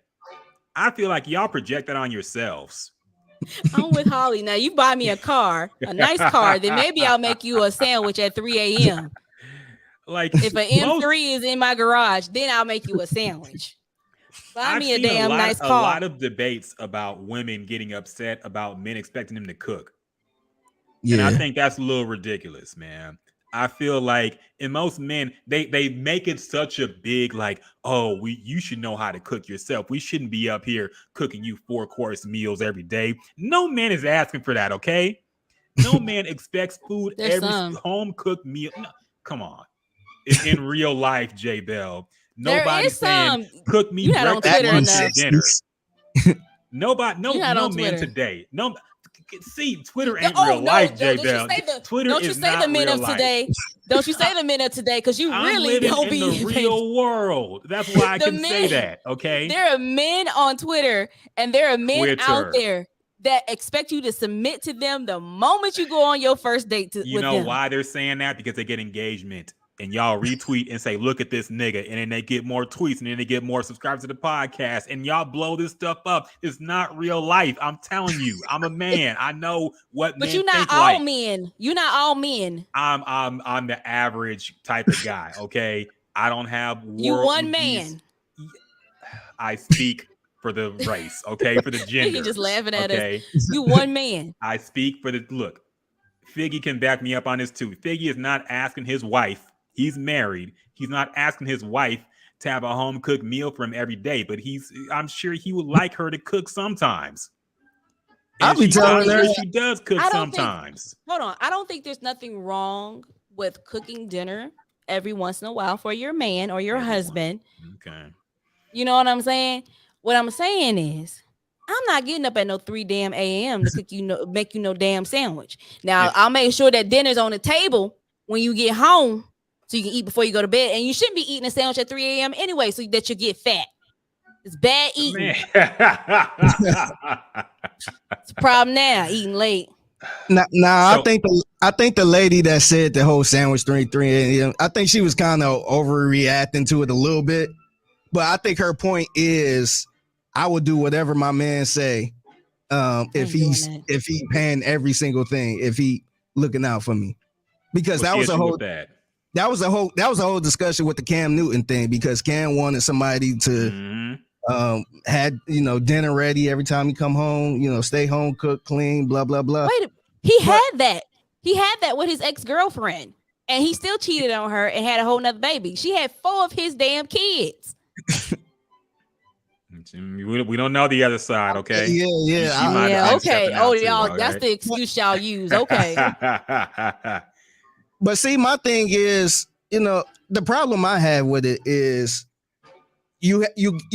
I feel like y'all project that on yourselves. I'm with Holly. Now you buy me a nice car, then maybe I'll make you a sandwich at 3 a.m. Like if an M3 is in my garage, then I'll make you a sandwich. Buy me a damn nice car. A lot of debates about women getting upset about men expecting them to cook. Yeah. And I think that's a little ridiculous, man. I feel like in most men, they make it such a big like, oh, you should know how to cook yourself. We shouldn't be up here cooking you 4-course meals every day. No man is asking for that, okay? No man expects food every home cooked meal. No, come on. in real life, J Belle. Nobody's saying cook me breakfast, lunch, and dinner. Nobody, no man today. No, see, Twitter ain't real life, J Belle. Twitter is not real life. Don't you say the men of today, because you really don't be in the real world. That's why I can say that. Okay, there are men on Twitter, and there are men out there that expect you to submit to them the moment you go on your first date. You know why they're saying that? Because they get engagement. And y'all retweet and say, look at this nigga. And then they get more tweets, and then they get more subscribers to the podcast. And y'all blow this stuff up. It's not real life. I'm telling you. I'm a man. I know what men think like. But you're not all men. You're not all men. I'm the average type of guy, okay? I don't have you one man. I speak for the race, okay? For the gender. You're just laughing at us. You one man. I speak for the look. Figgy can back me up on this too. Figgy is not asking his wife. He's married. He's not asking his wife to have a home cooked meal for him every day, but I'm sure he would like her to cook sometimes. I'll be telling her she does cook sometimes. Hold on. I don't think there's nothing wrong with cooking dinner every once in a while for your man or your husband. Okay. You know what I'm saying? What I'm saying is, I'm not getting up at no 3 damn a.m. to cook make you no damn sandwich. Now, I'll make sure that dinner's on the table when you get home, so you can eat before you go to bed. And you shouldn't be eating a sandwich at 3 a.m. anyway, so that you get fat. It's bad eating. It's a problem now, eating late. I think the lady that said the whole sandwich 3 a.m., I think she was kind of overreacting to it a little bit. But I think her point is, I would do whatever my man say if he paying every single thing, if he looking out for me. Because that was a whole discussion with the Cam Newton thing, because Cam wanted somebody to had dinner ready every time he come home, stay home, cook, clean, blah blah blah. He had that with his ex-girlfriend, and he still cheated on her and had a whole nother baby. She had 4 of his damn kids. We don't know the other side, okay? Yeah. Okay. Oh, y'all, that's the excuse y'all use. Okay. But see, my thing is, the problem I have with it is, you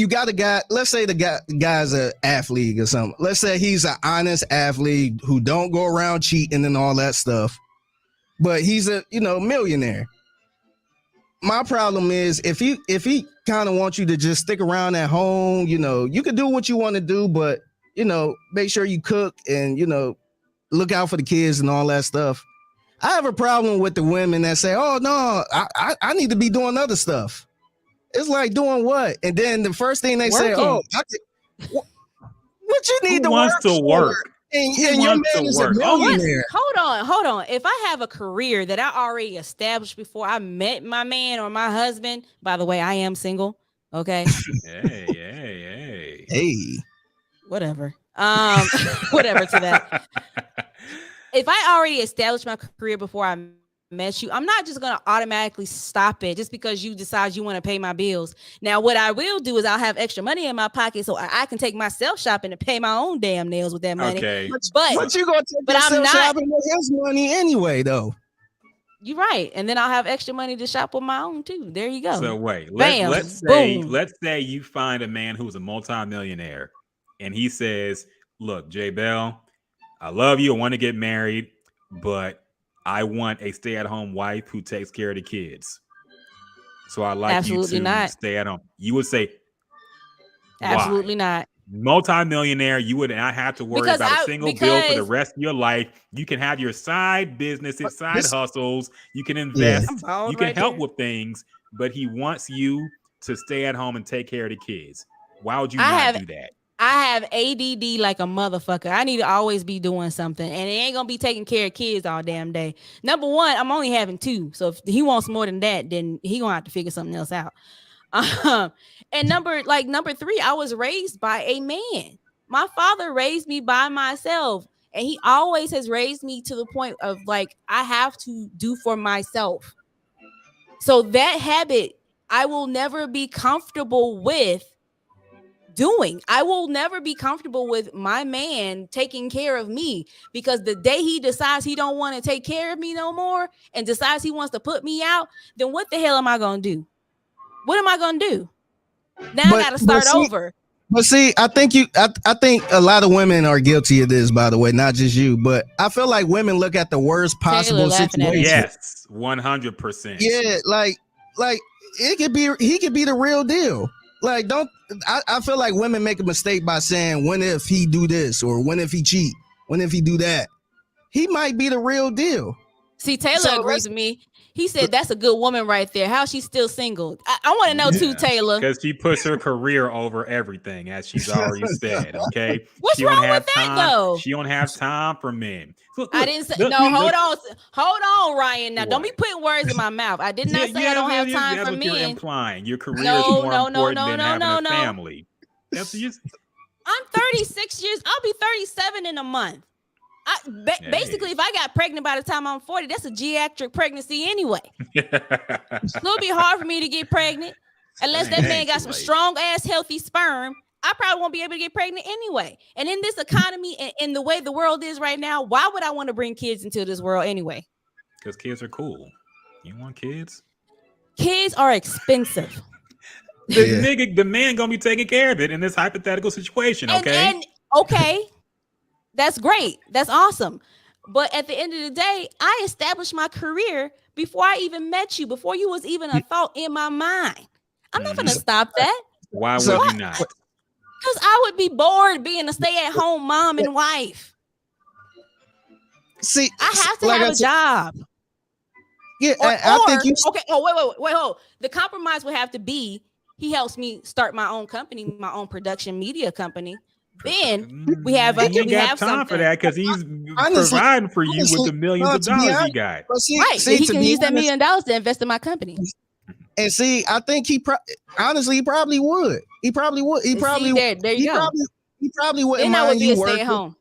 got a guy. Let's say the guy's an athlete or something. Let's say he's an honest athlete who don't go around cheating and all that stuff, but he's a millionaire. My problem is, if he kind of wants you to just stick around at home, you can do what you want to do, but make sure you cook and look out for the kids and all that stuff. I have a problem with the women that say, "Oh no, I need to be doing other stuff." It's like, doing what? And then the first thing they say, "Oh, what you need to wants to work?" And your man is a millionaire. Hold on. If I have a career that I already established before I met my man or my husband, by the way, I am single. Okay. Hey. Whatever. Whatever to that. If I already established my career before I met you, I'm not just going to automatically stop it just because you decide you want to pay my bills. Now, what I will do is I'll have extra money in my pocket so I can take myself shopping and pay my own damn nails with that money. Okay. But you going to take yourself shopping with his money anyway, though. You're right. And then I'll have extra money to shop with my own too. There you go. So wait, let's say you find a man who's a multimillionaire and he says, "Look, J Belle, I love you. I want to get married, but I want a stay-at-home wife who takes care of the kids. So I like you to stay at home." You would say, absolutely why? Not. Multi-millionaire, you would not have to worry about a single bill for the rest of your life. You can have your side businesses, hustles. You can invest. You can help with things, but he wants you to stay at home and take care of the kids. Why would you not do that? I have ADD like a motherfucker. I need to always be doing something, and it ain't gonna be taking care of kids all damn day. Number one, I'm only having 2, so if he wants more than that, then he gonna have to figure something else out. And number 3, I was raised by a man. My father raised me by myself, and he always has raised me to the point of I have to do for myself. So that habit, I will never be comfortable with doing. I will never be comfortable with my man taking care of me, because the day he decides he don't want to take care of me no more and decides he wants to put me out, then what the hell am I going to do? What am I going to do? Now I got to start over. But see, I think a lot of women are guilty of this, by the way, not just you, but I feel like women look at the worst possible situation. Yes, 100%. Yeah, like he could be the real deal. Like, I feel like women make a mistake by saying, when if he do this, or when if he cheat, when if he do that. He might be the real deal. See, Taylor agrees with me. He said that's a good woman right there. How's she still single? I want to know too, Taylor. Because she puts her career over everying, as she's already said. Okay. What's wrong with that though? She don't have time for men. Look, I didn't say hold on, Ryan. Now don't be putting words in my mouth. I did not say I don't have time for men. That's what you're implying. Your career is more important than having a family. That's just. I'm 36 years. I'll be 37 in a month. Basically, if I got pregnant by the time I'm 40, that's a geriatric pregnancy anyway. It'll be hard for me to get pregnant unless that man got some strong ass healthy sperm. I probably won't be able to get pregnant anyway. And in this economy and in the way the world is right now, why would I want to bring kids into this world anyway? Because kids are cool. You want kids? Kids are expensive. The man gonna be taking care of it in this hypothetical situation. Okay. Okay. That's great. That's awesome. But at the end of the day, I established my career before I even met you, before you was even a thought in my mind. I'm not going to stop that. Why would you not? Because I would be bored being a stay-at-home mom and wife. See, I have to have a job. Yeah, I think you. Okay. Oh, wait. Hold. The compromise would have to be he helps me start my own company, my own production media company. Then we have time for that because he's providing for you with the millions of dollars he got. He can use that $1 million to invest in my company. And see, I think he probably would. He probably wouldn't mind you working. Stay at home.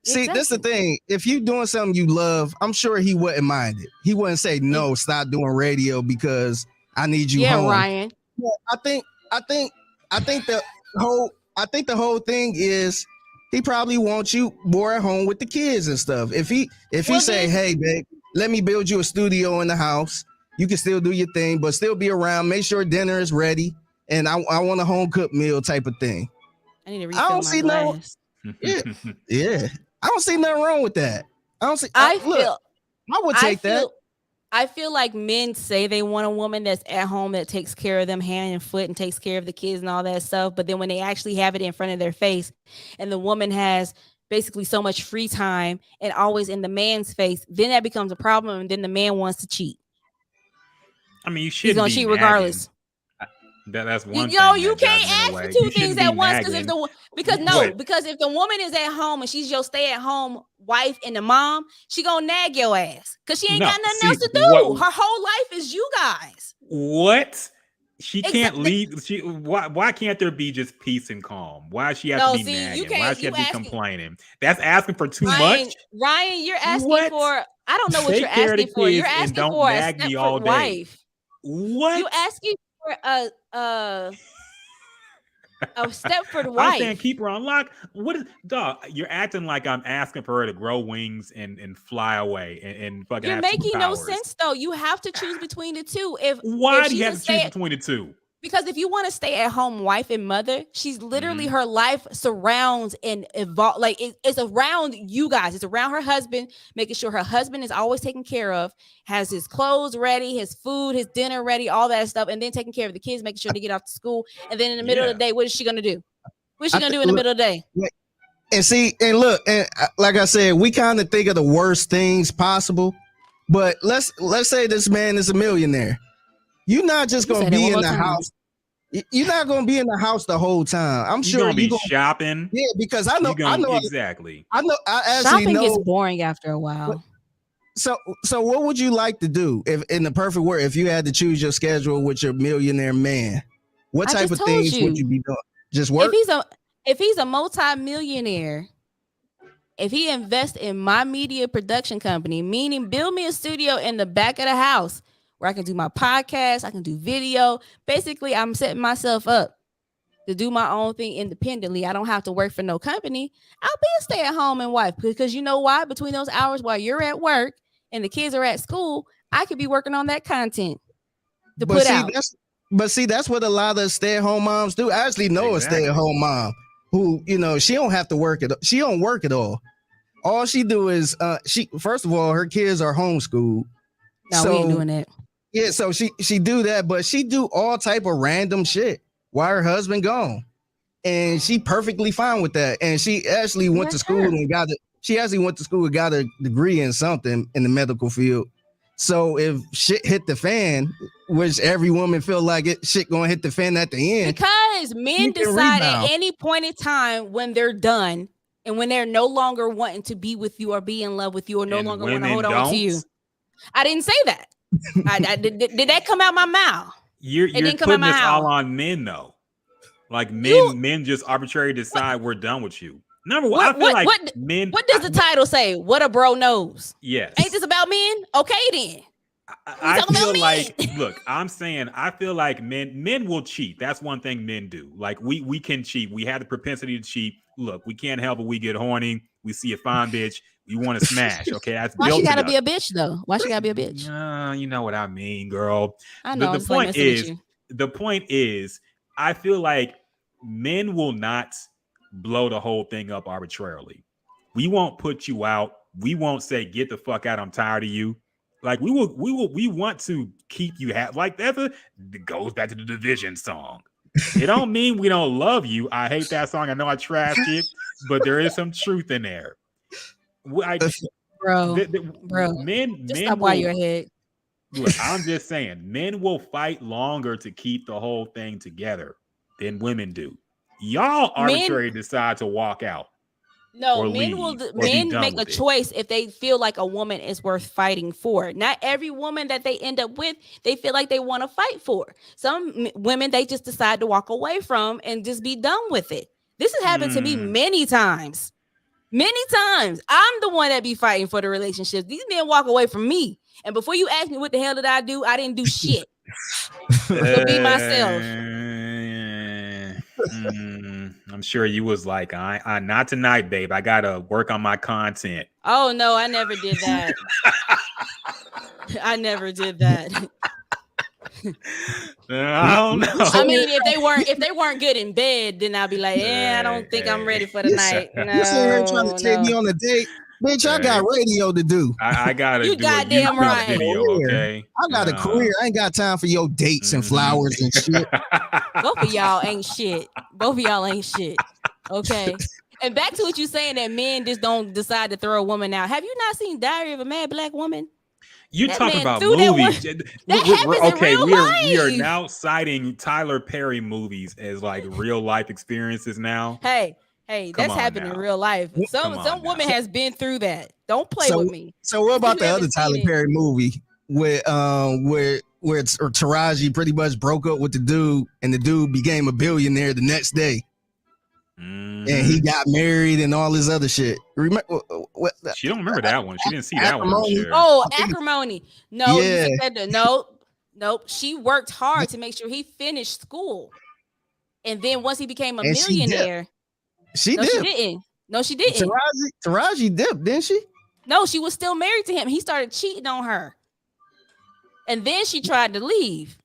See, this is the thing. If you're doing something you love, I'm sure he wouldn't mind it. He wouldn't say no, stop doing radio because I need you home. Ryan. Yeah, I think the whole thing is he probably wants you more at home with the kids and stuff. If he say, hey, babe, let me build you a studio in the house. You can still do your thing, but still be around. Make sure dinner is ready. And I want a home cooked meal type of thing. I need to refill my glass. Yeah. I don't see nothing wrong with that. I would take that. I feel like men say they want a woman that's at home that takes care of them hand and foot and takes care of the kids and all that stuff. But then when they actually have it in front of their face and the woman has basically so much free time and always in the man's face, then that becomes a problem. And then the man wants to cheat. I mean, he's gonna cheat regardless. That's one thing. You can't ask for two things at once because if the woman is at home and she's your stay-at-home wife and the mom, she gonna nag your ass because she ain't got nothing else to do. Her whole life is you guys. What? She can't leave. Why can't there be just peace and calm? Why she have to be nagging? Why she have to be complaining? That's asking for too much. Ryan, you're asking for. I don't know what you're asking for. You're asking for a Stepford wife. What? You asking for a Stepford wife? I'm saying keep her on lock. What is dog? You're acting like I'm asking for her to grow wings and fly away and fucking. You're making no sense though. You have to choose between the two. Why do you have to choose between the two? Because if you want to stay at home wife and mother, she's literally her life surrounds and evolve. Like it's around you guys. It's around her husband, making sure her husband is always taken care of, has his clothes ready, his food, his dinner ready, all that stuff, and then taking care of the kids, making sure they get off to school. And then in the middle of the day, what is she gonna do? What is she gonna do in the middle of the day? And see, and look, and like I said, we kind of think of the worst things possible. But let's say this man is a millionaire. You're not just going to be in the house. You're not going to be in the house the whole time. I'm sure you're going to be shopping. Yeah, because I know exactly. I actually shopping gets boring after a while. So what would you like to do if in the perfect world, if you had to choose your schedule with your millionaire man? What type of things would you be doing? Just work? If he's a multi-millionaire, if he invests in my media production company, meaning build me a studio in the back of the house where I can do my podcast, I can do video. Basically, I'm setting myself up to do my own thing independently. I don't have to work for no company. I'll be a stay-at-home and wife because you know why? Between those hours while you're at work and the kids are at school, I could be working on that content to put out. That's what a lot of stay-at-home moms do. I actually know a stay-at-home mom who, she don't have to work she don't work at all. All she do is first of all, her kids are homeschooled. No, we ain't doing that. Yeah, so she do that, but she do all type of random shit while her husband gone. And she perfectly fine with that. And she actually went to school and got a degree in something in the medical field. So if shit hit the fan, which every woman feel like shit gonna hit the fan at the end. Because men decide at any point in time when they're done and when they're no longer wanting to be with you or be in love with you or no longer want to hold on to you. I didn't say that. Did that come out my mouth? You're putting this all on men though. Like men just arbitrarily decide we're done with you. Number one, I feel like men. What does the title say? What a bro knows. Yes. Ain't this about men? Okay, then. I feel like, look, I'm saying I feel like men will cheat. That's one thing men do. Like we can cheat. We have the propensity to cheat. Look, we can't help it. We get horny. We see a fine bitch. We want to smash. Okay, that's why she gotta be a bitch though. Why she gotta be a bitch? You know what I mean, girl. I know. The point is, I feel like men will not blow the whole thing up arbitrarily. We won't put you out. We won't say, get the fuck out. I'm tired of you. Like we want to keep you happy. Like it goes back to the Division song. It don't mean we don't love you. I hate that song. I know I trashed it, but there is some truth in there. Bro, men stop while you're ahead. Look, I'm just saying, men will fight longer to keep the whole thing together than women do. Y'all arbitrarily decide to walk out. No, men make a choice if they feel like a woman is worth fighting for. Not every woman that they end up with, they feel like they want to fight for. Some women, they just decide to walk away from and just be done with it. This has happened to me many times. Many times. I'm the one that be fighting for the relationship. These men walk away from me. And before you ask me what the hell did I do, I didn't do shit. So be myself. I'm sure you was like, I not tonight, babe. I gotta work on my content. Oh no, I never did that. I never did that. I don't know. I mean, if they weren't good in bed, then I'll be like, I don't think I'm ready for the night. You're sitting here trying to take me on a date. Bitch, I got radio to do. I gotta do goddamn right. Video, okay? I got a career. I ain't got time for your dates and flowers and shit. Both of y'all ain't shit. Okay. And back to what you saying that men just don't decide to throw a woman out. Have you not seen Diary of a Mad Black Woman? You're talking about movies. We are now citing Tyler Perry movies as like real life experiences now. Hey, that's happened in real life. Some woman has been through that. Don't play with me. So what about the other Tyler Perry movie where Taraji pretty much broke up with the dude and the dude became a billionaire the next day? And he got married and all this other shit. Remember? She don't remember that one. She didn't see that one. Sure. Oh, Acrimony. No, nope. She worked hard to make sure he finished school, and then once he became a millionaire, she didn't. No, she didn't. Taraji dipped, didn't she? No, she was still married to him. He started cheating on her, and then she tried to leave.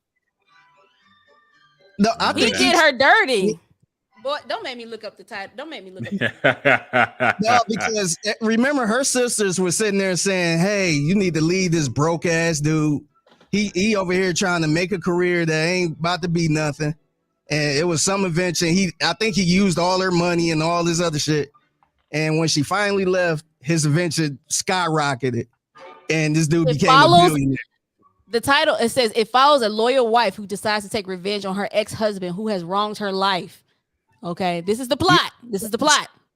No, he did her dirty. Boy, don't make me look up the title. Don't make me look up. No, because remember her sisters were sitting there saying, "Hey, you need to leave this broke ass dude. He over here trying to make a career that ain't about to be nothing." And it was some invention. I think he used all her money and all this other shit. And when she finally left, his invention skyrocketed, and this dude became a billionaire. The title, it says, it follows a loyal wife who decides to take revenge on her ex-husband who has wronged her life. Okay, this is the plot.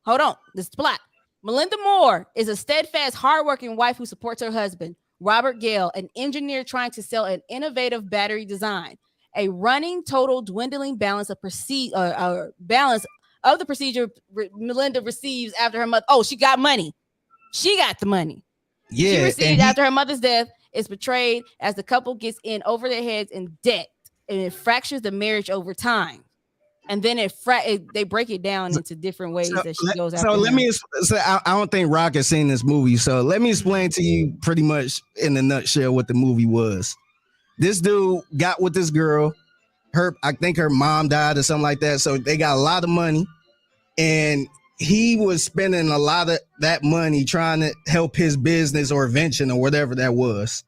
Hold on. This is the plot. Melinda Moore is a steadfast, hardworking wife who supports her husband, Robert Gale, an engineer trying to sell an innovative battery design. A running total dwindling balance of the procedure Melinda receives after her mother. Oh, she got money. She got the money. Yeah. She received after her mother's death is portrayed as the couple gets in over their heads in debt, and it fractures the marriage over time. And then they break it down into different ways that she goes after. So let him. me. So I don't think Rock has seen this movie. So let me explain to you pretty much in a nutshell what the movie was. This dude got with this girl. I think her mom died or something like that. So they got a lot of money, and he was spending a lot of that money trying to help his business or invention or whatever that was,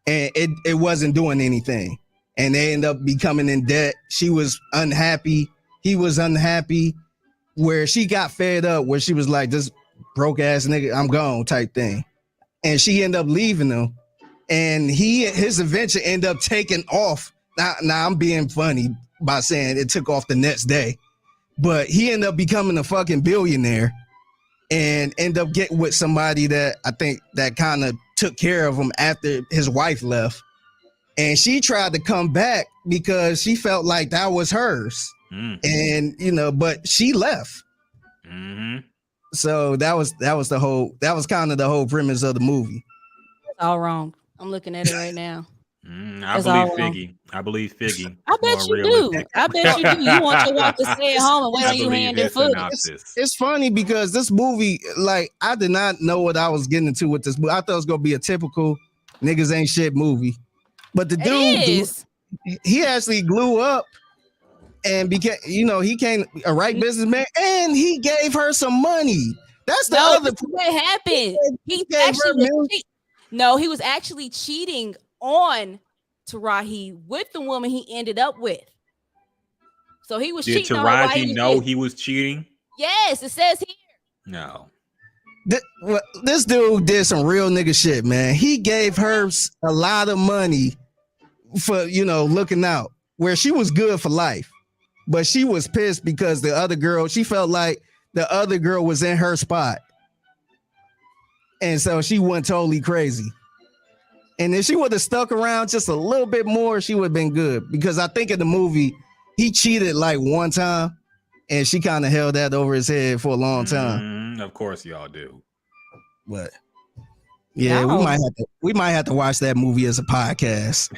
and it wasn't doing anything. And they end up becoming in debt. She was unhappy. He was unhappy, where she got fed up, where she was like, this broke ass nigga, I'm gone type thing. And she ended up leaving him. And his invention ended up taking off. Now I'm being funny by saying it took off the next day. But he ended up becoming a fucking billionaire and ended up getting with somebody that I think that kind of took care of him after his wife left. And she tried to come back because she felt like that was hers. And but she left. So that was kind of the whole premise of the movie. That's all wrong. I'm looking at it right now. I believe Figgy. I bet you do. I bet you do. You want your wife to stay at home and wait on you hand and foot. It's funny because this movie, like, I did not know what I was getting into with this movie. I thought it was gonna be a typical niggas ain't shit movie, but the dude, he actually grew up and became, he came a right businessman, and he gave her some money. That's the other. What happened? He was actually cheating on Taraji with the woman he ended up with. So he was cheating. Did Taraji know he was cheating? Yes, it says here. No. This dude did some real nigga shit, man. He gave her a lot of money for, looking out, where she was good for life. But she was pissed because the other girl, she felt like the other girl was in her spot. And so she went totally crazy. And if she would have stuck around just a little bit more, she would have been good. Because I think in the movie, he cheated like one time, and she kind of held that over his head for a long time. Of course, y'all do. But yeah, we might have to watch that movie as a podcast.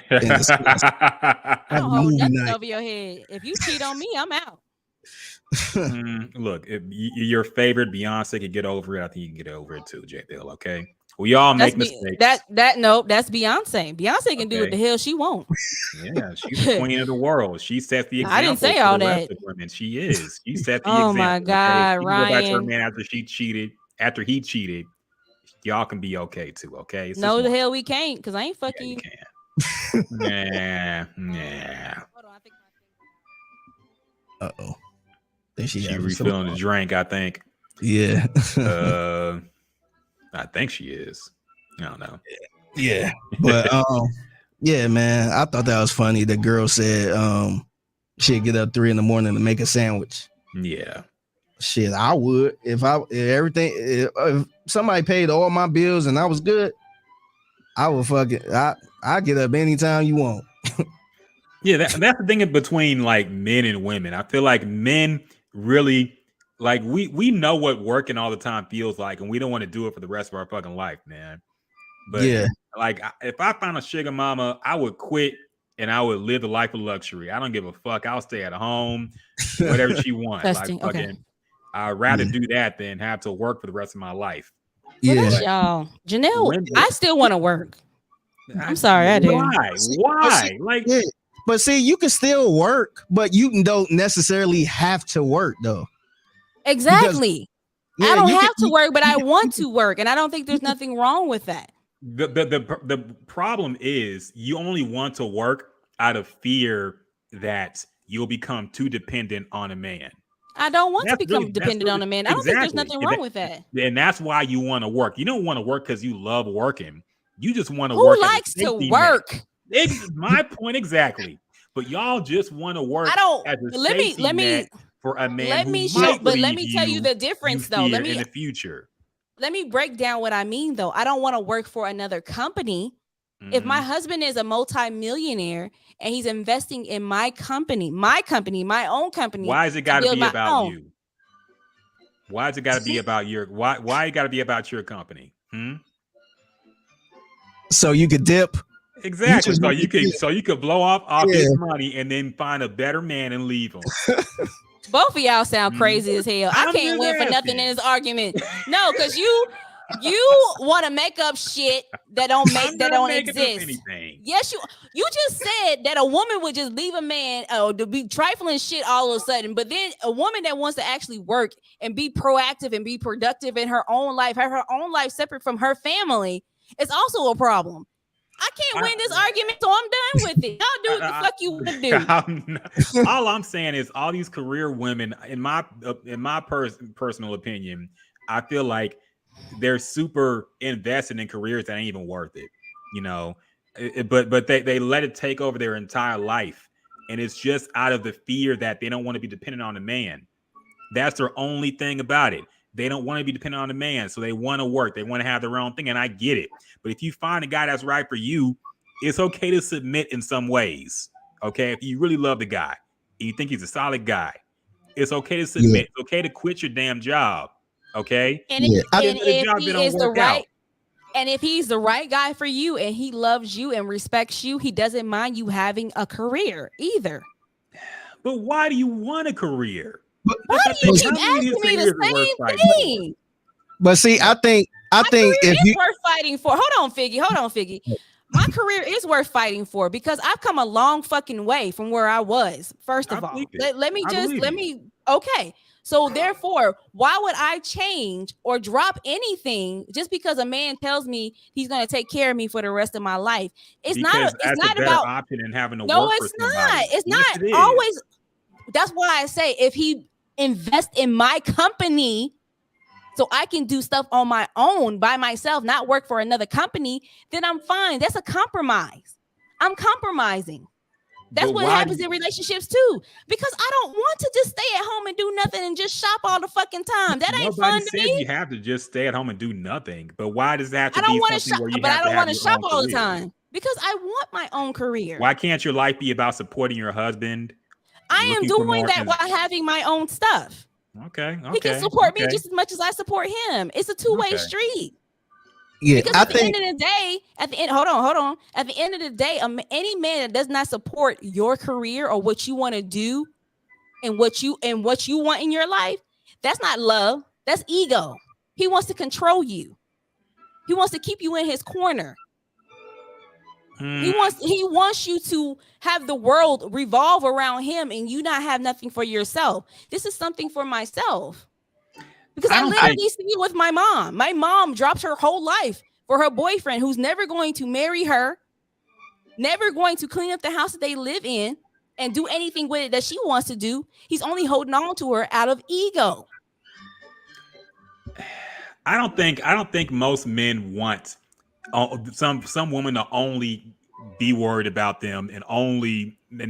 I don't hold nothing over your head. If you cheat on me, I'm out. Look, if your favorite Beyonce could get over it, I think you can get over it too, J. Bill. Okay, we all make mistakes. That's Beyonce. Beyonce can do what the hell she wants. Yeah, she's the queen of the world. She set the example. I didn't say all that. Women. She is. She set the example. Oh my God, okay? Ryan! Go back to her man after he cheated. Y'all can be okay too. Okay. No, the hell we can't, because I ain't fucking you. Can. Nah. Hold on, I think uh-oh. She refilling the drink, I think. Yeah. I think she is. I don't know. Yeah. But yeah, man, I thought that was funny. The girl said she'd get up 3 a.m. to make a sandwich. Yeah. Shit, I would if somebody paid all my bills and I was good. I would I get up anytime you want. Yeah, that's the thing between like men and women. I feel like men really like we know what working all the time feels like, and we don't want to do it for the rest of our fucking life, man. But yeah, like if I found a sugar mama, I would quit and I would live the life of luxury. I don't give a fuck. I'll stay at home, whatever she wants. Like fucking, I'd rather do that than have to work for the rest of my life. Yeah, y'all. Janelle, I still want to work. I'm sorry, I do. Why? Like. Yeah. But see, you can still work, but you don't necessarily have to work, though. Exactly. Because, I don't have to work, but I want to work, and I don't think there's nothing wrong with that. The problem is you only want to work out of fear that you'll become too dependent on a man. I don't want to become dependent on a man. I don't think there's nothing wrong with that. And that's why you want to work. You don't want to work because you love working. You just want to work. Who likes to work? It's my point exactly. But y'all just want to work. Let me for a man. Let me tell you the difference though. In the future. Let me break down what I mean though. I don't want to work for another company. Mm-hmm. If my husband is a multi-millionaire and he's investing in my company, my own company. Why is it got to be about you? Why is it got to be about your? Why it got to be about your company? So you could dip. Exactly. So you could blow off his money and then find a better man and leave him. Both of y'all sound crazy as hell. I can't win for nothing in this argument. No, because you want to make up shit that don't exist. Yes, you just said that a woman would just leave a man to be trifling shit all of a sudden, but then a woman that wants to actually work and be proactive and be productive in her own life, have her own life separate from her family, is also a problem. I can't win this argument, so I'm done with it. Y'all do what the fuck you want to do. All I'm saying is all these career women, in my personal opinion, I feel like they're super invested in careers that ain't even worth it, you know. But they let it take over their entire life, and it's just out of the fear that they don't want to be dependent on a man. That's their only thing about it. They don't want to be dependent on a man, so they want to work. They want to have their own thing, and I get it. But if you find a guy that's right for you, it's okay to submit in some ways. Okay, if you really love the guy and you think he's a solid guy, it's okay to submit. Yeah. It's okay to quit your damn job. Okay, and if he's the right guy for you and he loves you and respects you, he doesn't mind you having a career either. But why do you want a career? Why do you keep asking me the same thing? But see, I think if you worth fighting for. Hold on, Figgy. My career is worth fighting for because I've come a long fucking way from where I was. First of all, let me. Okay, so therefore, why would I change or drop anything just because a man tells me he's going to take care of me for the rest of my life? It's not about option and having to no, work it's for not. It's not always. That's why I say if he invest in my company so I can do stuff on my own by myself, not work for another company, then I'm fine. That's a compromise. I'm compromising. That's what happens in relationships too. Because I don't want to just stay at home and do nothing and just shop all the fucking time. That ain't fun to me. You have to just stay at home and do nothing. But why does that have to be something where you but have I don't want to shop all career? the time because I want my own career. Why can't your life be about supporting your husband? I am doing that while having my own stuff. Okay. He can support me just as much as I support him. It's a two-way street. Yeah, because at the end of the day, hold on. At the end of the day, any man that does not support your career or what you want to do and what you want in your life, that's not love. That's ego. He wants to control you. He wants to keep you in his corner. He wants you to have the world revolve around him and you not have nothing for yourself. This is something for myself. Because I literally see it with my mom. My mom dropped her whole life for her boyfriend who's never going to marry her, never going to clean up the house that they live in and do anything with it that she wants to do. He's only holding on to her out of ego. I don't think most men want some woman to only be worried about them and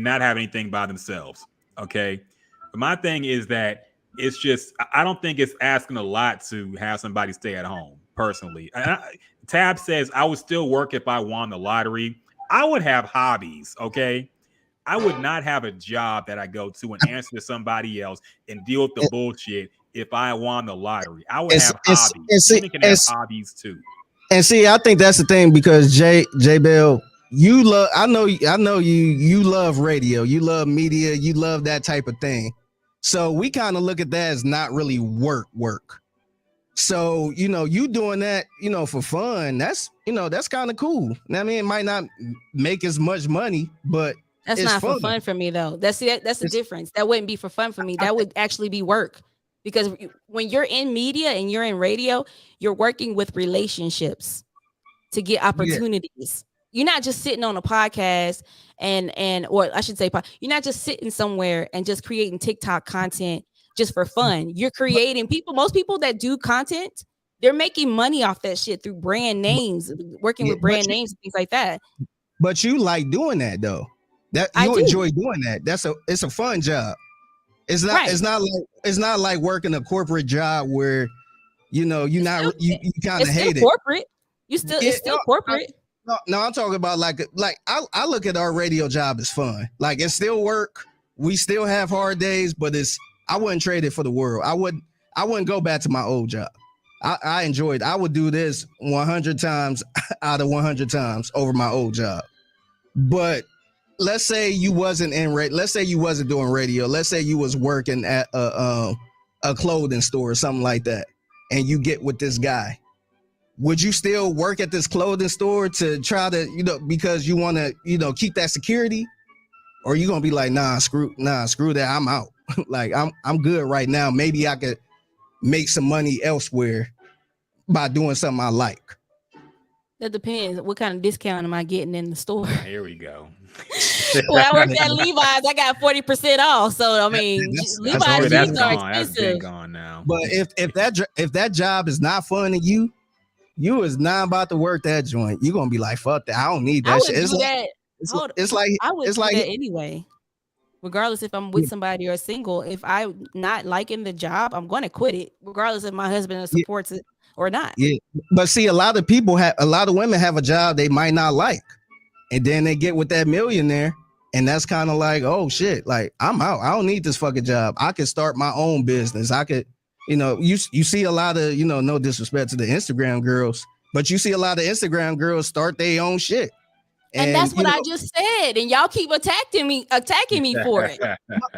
not have anything by themselves. Okay. But my thing is that it's just, I don't think it's asking a lot to have somebody stay at home personally. Tab says, I would still work if I won the lottery. I would have hobbies. Okay. I would not have a job that I go to and answer to somebody else and deal with the bullshit if I won the lottery. I would have hobbies. Women can have hobbies too. And see, I think that's the thing because J Belle, you love, I know you love radio, you love media, you love that type of thing. So we kind of look at that as not really work. So, you doing that, for fun, that's kind of cool. I mean, it might not make as much money, but that's not fun. For fun for me though. That's the difference. That wouldn't be for fun for me. That would actually be work. Because when you're in media and you're in radio, you're working with relationships to get opportunities. Yeah. You're not just sitting on a podcast or I should say, you're not just sitting somewhere and just creating TikTok content just for fun. You're creating most people that do content, they're making money off that shit through brand names, working with brand names and things like that. But you like doing that though. That you enjoy doing that. It's a fun job. It's not. Right. It's not like working a corporate job where, you kind of hate it. Corporate. It's still corporate. No, I'm talking about like I look at our radio job as fun. Like it's still work. We still have hard days, but I wouldn't trade it for the world. I wouldn't go back to my old job. I enjoyed. I would do this 100 times out of 100 times over my old job. But let's say you wasn't in let's say you wasn't doing radio. Let's say you was working at a clothing store or something like that, and you get with this guy. Would you still work at this clothing store to try to, because you want to, keep that security? Or are you gonna be like, screw that, I'm out. Like I'm good right now. Maybe I could make some money elsewhere by doing something I like. That depends. What kind of discount am I getting in the store? Here we go. When I worked at Levi's, I got 40% off. So I mean, Levi's jeans are gone. That's been expensive. gone now. But if that job is not fun to you is not about to work that joint. You're gonna be like, fuck that. I don't need that shit. It's like I would do that anyway. Regardless if I'm with somebody or single, if I'm not liking the job, I'm gonna quit it, regardless if my husband supports it or not. Yeah, but see, a lot of women have a job they might not like, and then they get with that millionaire, and that's kind of like, oh shit, like I'm out. I don't need this fucking job. I could start my own business. I could, you see a lot of, no disrespect to the Instagram girls, but you see a lot of Instagram girls start their own shit. And that's what I just said, and y'all keep attacking me for it.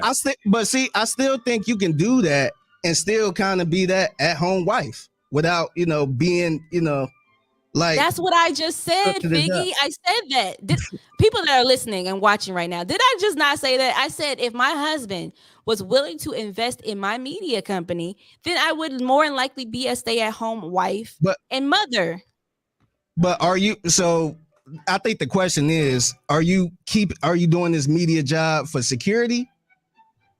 I still think you can do that and still kind of be that at-home wife without, being, like. That's what I just said, Figgy. I said that. People that are listening and watching right now, did I just not say that? I said if my husband was willing to invest in my media company, then I would more than likely be a stay-at-home wife and mother. But are you so? I think the question is, are you doing this media job for security?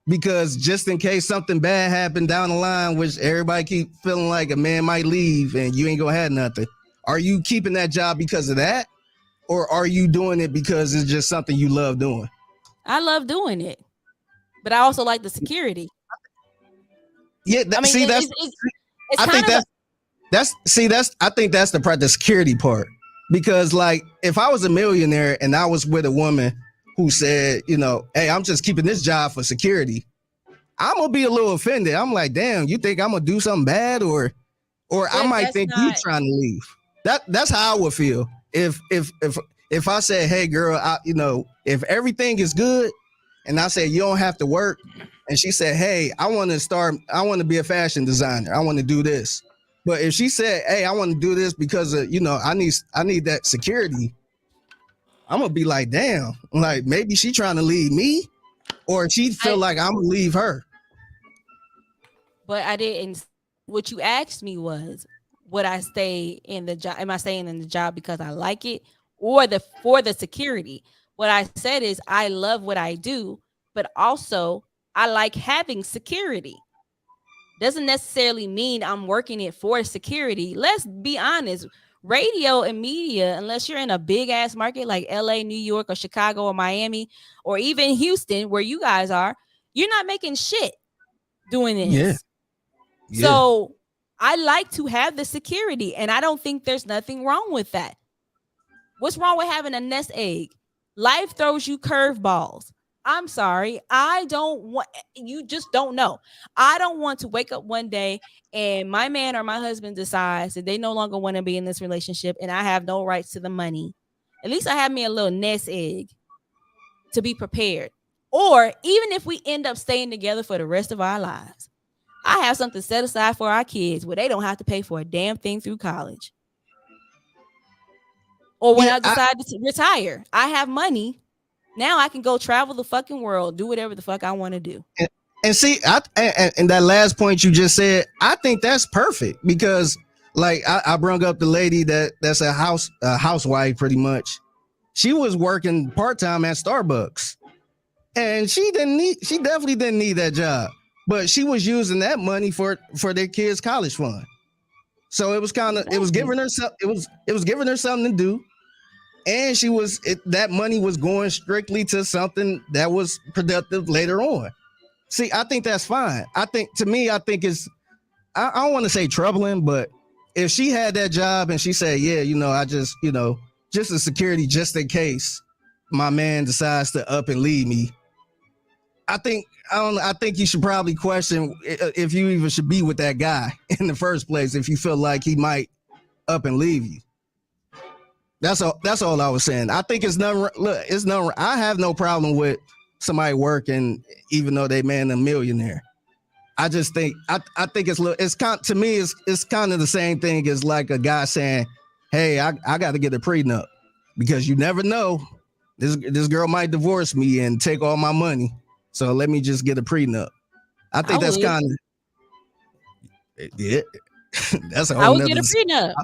Because just in case something bad happened down the line, which everybody keep feeling like a man might leave and you ain't gonna have nothing. Are you keeping that job because of that? Or are you doing it because it's just something you love doing? I love doing it, but I also like the security. Yeah, I think that's the security part. Because like if I was a millionaire and I was with a woman who said, hey, I'm just keeping this job for security, I'm gonna be a little offended. I'm like, damn, you think I'm gonna do something bad, or I might think you trying to leave. That's how I would feel if I said, hey girl, if everything is good and I said you don't have to work, and she said, hey, I want to be a fashion designer, I want to do this. But if she said, hey, I want to do this because of, I need that security, I'm gonna be like, damn, like maybe she trying to leave me, or she feel like I'm gonna leave her. But I didn't. What you asked me was, would I stay in the job? Am I staying in the job because I like it, or for the security? What I said is I love what I do, but also I like having security. Doesn't necessarily mean I'm working it for security. Let's be honest. Radio and media, unless you're in a big ass market like LA, New York, or Chicago, or Miami, or even Houston, where you guys are, you're not making shit doing this. Yeah. So I like to have the security, and I don't think there's nothing wrong with that. What's wrong with having a nest egg? Life throws you curveballs. I'm sorry. You just don't know. I don't want to wake up one day and my man or my husband decides that they no longer want to be in this relationship and I have no rights to the money. At least I have me a little nest egg to be prepared. Or even if we end up staying together for the rest of our lives, I have something set aside for our kids where they don't have to pay for a damn thing through college. Or when I decide to retire, I have money. Now I can go travel the fucking world, do whatever the fuck I want to do. And see, and that last point you just said, I think that's perfect because, like, I brought up the lady that's a housewife pretty much. She was working part-time at Starbucks, and she definitely didn't need that job, but she was using that money for their kids' college fund. So it was giving her something to do. And that money was going strictly to something that was productive later on. See, I think that's fine. I think it's, I don't want to say troubling, but if she had that job and she said, yeah, I just, just a security, just in case my man decides to up and leave me. I think you should probably question if you even should be with that guy in the first place, if you feel like he might up and leave you. That's all I was saying. I think it's nothing. Look, it's no. I have no problem with somebody working, even though they man a millionaire. I just think I think it's to me it's kind of the same thing as like a guy saying, "Hey, I got to get a prenup because you never know. This girl might divorce me and take all my money, so let me just get a prenup." I think that's kind of that's a whole. I would get a prenup.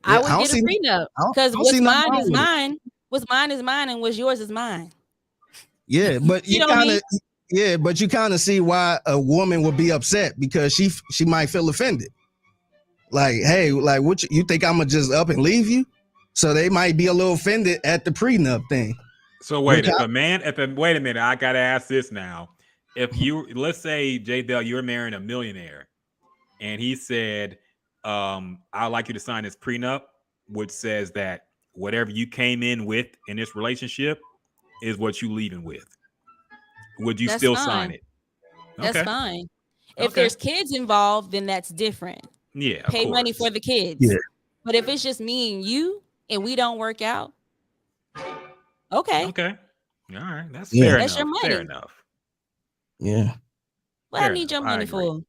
I would get a prenup because what's mine is mine. What's mine is mine, and what's yours is mine. Yeah, but you kind of. Yeah, but you kind of see why a woman would be upset because she might feel offended. Like, hey, like what you think I'm gonna just up and leave you? So they might be a little offended at the prenup thing. So wait, wait a minute, I gotta ask this now. If you let's say J Bell, you're marrying a millionaire, and he said, I'd like you to sign this prenup, which says that whatever you came in with in this relationship is what you leaving with. Would you still sign it? That's fine. If there's kids involved, then that's different. Yeah, pay money for the kids. Yeah. But if it's just me and you, and we don't work out, okay. All right, that's fair enough. That's your money. Fair enough. Yeah. What I need your money for?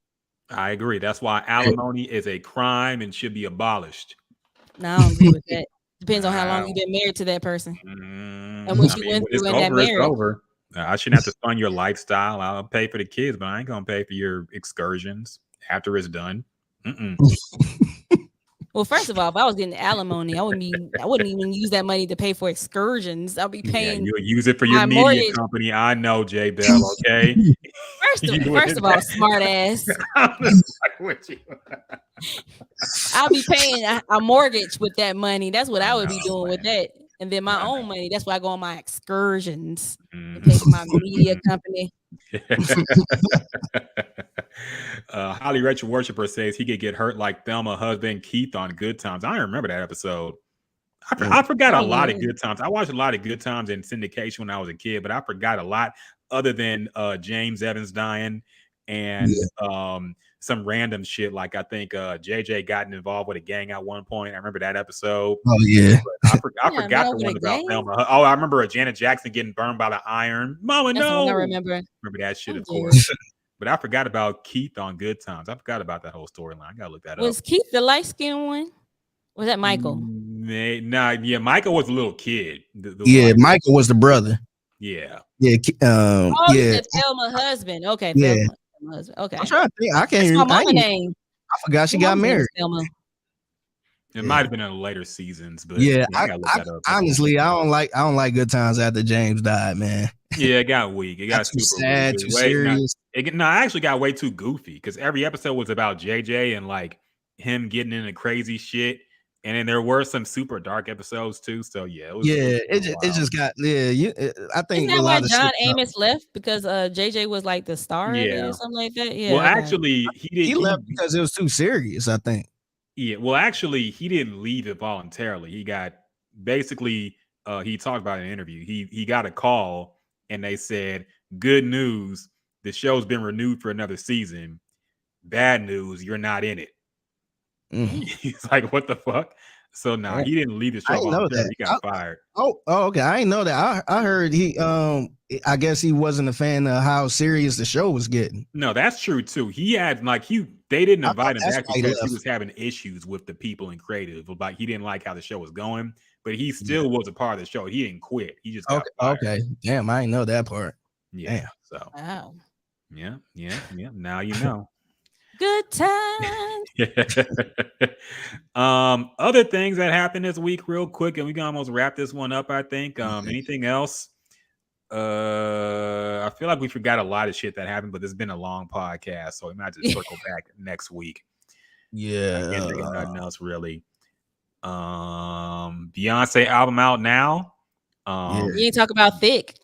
I agree. That's why alimony is a crime and should be abolished. No, I don't agree with that. Depends on how long you've been married to that person and what you went through in that marriage. It's over. I shouldn't have to fund your lifestyle. I'll pay for the kids, but I ain't gonna pay for your excursions after it's done. Well, first of all, if I was getting alimony, I wouldn't even use that money to pay for excursions. I'll be paying. Yeah, you'll use it for your media company. I know, J Bell. Okay. First of all, smart ass. I'll be paying a mortgage with that money. That's what I would be doing with that. And then my own money, that's why I go on my excursions to pay for my media company. Holly Rachel Worshipper says he could get hurt like Thelma husband Keith on Good Times. I remember that episode. I forgot a lot of Good Times. I watched a lot of Good Times in syndication when I was a kid, but I forgot a lot other than James Evans dying and some random shit. Like I think JJ got involved with a gang at one point. I remember that episode. Oh yeah. I forgot the one about Thelma. Oh, I remember Janet Jackson getting burned by the iron. Mama, no. I remember that shit, of course. But I forgot about Keith on Good Times. I forgot about that whole storyline. I gotta look that up. Was Keith the light skinned one? Was that Michael? Michael was a little kid. Michael was the brother. Yeah. Thelma husband. Okay. Yeah. Thelma husband. Okay. I'm trying to think. I can't remember my name. I forgot she got married. It might have been in later seasons, but honestly, I don't like Good Times after James died, man. Yeah, it got weak. It got super sad, too serious. I actually got way too goofy because every episode was about JJ and like him getting into crazy shit. And then there were some super dark episodes too. So yeah, it just got I think isn't that why John Amos left because JJ was like the star or something like that. Yeah. Well, actually, he left because it was too serious. I think. Yeah. Well, actually, he didn't leave it voluntarily. He got basically he talked about in an interview. He got a call and they said, "Good news, the show's been renewed for another season. Bad news, you're not in it." He's like, what the fuck? So no, he didn't leave the show. He got fired. Oh, okay. I didn't know that. I heard he I guess he wasn't a fan of how serious the show was getting. No, that's true too. He had they didn't invite him back because he was having issues with the people in creative. Like he didn't like how the show was going, but he still was a part of the show. He didn't quit. He just got fired. Okay. Damn, I didn't know that part. Yeah. Damn. So wow. Yeah. Now you know. Good times. Other things that happened this week, real quick, and we can almost wrap this one up. I think. Anything else? I feel like we forgot a lot of shit that happened, but it's been a long podcast, so we might have to circle back next week. Yeah. I can't think of nothing else really. Beyonce album out now. You ain't talk about Thick.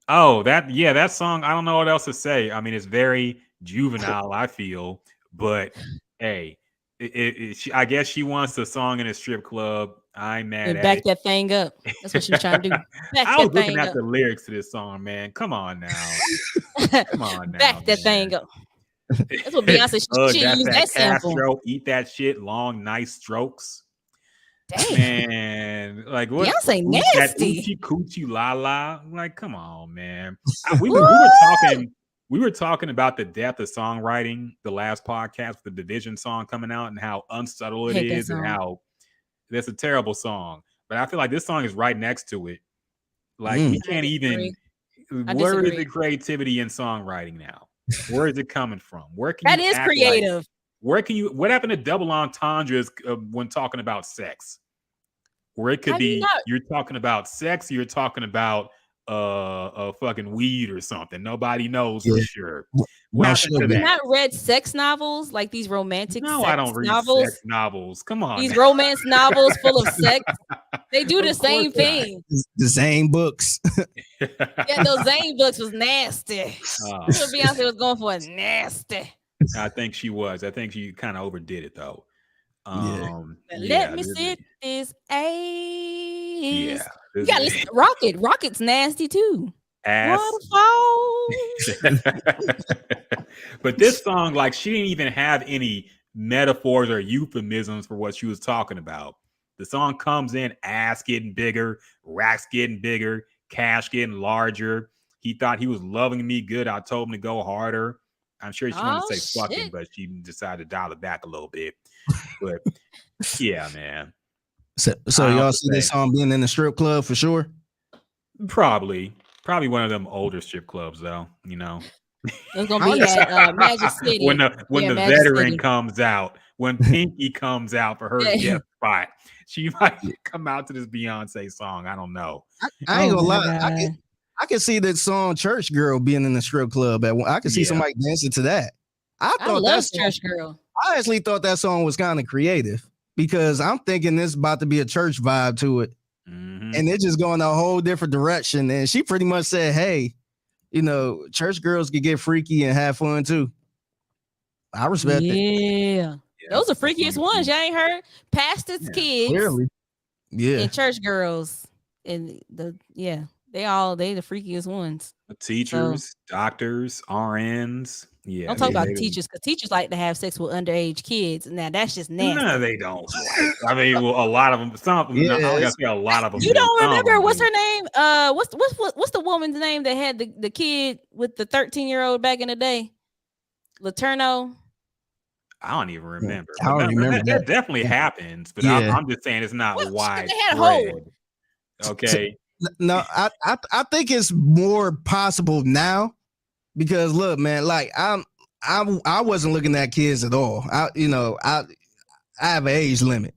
Oh, that song. I don't know what else to say. I mean, it's very juvenile, I feel, but hey, I guess she wants a song in a strip club. I'm mad at back that thing up. That's what she's trying to do. I was looking at the lyrics to this song, man. Come on now. Back that thing up. That's what Beyonce she used that sample. Eat that shit, long, nice strokes. Damn. Man, like what? Beyonce That nasty. Oochie Coochie La La. Like, come on, man. We were talking about the depth of songwriting the last podcast with the Division song coming out and how unsubtle it Hate that is and song. how that's a terrible song. But I feel like this song is right next to it. Like we can't even. Where is the creativity in songwriting now? Where is it coming from? Where can That you is act creative. like, where can you? What happened to double entendres when talking about sex? Where it could be you're talking about sex, you're talking about a fucking weed or something. Nobody knows for sure. What happened to that? Have you not read sex novels, like these romantic No, sex I don't read novels? sex novels. Come on. These romance novels full of sex. They do the same thing. The same books. Yeah, those Zane books was nasty. What Beyonce was going for nasty. I think she was. I think she kind of overdid it though. Let me sit this ace. Yeah. You gotta listen to Rocket. Rocket's nasty too. Ass. But this song, like, she didn't even have any metaphors or euphemisms for what she was talking about. The song comes in, ass getting bigger, racks getting bigger, cash getting larger. He thought he was loving me good. I told him to go harder. I'm sure she wanted to say fucking, but she decided to dial it back a little bit. But yeah, man. So y'all see this song being in the strip club for sure? Probably one of them older strip clubs, though. You know, it's gonna be at Magic City when the veteran comes out, when Pinky comes out for her guest spot. She might come out to this Beyonce song. I don't know. I ain't gonna lie. I can see that song "Church Girl" being in the strip club. I can see somebody dancing to that. I love Church Girl. I actually thought that song was kind of creative because I'm thinking this is about to be a church vibe to it, and it's just going a whole different direction. And she pretty much said, "Hey, you know, church girls can get freaky and have fun too." I respect it. Yeah. Those are freakiest ones. Y'all ain't heard? Pastors' kids. Clearly. Yeah. And church girls. And they the freakiest ones. Teachers, doctors, RNs. Yeah. Don't talk about teachers, because teachers like to have sex with underage kids. Now that's just nasty. No, they don't. I mean, well, a lot of them. Some of them. I gotta say a lot of them. You don't remember what's her name? What's the woman's name that had the kid with the 13-year-old back in the day? Laterno. I don't even remember. I don't remember that definitely happens, but I'm just saying it's not widespread. Okay. No, I think it's more possible now because look, man, like I wasn't looking at kids at all. I have an age limit,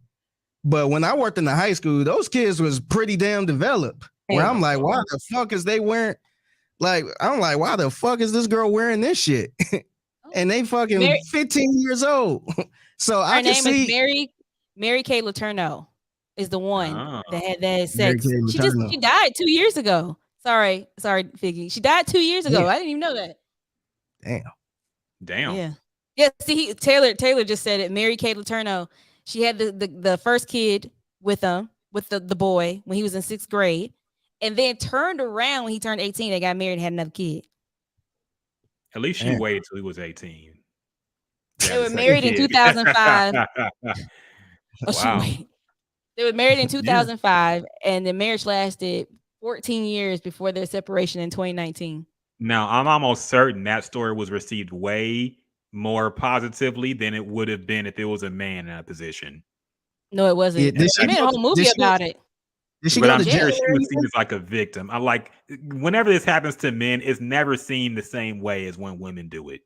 but when I worked in the high school, those kids was pretty damn developed. Where I'm like, why the fuck is they wearing? Like, I'm like, why the fuck is this girl wearing this shit? And they fucking 15 years old. So her I can see is Mary Kay Letourneau is the one that had that sex. She died 2 years ago. Sorry, Figgy. She died 2 years ago. I didn't even know that. Damn. Yeah. See, Taylor just said it. Mary Kay Letourneau. She had the first kid with him, with the boy when he was in 6th grade, and then turned around when he turned 18. They got married and had another kid. At least she waited till he was 18. They were married in 2005. Wow. They were married in 2005, and the marriage lasted 14 years before their separation in 2019. Now, I'm almost certain that story was received way more positively than it would have been if it was a man in a position. No, it wasn't. They made a whole movie about it. But I'm sure she was seen as like a victim. I like whenever this happens to men, it's never seen the same way as when women do it.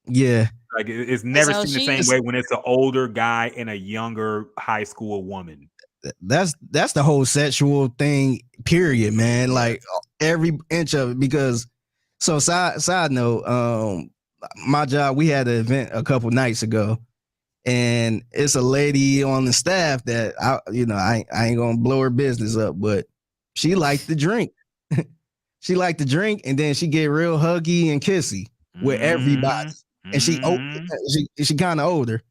Yeah. Like it's never seen the same way when it's an older guy and a younger high school woman. That's the whole sexual thing, period, man. Like every inch of it. Because so side note, my job, we had an event a couple nights ago. And it's a lady on the staff that I ain't gonna blow her business up, but she liked to drink. She liked to drink, and then she get real huggy and kissy with everybody. And she kind of older,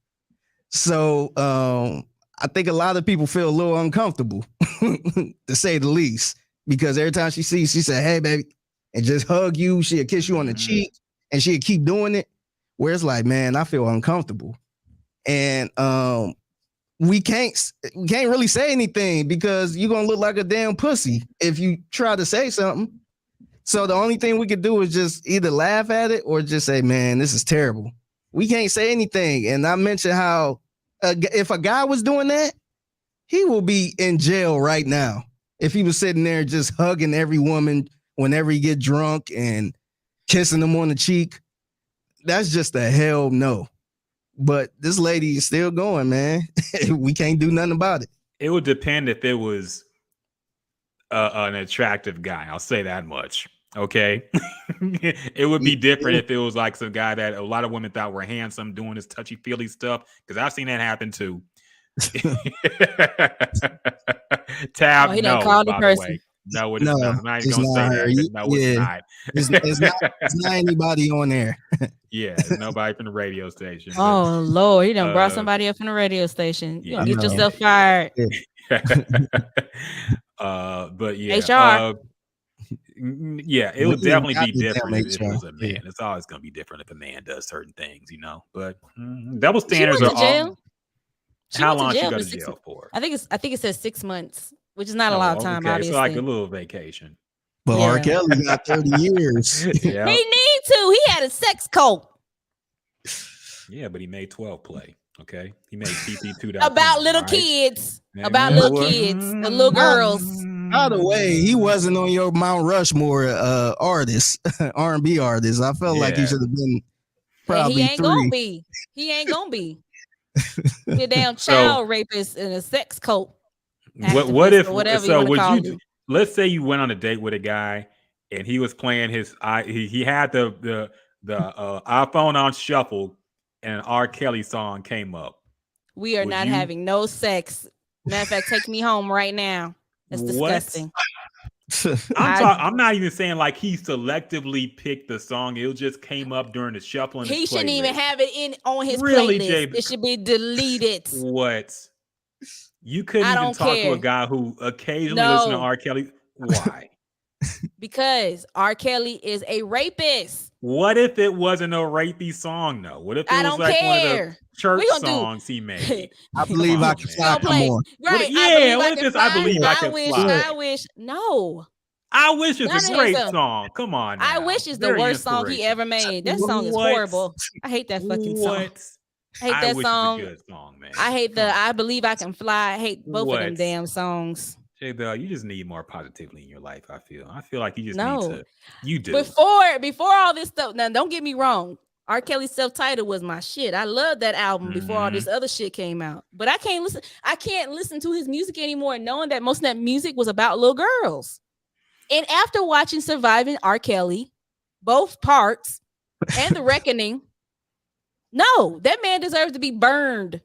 so I think a lot of people feel a little uncomfortable, to say the least, because every time she sees, she said, "Hey, baby," and just hug you. She'll kiss you on the cheek, and she'll keep doing it. Where it's like, man, I feel uncomfortable. And we can't really say anything because you're gonna look like a damn pussy if you try to say something. So the only thing we could do is just either laugh at it or just say, man, this is terrible. We can't say anything. And I mentioned how if a guy was doing that, he will be in jail right now. If he was sitting there just hugging every woman whenever he get drunk and kissing them on the cheek, that's just a hell no. But this lady is still going, man. We can't do nothing about it. It would depend if it was an attractive guy. I'll say that much. Okay. It would be different if it was like some guy that a lot of women thought were handsome doing this touchy-feely stuff, because I've seen that happen too. Tab, he no, called the by person. the way. No, it is not. I'm not even going to say that. No, it's not. It's not anybody on there. Yeah, it's nobody from the radio station. Oh, Lord. He done brought somebody up from the radio station. Yeah, get yourself fired. But yeah. HR. Yeah, it would definitely be different if it was a man. It's always going to be different if a man does certain things, you know. But double standards are all. How long she go to jail for? I think it says 6 months, which is not a lot of time. Obviously, it's like a little vacation. But R. Kelly got 30 years. Yeah. He need to. He had a sex cult. Yeah, but he made 12 play. Okay, he made PP2. About little kids. About little kids and little girls. By the way, he wasn't on your Mount Rushmore artist, R&B artist. I felt like he should have been probably he ain't 3. gonna be. He ain't gonna be. He a damn child rapist in a sex cult. What if? Whatever so you would you? him. Let's say you went on a date with a guy and he was playing his. He had the iPhone on shuffle and an R. Kelly song came up. We are not having no sex. Matter of fact, take me home right now. That's disgusting. I'm not even saying like he selectively picked the song. It just came up during the shuffling. He shouldn't even have it on his playlist. It should be deleted. What? You couldn't even talk to a guy who occasionally listens to R. Kelly. Why? Because R. Kelly is a rapist. What if it wasn't a rapey song though? What if it was like one of the church songs he made? I believe I can fly. Come on. Right. Yeah, what if it's I believe I can fly? I wish no. I wish it's a great song. Come on. Now. I wish it's the worst song he ever made. That song is horrible. I hate that fucking song. I hate that song. It's a good song, man. I hate I Believe I Can Fly. I hate both of them damn songs. J Belle, you just need more positivity in your life. I feel like you just need to. You do. Before all this stuff. Now, don't get me wrong. R. Kelly's self-titled was my shit. I loved that album before all this other shit came out. But I can't listen to his music anymore, knowing that most of that music was about little girls. And after watching Surviving R. Kelly, both parts, and The Reckoning, no, that man deserves to be burned.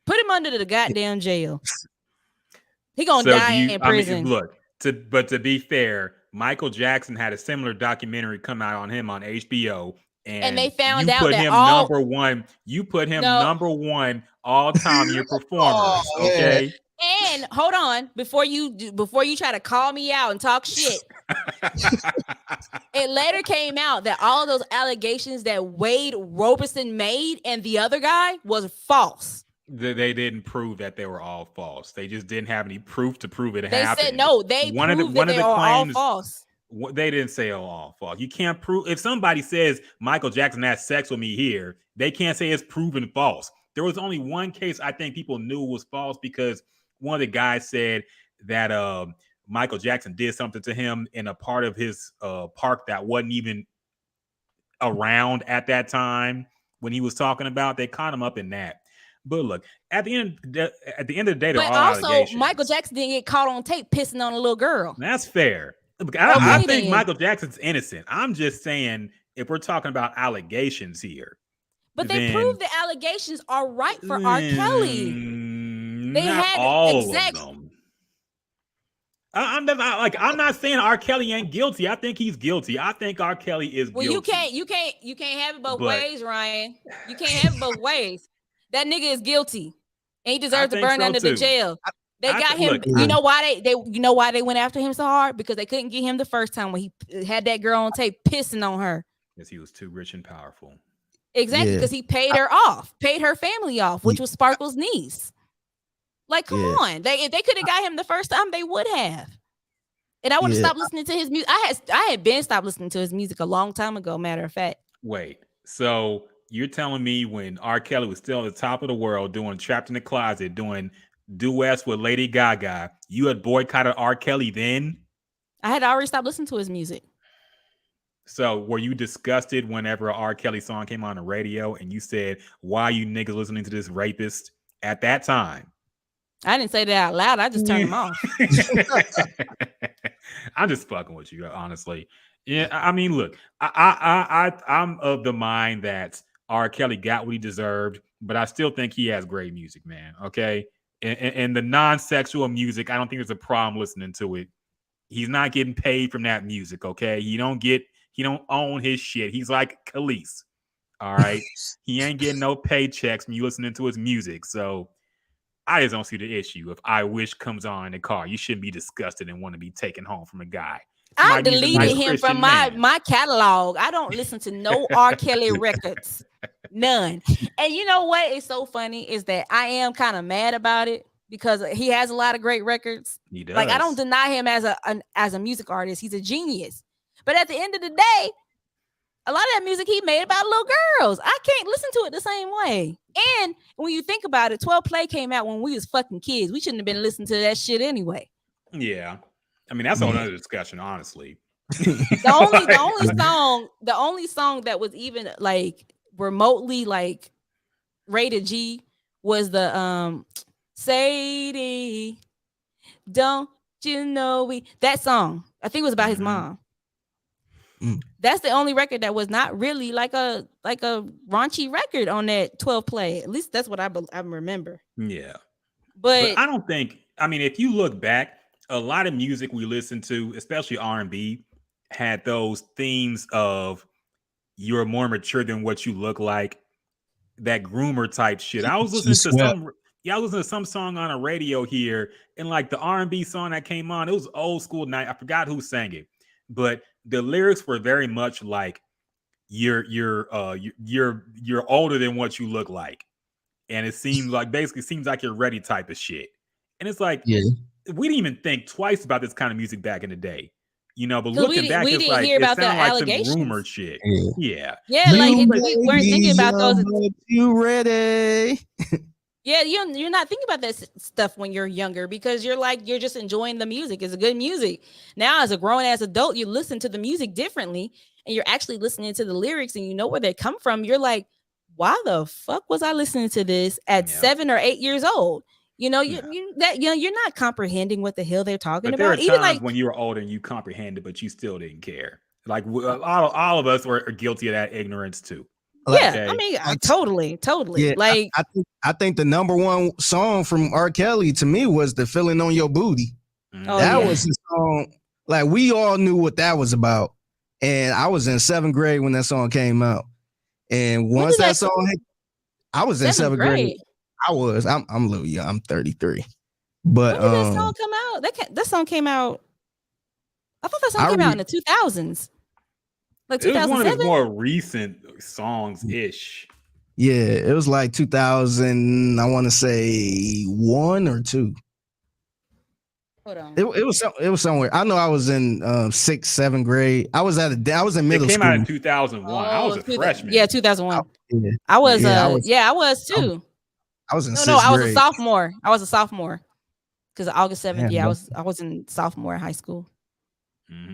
Put him under the goddamn jail. He gonna die in prison. I mean, look, to be fair, Michael Jackson had a similar documentary come out on him on HBO, and they found out that number one. You put him number one all time in your performers. Okay. And hold on, before you try to call me out and talk shit, it later came out that all of those allegations that Wade Roberson made and the other guy was false. They didn't prove that they were all false. They just didn't have any proof to prove it happened. They said no. They proved that they were all false. They didn't say all false. You can't prove. If somebody says Michael Jackson had sex with me here, they can't say it's proven false. There was only one case I think people knew was false because one of the guys said that Michael Jackson did something to him in a part of his park that wasn't even around at that time when he was talking about. They caught him up in that. But look, at the end of the day, they're all allegations. Michael Jackson didn't get caught on tape pissing on a little girl. That's fair. I think Michael Jackson's innocent. I'm just saying if we're talking about allegations here. But they proved the allegations are right for R. Kelly. They had all of them. I'm not saying R. Kelly ain't guilty. I think he's guilty. I think R. Kelly is guilty. Well, you can't have it both ways, Ryan. You can't have it both ways. That nigga is guilty, and he deserves to burn under the jail. They got him. You know why they went after him so hard? Because they couldn't get him the first time when he had that girl on tape pissing on her. Because he was too rich and powerful. Exactly, because he paid her off, paid her family off, which was Sparkle's niece. Like, come on. If they could have got him the first time, they would have. And I would have stopped listening to his music. I had been stopped listening to his music a long time ago, matter of fact. Wait, so you're telling me when R. Kelly was still at the top of the world doing Trapped in the Closet, doing duets with Lady Gaga, you had boycotted R. Kelly then? I had already stopped listening to his music. So were you disgusted whenever an R. Kelly song came on the radio and you said, why are you niggas listening to this rapist at that time? I didn't say that out loud. I just turned him off. I'm just fucking with you, honestly. Yeah, I mean, look, I'm of the mind that R. Kelly got what he deserved, but I still think he has great music, man. Okay, and the non-sexual music, I don't think there's a problem listening to it. He's not getting paid from that music. Okay, he don't own his shit. He's like Kelis. All right, he ain't getting no paychecks when you listening to his music. So I just don't see the issue. If I Wish comes on in the car, you shouldn't be disgusted and want to be taken home from a guy. I deleted him from my catalog. I don't listen to no R. Kelly records. None. And you know what is so funny is that I am kind of mad about it because he has a lot of great records. He does. Like, I don't deny him as a music artist. He's a genius. But at the end of the day, a lot of that music he made about little girls. I can't listen to it the same way. And when you think about it, 12 Play came out when we was fucking kids. We shouldn't have been listening to that shit anyway. Yeah. I mean, that's another discussion, honestly. The only song that was even like remotely like rated G was the Sadie, don't you know that song. I think it was about his mom. That's the only record that was not really like a raunchy record on that 12 Play. At least that's what I remember. Yeah. But I don't think, I mean, if you look back, a lot of music we listen to, especially R&B, had those themes of you're more mature than what you look like, that groomer type shit. I was listening to some song on a radio here, and like the R&B song that came on, it was old school night. I forgot who sang it, but the lyrics were very much like you're older than what you look like, and it seems like you're ready type of shit. And it's like, we didn't even think twice about this kind of music back in the day, you know. But looking back, it's like it sounded like some rumor shit. Yeah, like we weren't thinking about those. You ready? Yeah, you're not thinking about that stuff when you're younger because you're just enjoying the music. It's a good music. Now, as a grown ass adult, you listen to the music differently, and you're actually listening to the lyrics, and you know where they come from. You're like, why the fuck was I listening to this at 7 or 8 years old? You know, you're not comprehending what the hell they're talking about. There are times when you were older and you comprehended, but you still didn't care. Like all of us are guilty of that ignorance too. Yeah, I mean, totally. Yeah, like, I think the number one song from R. Kelly to me was the "Feeling on Your Booty." That was the song. Like, we all knew what that was about, and I was in 7th grade when that song came out. And once that song hit, I was in 7th grade. I'm a little young. I'm 33. But when did that song come out? That song came out. I thought that song came out in the 2000s. Like 2007? It was one of his more recent songs ish. Yeah, it was like 2000. I want to say 1 or 2. Hold on. It was somewhere. I know I was in 6th, 7th grade. I was in middle school. It came out in 2001. I was a freshman. Yeah, 2001. I was too. I was in 6th grade. I was grade. a sophomore. Because August 7th, I was in sophomore in high school.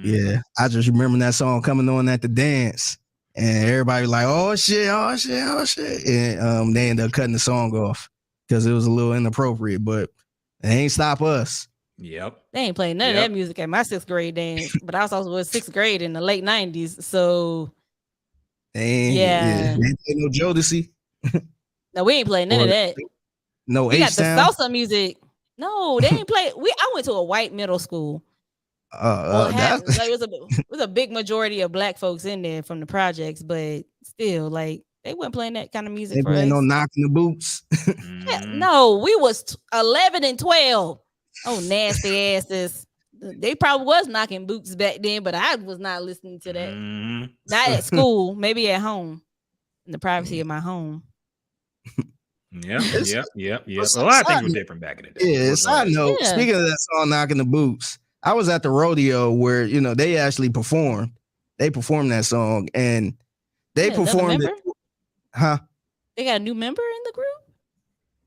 Yeah, I just remember that song coming on at the dance, and everybody was like, "Oh shit, oh shit, oh shit," and they ended up cutting the song off because it was a little inappropriate, but it ain't stop us. Yep, they ain't playing none of that music at my 6th grade dance, but I was also in 6th grade in the late 90s, so ain't no Jodeci. No, we ain't playing none of that. No, we got the salsa music. No, they ain't play. I went to a white middle school. It was a big majority of black folks in there from the projects, but still, like, they weren't playing that kind of music. They playing no knocking the boots. No, we was 11 and 12. Oh, nasty asses. They probably was knocking boots back then, but I was not listening to that. Not at school, maybe at home, in the privacy of my home. Yeah. A lot of things were different back in the day. Yeah, side note, speaking of that song Knocking the Boots, I was at the rodeo where, they actually performed. They performed that song and they performed it. Huh? They got a new member in the group?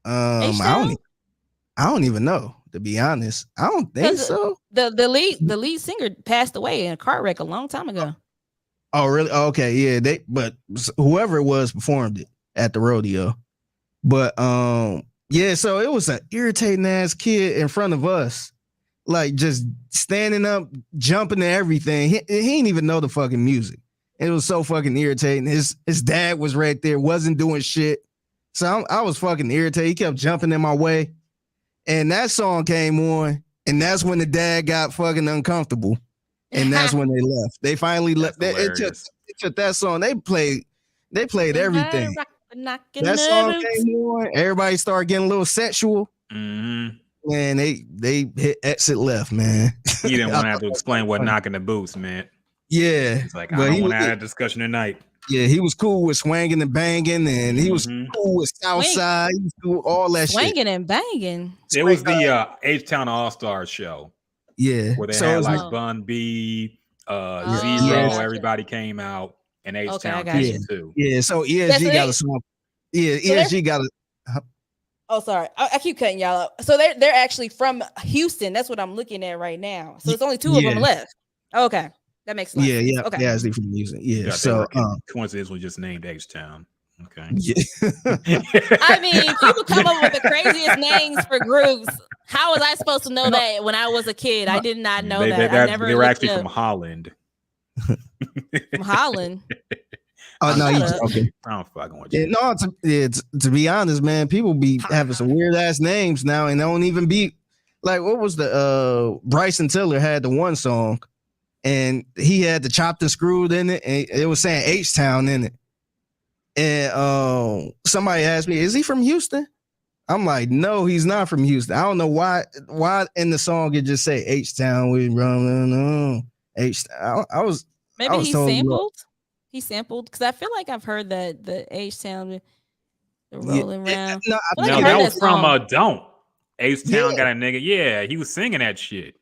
I don't even know, to be honest. I don't think so. The lead singer passed away in a car wreck a long time ago. Oh, really? Okay, yeah. But whoever it was performed it at the rodeo. But yeah, so it was an irritating ass kid in front of us, like just standing up, jumping to everything. He didn't even know the fucking music. It was so fucking irritating. His dad was right there, wasn't doing shit. So I was fucking irritated. He kept jumping in my way. And that song came on, and that's when the dad got fucking uncomfortable. And that's when they left. They finally left. It took that song. They played everything. That song came on. Everybody started getting a little sexual. Mm-hmm. Man, they hit exit left, man. You didn't want to have to explain what knocking the boots meant. Yeah. It's like, I don't want to have a discussion tonight. Yeah, he was cool with swanging and banging, and he was cool with Southside. He was cool with all that swanging and banging. It was the H-Town All-Stars show. Yeah. Where they had like Bun B, Zero, everybody came out, and H-Town came too. Yeah, so ESG got a song. Yeah, ESG got a... Oh, sorry. I keep cutting y'all up. So they're actually from Houston. That's what I'm looking at right now. So it's only two of them left. Okay. That makes sense. Yeah. Okay. Yeah, they from Houston. Yeah. So coincidentally just named H-Town. Okay. Yeah. I mean, people come up with the craziest names for groups. How was I supposed to know that when I was a kid? I did not know that. They were actually from Holland. From Holland. Oh no, you okay? I'm fucking with you. No, to be honest, man, people be having some weird ass names now, and they don't even be like, what was the Bryson Tiller had the one song, and he had the chopped and screwed in it, and it was saying H-Town in it. And somebody asked me, is he from Houston? I'm like, no, he's not from Houston. I don't know why in the song it just say H-Town with H-Town. Maybe he sampled. He sampled because I feel like I've heard that the H-Town, the rolling around. No, that was from Don't. H-Town got a nigga. Yeah, he was singing that shit.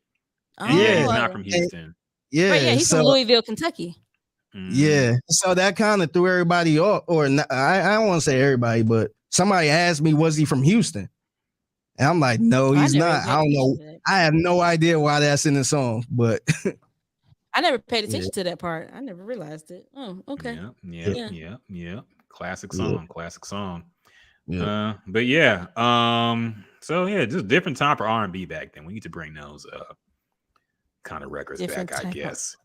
Oh, he's not from Houston. Right, he's from Louisville, Kentucky. Yeah, so that kind of threw everybody off. Or not, I don't want to say everybody, but somebody asked me, was he from Houston? And I'm like, no, he's not. I don't know. I have no idea why that's in the song, but I never paid attention to that part. I never realized it. Oh, okay. Yeah. Classic song. Yeah. But yeah. So yeah, just different time for R&B back then. We need to bring those kind of records back, I guess.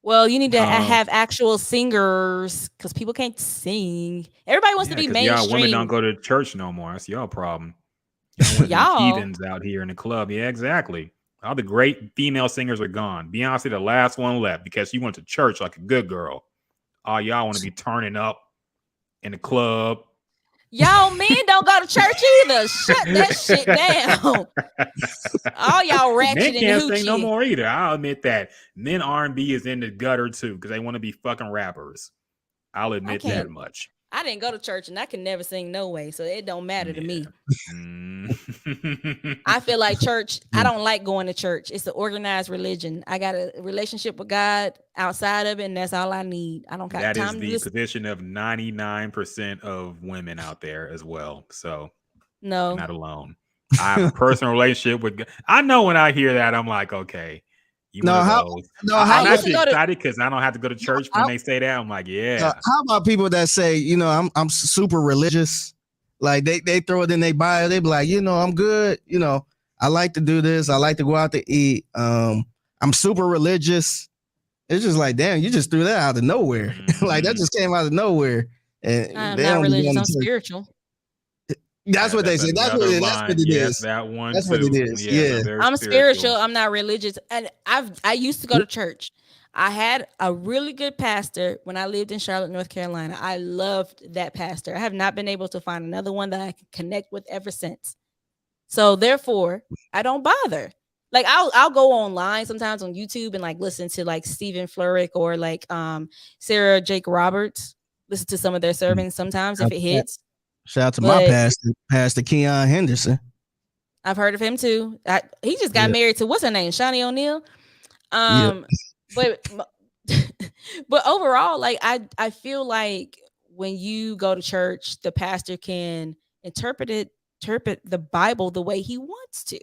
Well, you need to have actual singers because people can't sing. Everybody wants to be mainstream. Y'all women don't go to church no more. That's y'all problem. Y'all heathens out here in the club. Yeah, exactly. All the great female singers are gone. Beyonce, the last one left because she went to church like a good girl. All y'all want to be turning up in the club. Y'all men don't go to church either. Shut that shit down. All y'all ratchet men can't and hoochie. sing no more either. I'll admit that. Men R&B is in the gutter too because they want to be fucking rappers. I'll admit that much. I didn't go to church and I can never sing no way, so it don't matter to me. I feel like church, I don't like going to church. It's an organized religion. I got a relationship with God outside of it, and that's all I need. I don't got that time is the position of 99% of women out there as well. So no, not alone. I have a personal relationship with God. I know when I hear that, I'm like, okay. I'm actually excited because I don't have to go to church when they say that. I'm like, yeah. How about people that say, I'm super religious? Like they throw it in their bio. They be like, I'm good. I like to do this. I like to go out to eat. I'm super religious. It's just like, damn, you just threw that out of nowhere. Like that just came out of nowhere. And I'm not religious. I'm spiritual. That's what they say. That's what it is. That one. That's what it is. Yeah. I'm spiritual. I'm not religious. And I used to go to church. I had a really good pastor when I lived in Charlotte, North Carolina. I loved that pastor. I have not been able to find another one that I can connect with ever since. So therefore, I don't bother. Like I'll go online sometimes on YouTube and like listen to like Stephen Flurick or like Sarah Jake Roberts. Listen to some of their sermons sometimes if it hits. Shout out to my pastor Keon Henderson. I've heard of him too. He just got married to what's her name, Shawnee O'Neal. But overall, like I feel like when you go to church, the pastor can interpret the Bible the way he wants to,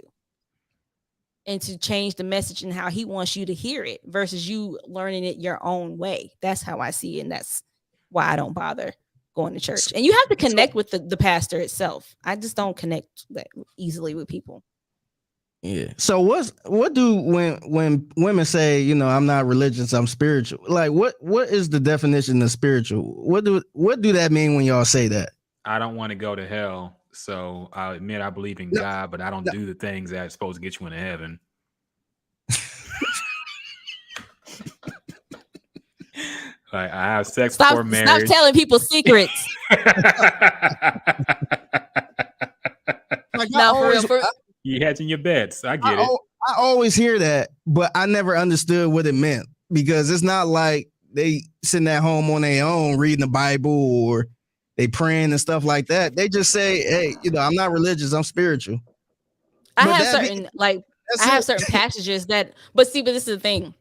and to change the message and how he wants you to hear it versus you learning it your own way. That's how I see it, and that's why I don't bother going to church. And you have to connect with the pastor itself. I just don't connect that easily with people. Yeah. So what do when women say, you know, I'm not religious, I'm spiritual? Like what is the definition of spiritual? What do that mean when y'all say that? I don't want to go to hell, so I'll admit I believe in God, but I don't do the things that are supposed to get you into heaven. Like I have sex before marriage. Stop telling people secrets. You hedging your bets. I get it. I always hear that, but I never understood what it meant, because it's not like they sitting at home on their own reading the Bible or they praying and stuff like that. They just say, hey, you know, I'm not religious, I'm spiritual. I have certain passages that, but this is the thing.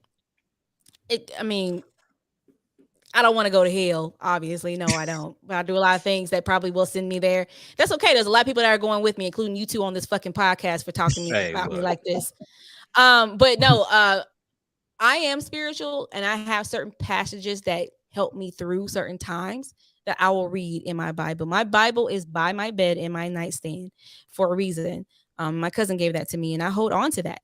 I don't want to go to hell, obviously. No, I don't. But I do a lot of things that probably will send me there. That's okay. There's a lot of people that are going with me, including you two on this fucking podcast, for talking about me like this. But no, I am spiritual, and I have certain passages that help me through certain times that I will read in my Bible. My Bible is by my bed in my nightstand for a reason. My cousin gave that to me, and I hold on to that.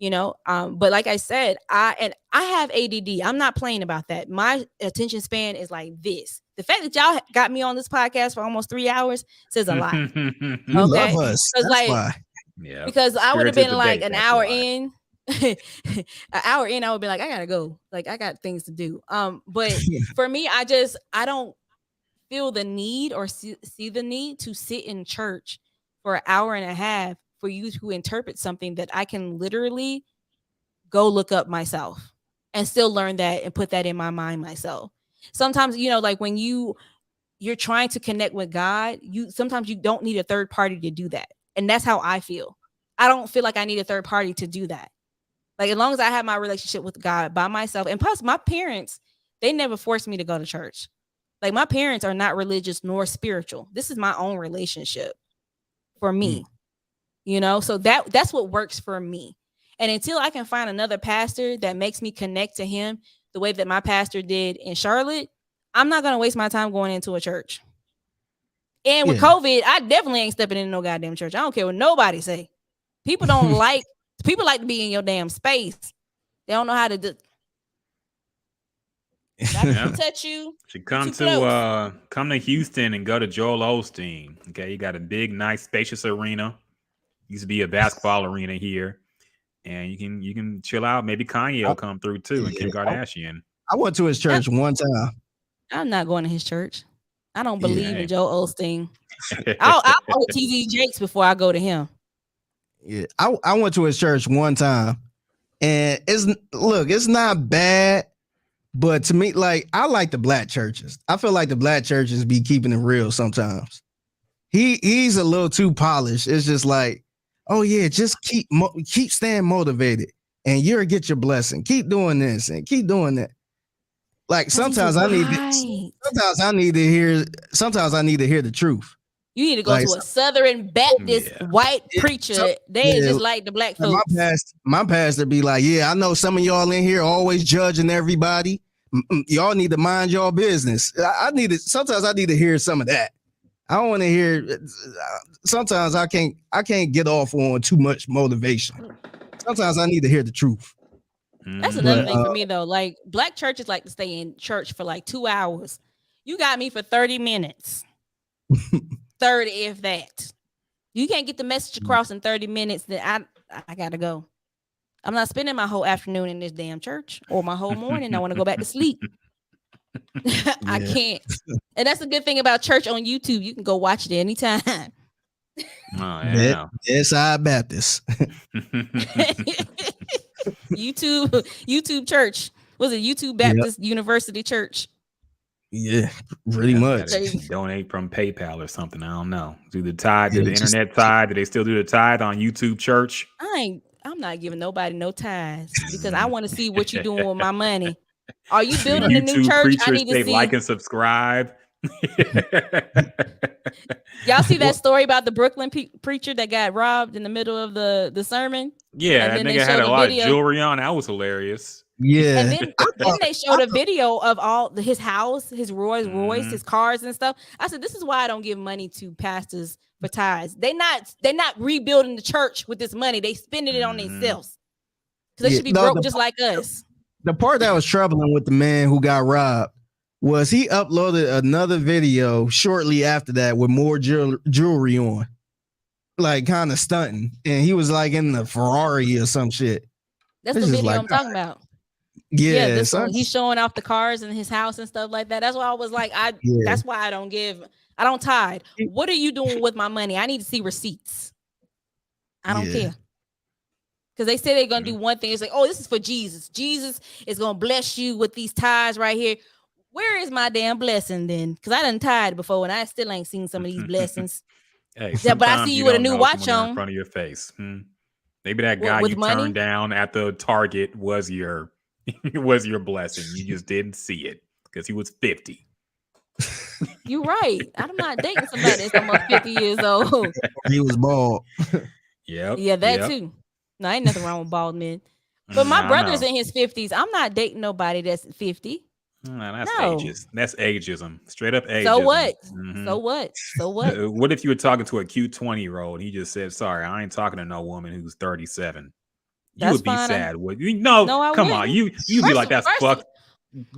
You know, but like I said, I have ADD. I'm not playing about that. My attention span is like this. The fact that y'all got me on this podcast for almost 3 hours says a lot. You love us. That's why. Yeah. Because I would have been like an hour in. An hour in, I would be like, I gotta go. Like I got things to do. But for me, I don't feel the need or see the need to sit in church for an hour and a half for you to interpret something that I can literally go look up myself and still learn that and put that in my mind myself. Sometimes, you know, like when you're trying to connect with God, sometimes you don't need a third party to do that. And that's how I feel. I don't feel like I need a third party to do that. Like as long as I have my relationship with God by myself, and plus my parents, they never forced me to go to church. Like my parents are not religious nor spiritual. This is my own relationship for me. You know, so that's what works for me. And until I can find another pastor that makes me connect to him the way that my pastor did in Charlotte, I'm not going to waste my time going into a church. And with COVID, I definitely ain't stepping into no goddamn church. I don't care what nobody say. People like to be in your damn space. They don't know how to do. I can touch you. Should come to Houston and go to Joel Osteen. Okay, you got a big, nice, spacious arena. Used to be a basketball arena here, and you can chill out. Maybe Kanye will come through too, and Kim Kardashian. I went to his church one time. I'm not going to his church. I don't believe in Joel Osteen. I'll go with TD Jakes before I go to him. Yeah, I went to his church one time, and it's not bad, but to me, like I like the black churches. I feel like the black churches be keeping it real sometimes. He's a little too polished. It's just like, oh yeah, just keep staying motivated, and you'll get your blessing. Keep doing this and keep doing that. Like sometimes I need to hear the truth. You need to go to a Southern Baptist white preacher. They just like the black folks. My pastor be like, yeah, I know some of y'all in here always judging everybody. Y'all need to mind your business. Sometimes I need to hear some of that. I don't want to hear. Sometimes I can't get off on too much motivation. Sometimes I need to hear the truth. That's another thing for me though. Like black churches like to stay in church for like 2 hours. You got me for 30 minutes. 30 if that. You can't get the message across in 30 minutes. Then I gotta go. I'm not spending my whole afternoon in this damn church or my whole morning. I want to go back to sleep. I can't. And that's the good thing about church on YouTube. You can go watch it anytime. Oh, yeah. Bedside Baptist. YouTube church. Was it YouTube Baptist University Church? Yeah, pretty much. Donate from PayPal or something. I don't know. Do the tithe, do the internet tithe? Do they still do the tithe on YouTube Church? I'm not giving nobody no tithes because I want to see what you're doing with my money. Are you building a new church? I need to see. Like and subscribe. Y'all see that story about the Brooklyn preacher that got robbed in the middle of the sermon? Yeah, that nigga had a lot of jewelry on. That was hilarious. Yeah. And then they showed a video of all his house, his Rolls Royce, his cars and stuff. I said, this is why I don't give money to pastors for tithes. They're not rebuilding the church with this money. They spending it on themselves. Because they should be broke just like us. The part that was troubling with the man who got robbed was he uploaded another video shortly after that with more jewelry on, like kind of stunting, and he was like in the Ferrari or some shit. That's the video I'm talking about. Yeah, he's showing off the cars in his house and stuff like that. That's why I was like, that's why I don't tithe. What are you doing with my money? I need to see receipts. I don't care. Because they say they're gonna do one thing. It's like, oh, this is for Jesus. Jesus is gonna bless you with these tithes right here. Where is my damn blessing then? Because I done tithe before and I still ain't seen some of these blessings. Hey, but I see you with a new watch on in front of your face. Maybe that guy you turned down at the Target was your blessing. You just didn't see it because he was 50. You're right. I'm not dating somebody that's almost 50 years old. He was bald. Yeah, too. No, ain't nothing wrong with bald men. But my brother's in his 50s. I'm not dating nobody that's 50. That's ageism. Straight up ageism. So what? So what? What if you were talking to a cute 20-year-old? He just said, "Sorry, I ain't talking to no woman who's 37." You would be sad, would you? No, come on. You'd be like, "That's fucked."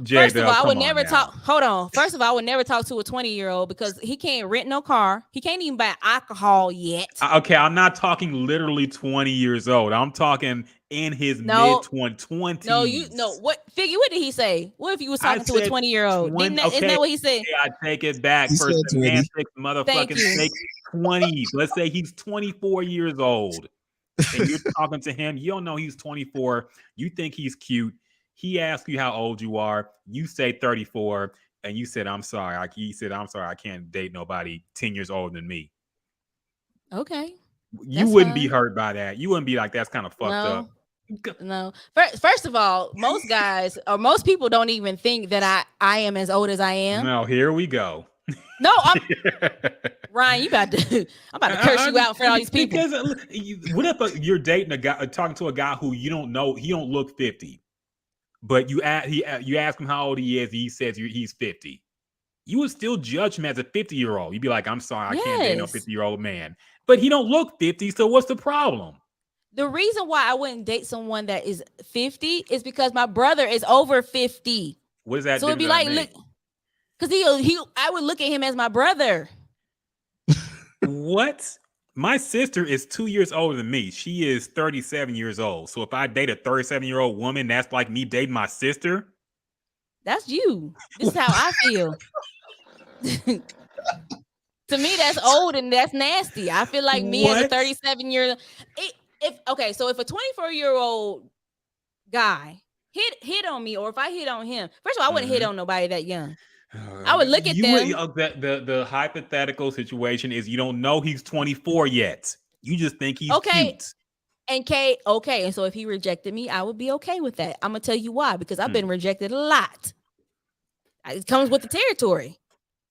First of all, I would never talk. Hold on. First of all, I would never talk to a 20-year-old because he can't rent no car. He can't even buy alcohol yet. Okay, I'm not talking literally 20 years old. I'm talking in his mid-20s. What Figgy? What did he say? What if you was talking to a 20-year-old? Isn't that what he said? Okay, I take it back. For semantics, motherfucking sake, 20s. Let's say he's 24 years old, and you're talking to him. You don't know he's 24. You think he's cute. He asks you how old you are. You say 34, and you said, "I'm sorry." He said, "I'm sorry. I can't date nobody 10 years older than me." Okay. You wouldn't be hurt by that. You wouldn't be like, "That's kind of fucked up." No. First of all, most guys or most people don't even think that I am as old as I am. No, here we go. No, Ryan, I'm about to curse you out for all these people. Because what if you're dating a guy, talking to a guy who you don't know, he don't look 50, but you ask him how old he is, he says he's 50. You would still judge him as a 50-year-old. You'd be like, "I'm sorry, I can't date no 50-year-old man," but he don't look 50. So what's the problem? The reason why I wouldn't date someone that is 50 is because my brother is over 50. What does that? So it'd be like, look, because I would look at him as my brother. What? My sister is 2 years older than me. She is 37 years old. So if I date a 37-year-old woman, that's like me dating my sister. That's you. This is how I feel. To me, that's old and that's nasty. I feel like me as a 37-year-old. If a 24-year-old guy hit on me, or if I hit on him, first of all, I wouldn't hit on nobody that young. I would look at them. The hypothetical situation is you don't know he's 24 yet. You just think he's cute. And and so if he rejected me, I would be okay with that. I'm gonna tell you why, because I've been rejected a lot. It comes with the territory.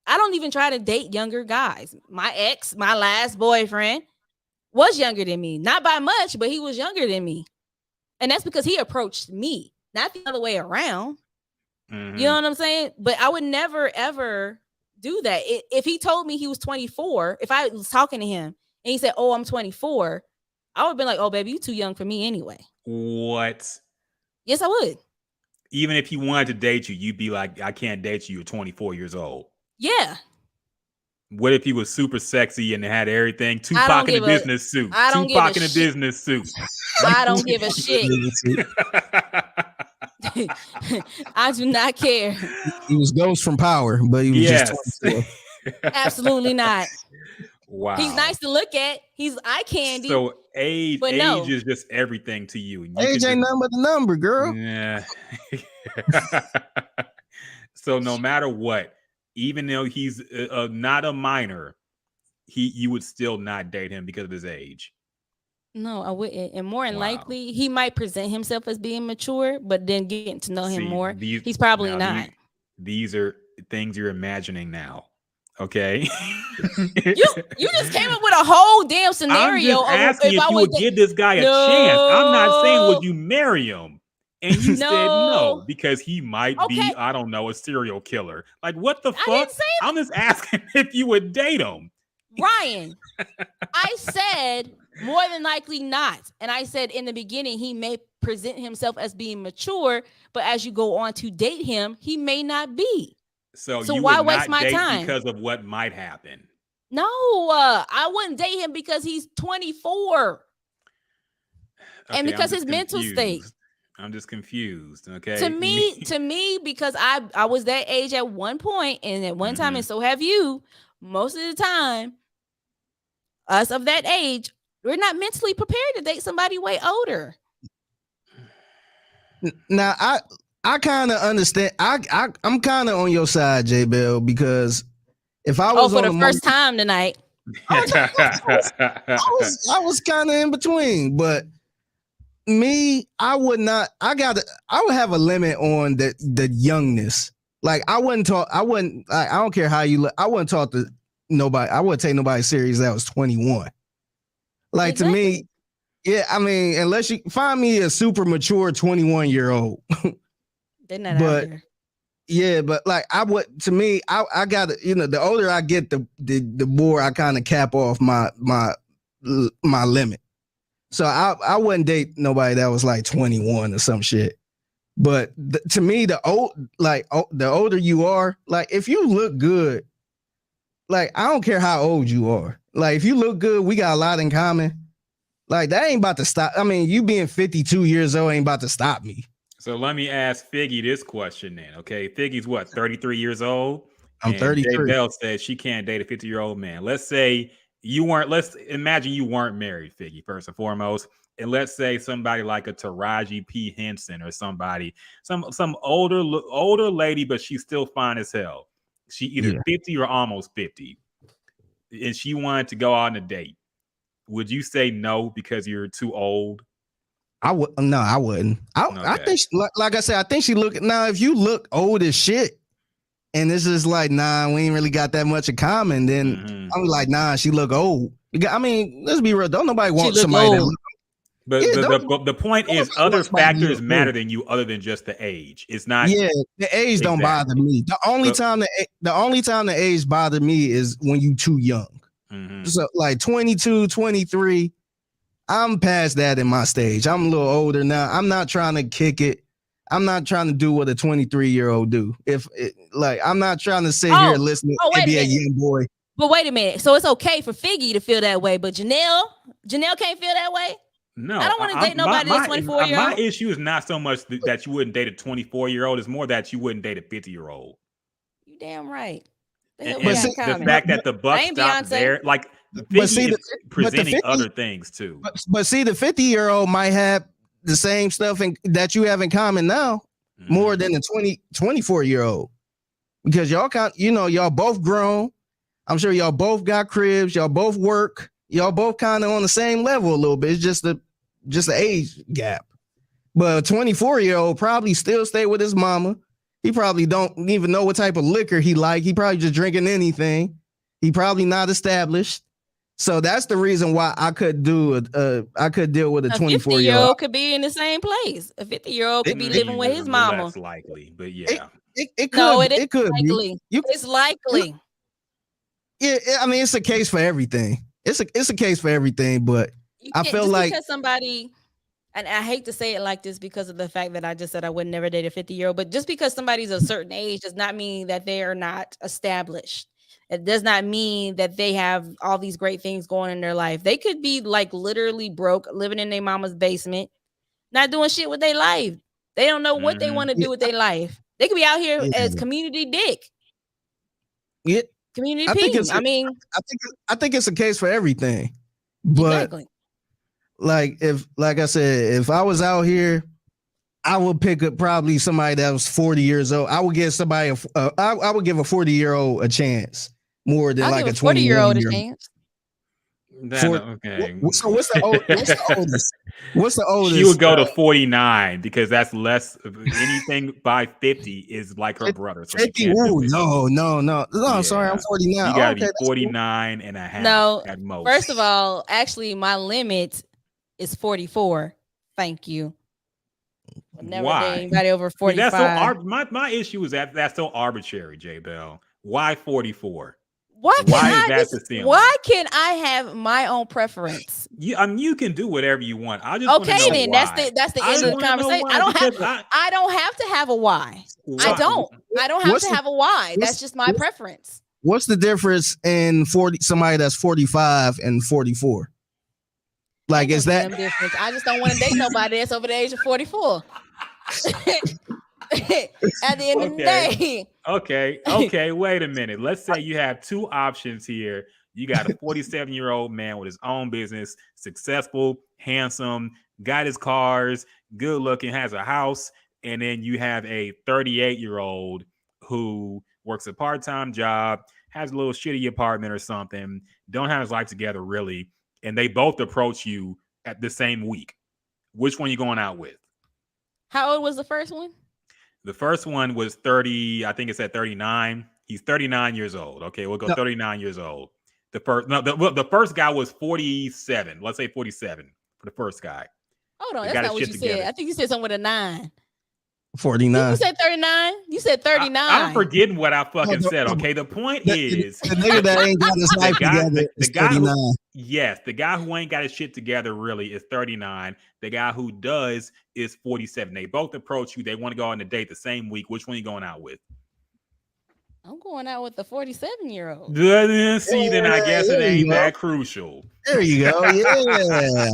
I don't even try to date younger guys. My ex, my last boyfriend, was younger than me. Not by much, but he was younger than me. And that's because he approached me, not the other way around. You know what I'm saying? But I would never, ever do that. If he told me he was 24, if I was talking to him and he said, "Oh, I'm 24," I would have been like, "Oh, baby, you too young for me anyway." What? Yes, I would. Even if he wanted to date you, you'd be like, "I can't date you. You're 24 years old." Yeah. What if he was super sexy and had everything? Tupac in a business suit. Tupac in a business suit. I don't give a shit. I do not care. He was Ghost from Power, but he was just 24. Absolutely not. Wow. He's nice to look at. He's eye candy. So age is just everything to you. Age ain't nothing but the number, girl. Yeah. So no matter what, even though he's not a minor, you would still not date him because of his age. No, I wouldn't. And more than likely, he might present himself as being mature, but then getting to know him more, he's probably not. These are things you're imagining now. Okay. you just came up with a whole damn scenario. I'm just asking if you would give this guy a chance. I'm not saying would you marry him. And you said no because he might be, I don't know, a serial killer. Like, what the fuck? I'm just asking if you would date him. Ryan, I said more than likely not. And I said in the beginning, he may present himself as being mature, but as you go on to date him, he may not be. So you why would waste not my date time because of what might happen? No, I wouldn't date him because he's 24. Okay, and because his mental state. I'm just confused. Okay. To me, because I was that age at one point, and at one time, and so have you. Most of the time, us of that age, we're not mentally prepared to date somebody way older. Now, I kind of understand. I'm kind of on your side, J Bell, because if I was for the first time tonight, I was kind of in between, but me, I would not. I would have a limit on the youngness. Like I don't care how you look. I wouldn't talk to nobody. I wouldn't take nobody serious that was 21. Like to me, yeah. I mean, unless you find me a super mature 21-year-old. They're not out there. Yeah, but like I would. To me, I got to. The older I get, the more I kind of cap off my limit. So I wouldn't date nobody that was like 21 or some shit. But to me, the older you are, like if you look good, like I don't care how old you are. Like if you look good, we got a lot in common. Like that ain't about to stop. I mean, you being 52 years old ain't about to stop me. So let me ask Figgy this question then. Okay, Figgy's what, 33 years old? I'm 33. Belle says she can't date a 50-year-old man. Let's say let's imagine you weren't married, Figgy, first and foremost. And let's say somebody like a Taraji P. Henson or somebody, some older lady, but she's still fine as hell. She either 50 or almost 50. And she wanted to go on a date. Would you say no because you're too old? I wouldn't. I think, like I said, I think she look now. If you look old as shit, and this is like, nah, we ain't really got that much in common, then I'm like, nah, she look old. I mean, let's be real. Don't nobody want somebody old. That look. But the point is, other factors matter than you, other than just the age. It's not. Yeah, the age don't bother me. The only time the age bothered me is when you too young. So like 22, 23. I'm past that in my stage. I'm a little older now. I'm not trying to kick it. I'm not trying to do what a 23-year-old do. I'm not trying to sit here and listen and be a young boy. But wait a minute. So it's okay for Figgy to feel that way, but Janelle can't feel that way? No. I don't want to date nobody that's 24-year-old. My issue is not so much that you wouldn't date a 24-year-old. It's more that you wouldn't date a 50-year-old. You damn right. The fact that the buck stopped there, like Figgy is presenting other things too. But see, the 50-year-old might have the same stuff that you have in common now more than the 24-year-old. Because y'all both grown. I'm sure y'all both got cribs, y'all both work, y'all both kind of on the same level a little bit. It's just the age gap. But a 24-year-old probably still stay with his mama. He probably don't even know what type of liquor he like. He probably just drinking anything. He probably not established. So that's the reason why I could deal with a 24-year-old. 50-year-old could be in the same place. A 50-year-old could be living with his mama. That's likely, but yeah. It could. It could likely. It's likely. Yeah, I mean, it's a case for everything. It's a case for everything, but I feel like because somebody, and I hate to say it like this because of the fact that I just said I would never date a 50-year-old, but just because somebody's a certain age does not mean that they are not established. It does not mean that they have all these great things going in their life. They could be like literally broke, living in their mama's basement, not doing shit with their life. They don't know what they want to do with their life. They could be out here as community dick. Yeah. Community peace. I think it's a case for everything. But exactly. like I said, if I was out here I would pick up probably somebody that was 40 years old. I would give somebody I would give a 40-year-old a chance more than I'll like give a a 40-year-old a 21-year-old. chance. Okay. So what's the oldest? What's the oldest? She would go to 49 because that's less. Anything by 50 is like her brother. So 50? Ooh, no. I'm sorry, I'm 49. You gotta okay, be 49 and a half No, at most. first of all, actually, my limit is 44. Thank you. Never date anybody over 45. That's so my issue is that's so arbitrary, J Belle. Why 44? Why can I have my own preference? You can do whatever you want. I just okay, then why. that's the end of the conversation. I don't have to have a why. I don't have to have a why. That's just my preference. What's the difference in somebody that's 45 and 44? Like, is that difference? I just don't want to date nobody that's over the age of 44. At the end of the day. Okay. Wait a minute. Let's say you have two options here. You got a 47-year-old man with his own business, successful, handsome, got his cars, good looking, has a house. And then you have a 38-year-old who works a part-time job, has a little shitty apartment or something, don't have his life together really. And they both approach you at the same week. Which one are you going out with? How old was the first one? The first one was 30. I think it's at 39. He's 39 years old. Okay, we'll go 39 years old. The first guy was 47. Let's say 47 for the first guy. Hold on, that's not what you said. I think you said something with a 9. 49. You said 39. You said 39. I'm forgetting what I fucking said. Okay, the point is the nigga that ain't got his life together is 39. Yes, the guy who ain't got his shit together really is 39. The guy who does is 47. They both approach you. They want to go on a date the same week. Which one are you going out with? I'm going out with the 47-year-old. See, then I guess it ain't that crucial. There you go. Yeah.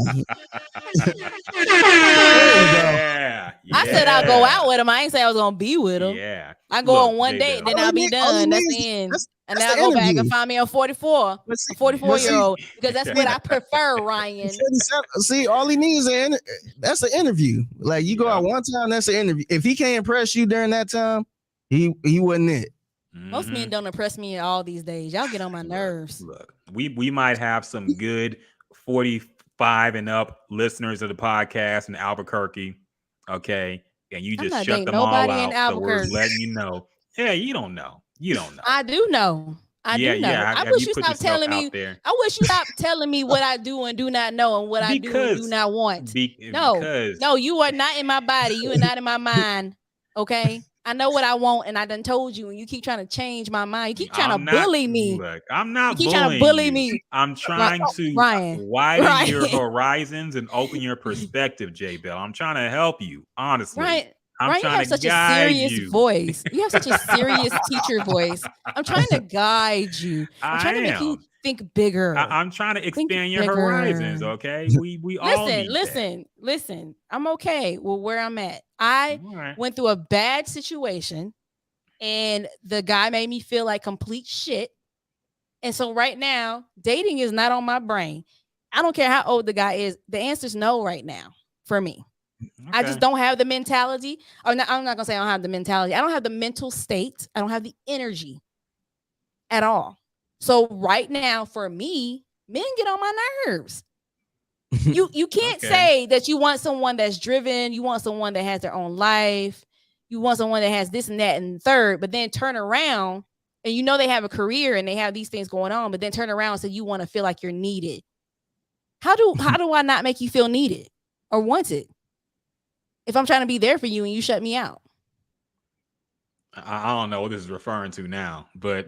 I said I'll go out with him. I ain't say I was gonna be with him. Yeah. I go on one date, then I'll be done. That's the end. And then I'll go back and find me a 44-year-old because that's what I prefer, Ryan. See, all he needs that's an interview. Like, you go out one time, that's an interview. If he can't impress you during that time, he wasn't it. Most men don't impress me all these days. Y'all get on my nerves. Look, we might have some good 45 and up listeners of the podcast in Albuquerque. Okay. And you just shut them all out. So we're letting you know. Yeah, you don't know. I do know. I wish you stopped telling me. I wish you stopped telling me what I do and do not know and what I do and do not want. No, you are not in my body. You are not in my mind. Okay. I know what I want, and I done told you, and you keep trying to change my mind. You keep trying to bully me. Look, I'm not bullying. Trying to bully me. I'm trying to widen your horizons and open your perspective, J Belle. I'm trying to help you, honestly. Ryan, you have such a serious voice. You have such a serious teacher voice. I'm trying to guide you. I'm trying to make you think bigger. I'm trying to expand your horizons. Okay, we all listen. I'm okay with where I'm at. I went through a bad situation, and the guy made me feel like complete shit. And so right now, dating is not on my brain. I don't care how old the guy is. The answer is no right now for me. Okay. I just don't have the mentality. I'm not gonna say I don't have the mentality. I don't have the mental state. I don't have the energy at all. So right now, for me, men get on my nerves. You can't say that you want someone that's driven. You want someone that has their own life. You want someone that has this and that and third, but then turn around and you know they have a career and they have these things going on, but then turn around and say you want to feel like you're needed. How do I not make you feel needed or wanted if I'm trying to be there for you and you shut me out? I don't know what this is referring to now, but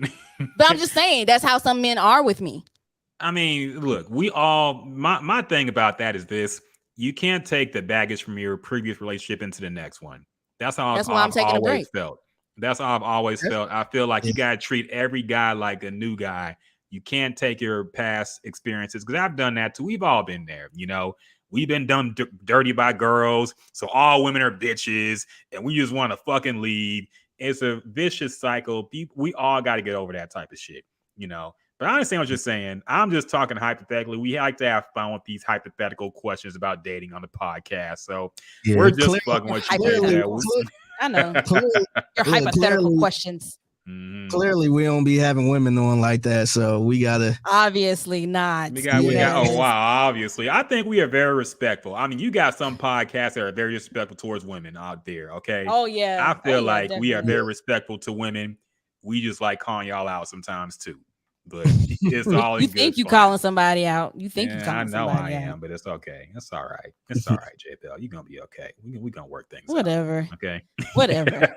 I'm just saying that's how some men are with me. I mean, look, my thing about that is this: you can't take the baggage from your previous relationship into the next one. That's how I've always felt. That's how I've always felt. I feel like you gotta treat every guy like a new guy. You can't take your past experiences, because I've done that too. We've all been there, you know. We've been done dirty by girls, so all women are bitches, and we just want to fucking leave. It's a vicious cycle. We all got to get over that type of shit, you know. But I understand what you're saying. I'm just talking hypothetically. We like to have fun with these hypothetical questions about dating on the podcast. So we're just fucking with you. I know. Your hypothetical questions. Mm-hmm. Clearly, we don't be having women on like that, so we gotta. Obviously not. We got. Oh wow! Obviously, I think we are very respectful. I mean, you got some podcasts that are very respectful towards women out there. Okay. Oh yeah. I feel like definitely. we are very respectful to women. We just like calling y'all out sometimes too. But it's all you think you calling somebody out. You think you calling somebody out. I know I am, but it's okay. It's all right. It's all right, J Belle. You're gonna be okay. We're gonna work things Whatever. out. Okay. Whatever.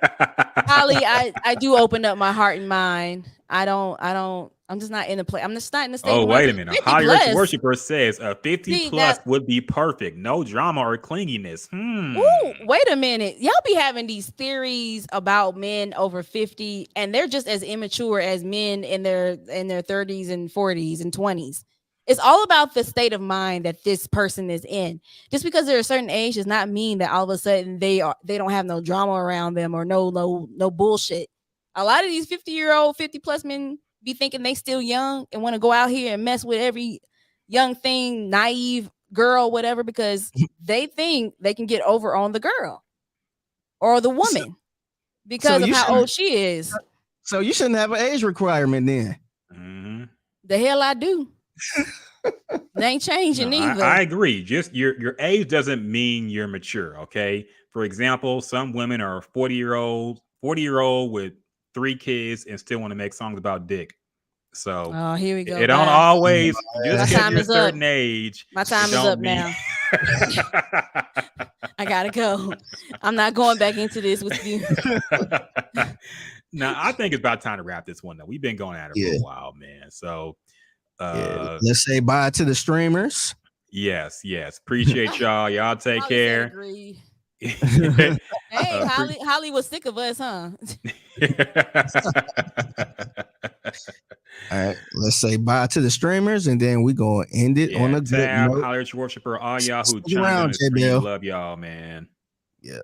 Holly, I do open up my heart and mind. I'm just not in the play. I'm just not in the state. Oh, wait a minute. Holly Rich Worshiper says a 50 plus would be perfect. No drama or clinginess. Ooh, wait a minute. Y'all be having these theories about men over 50, and they're just as immature as men in their 30s and 40s and 20s. It's all about the state of mind that this person is in. Just because they're a certain age does not mean that all of a sudden they don't have no drama around them or no bullshit. A lot of these 50 plus men be thinking they still young and want to go out here and mess with every young thing, naive girl, whatever, because they think they can get over on the girl or the woman because of how old she is. So you shouldn't have an age requirement then. Mm-hmm. The hell I do. They ain't changing either. I agree. Just your age doesn't mean you're mature. Okay. For example, some women are 40-year-old with 3 kids and still want to make songs about dick. So here we go. It don't always just because you're a certain age. My time is up now. I gotta go. I'm not going back into this with you. Now I think it's about time to wrap this one though. We've been going at it for a while, man. So let's say bye to the streamers. Yes. Appreciate y'all. Y'all take care. Hey, Holly was sick of us, huh? All right, let's say bye to the streamers, and then we gonna end it on a good note. Holly Rich Worshiper, all y'all who chimed in the stream, love y'all, man. Yeah.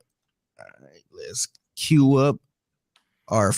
All right, let's queue up our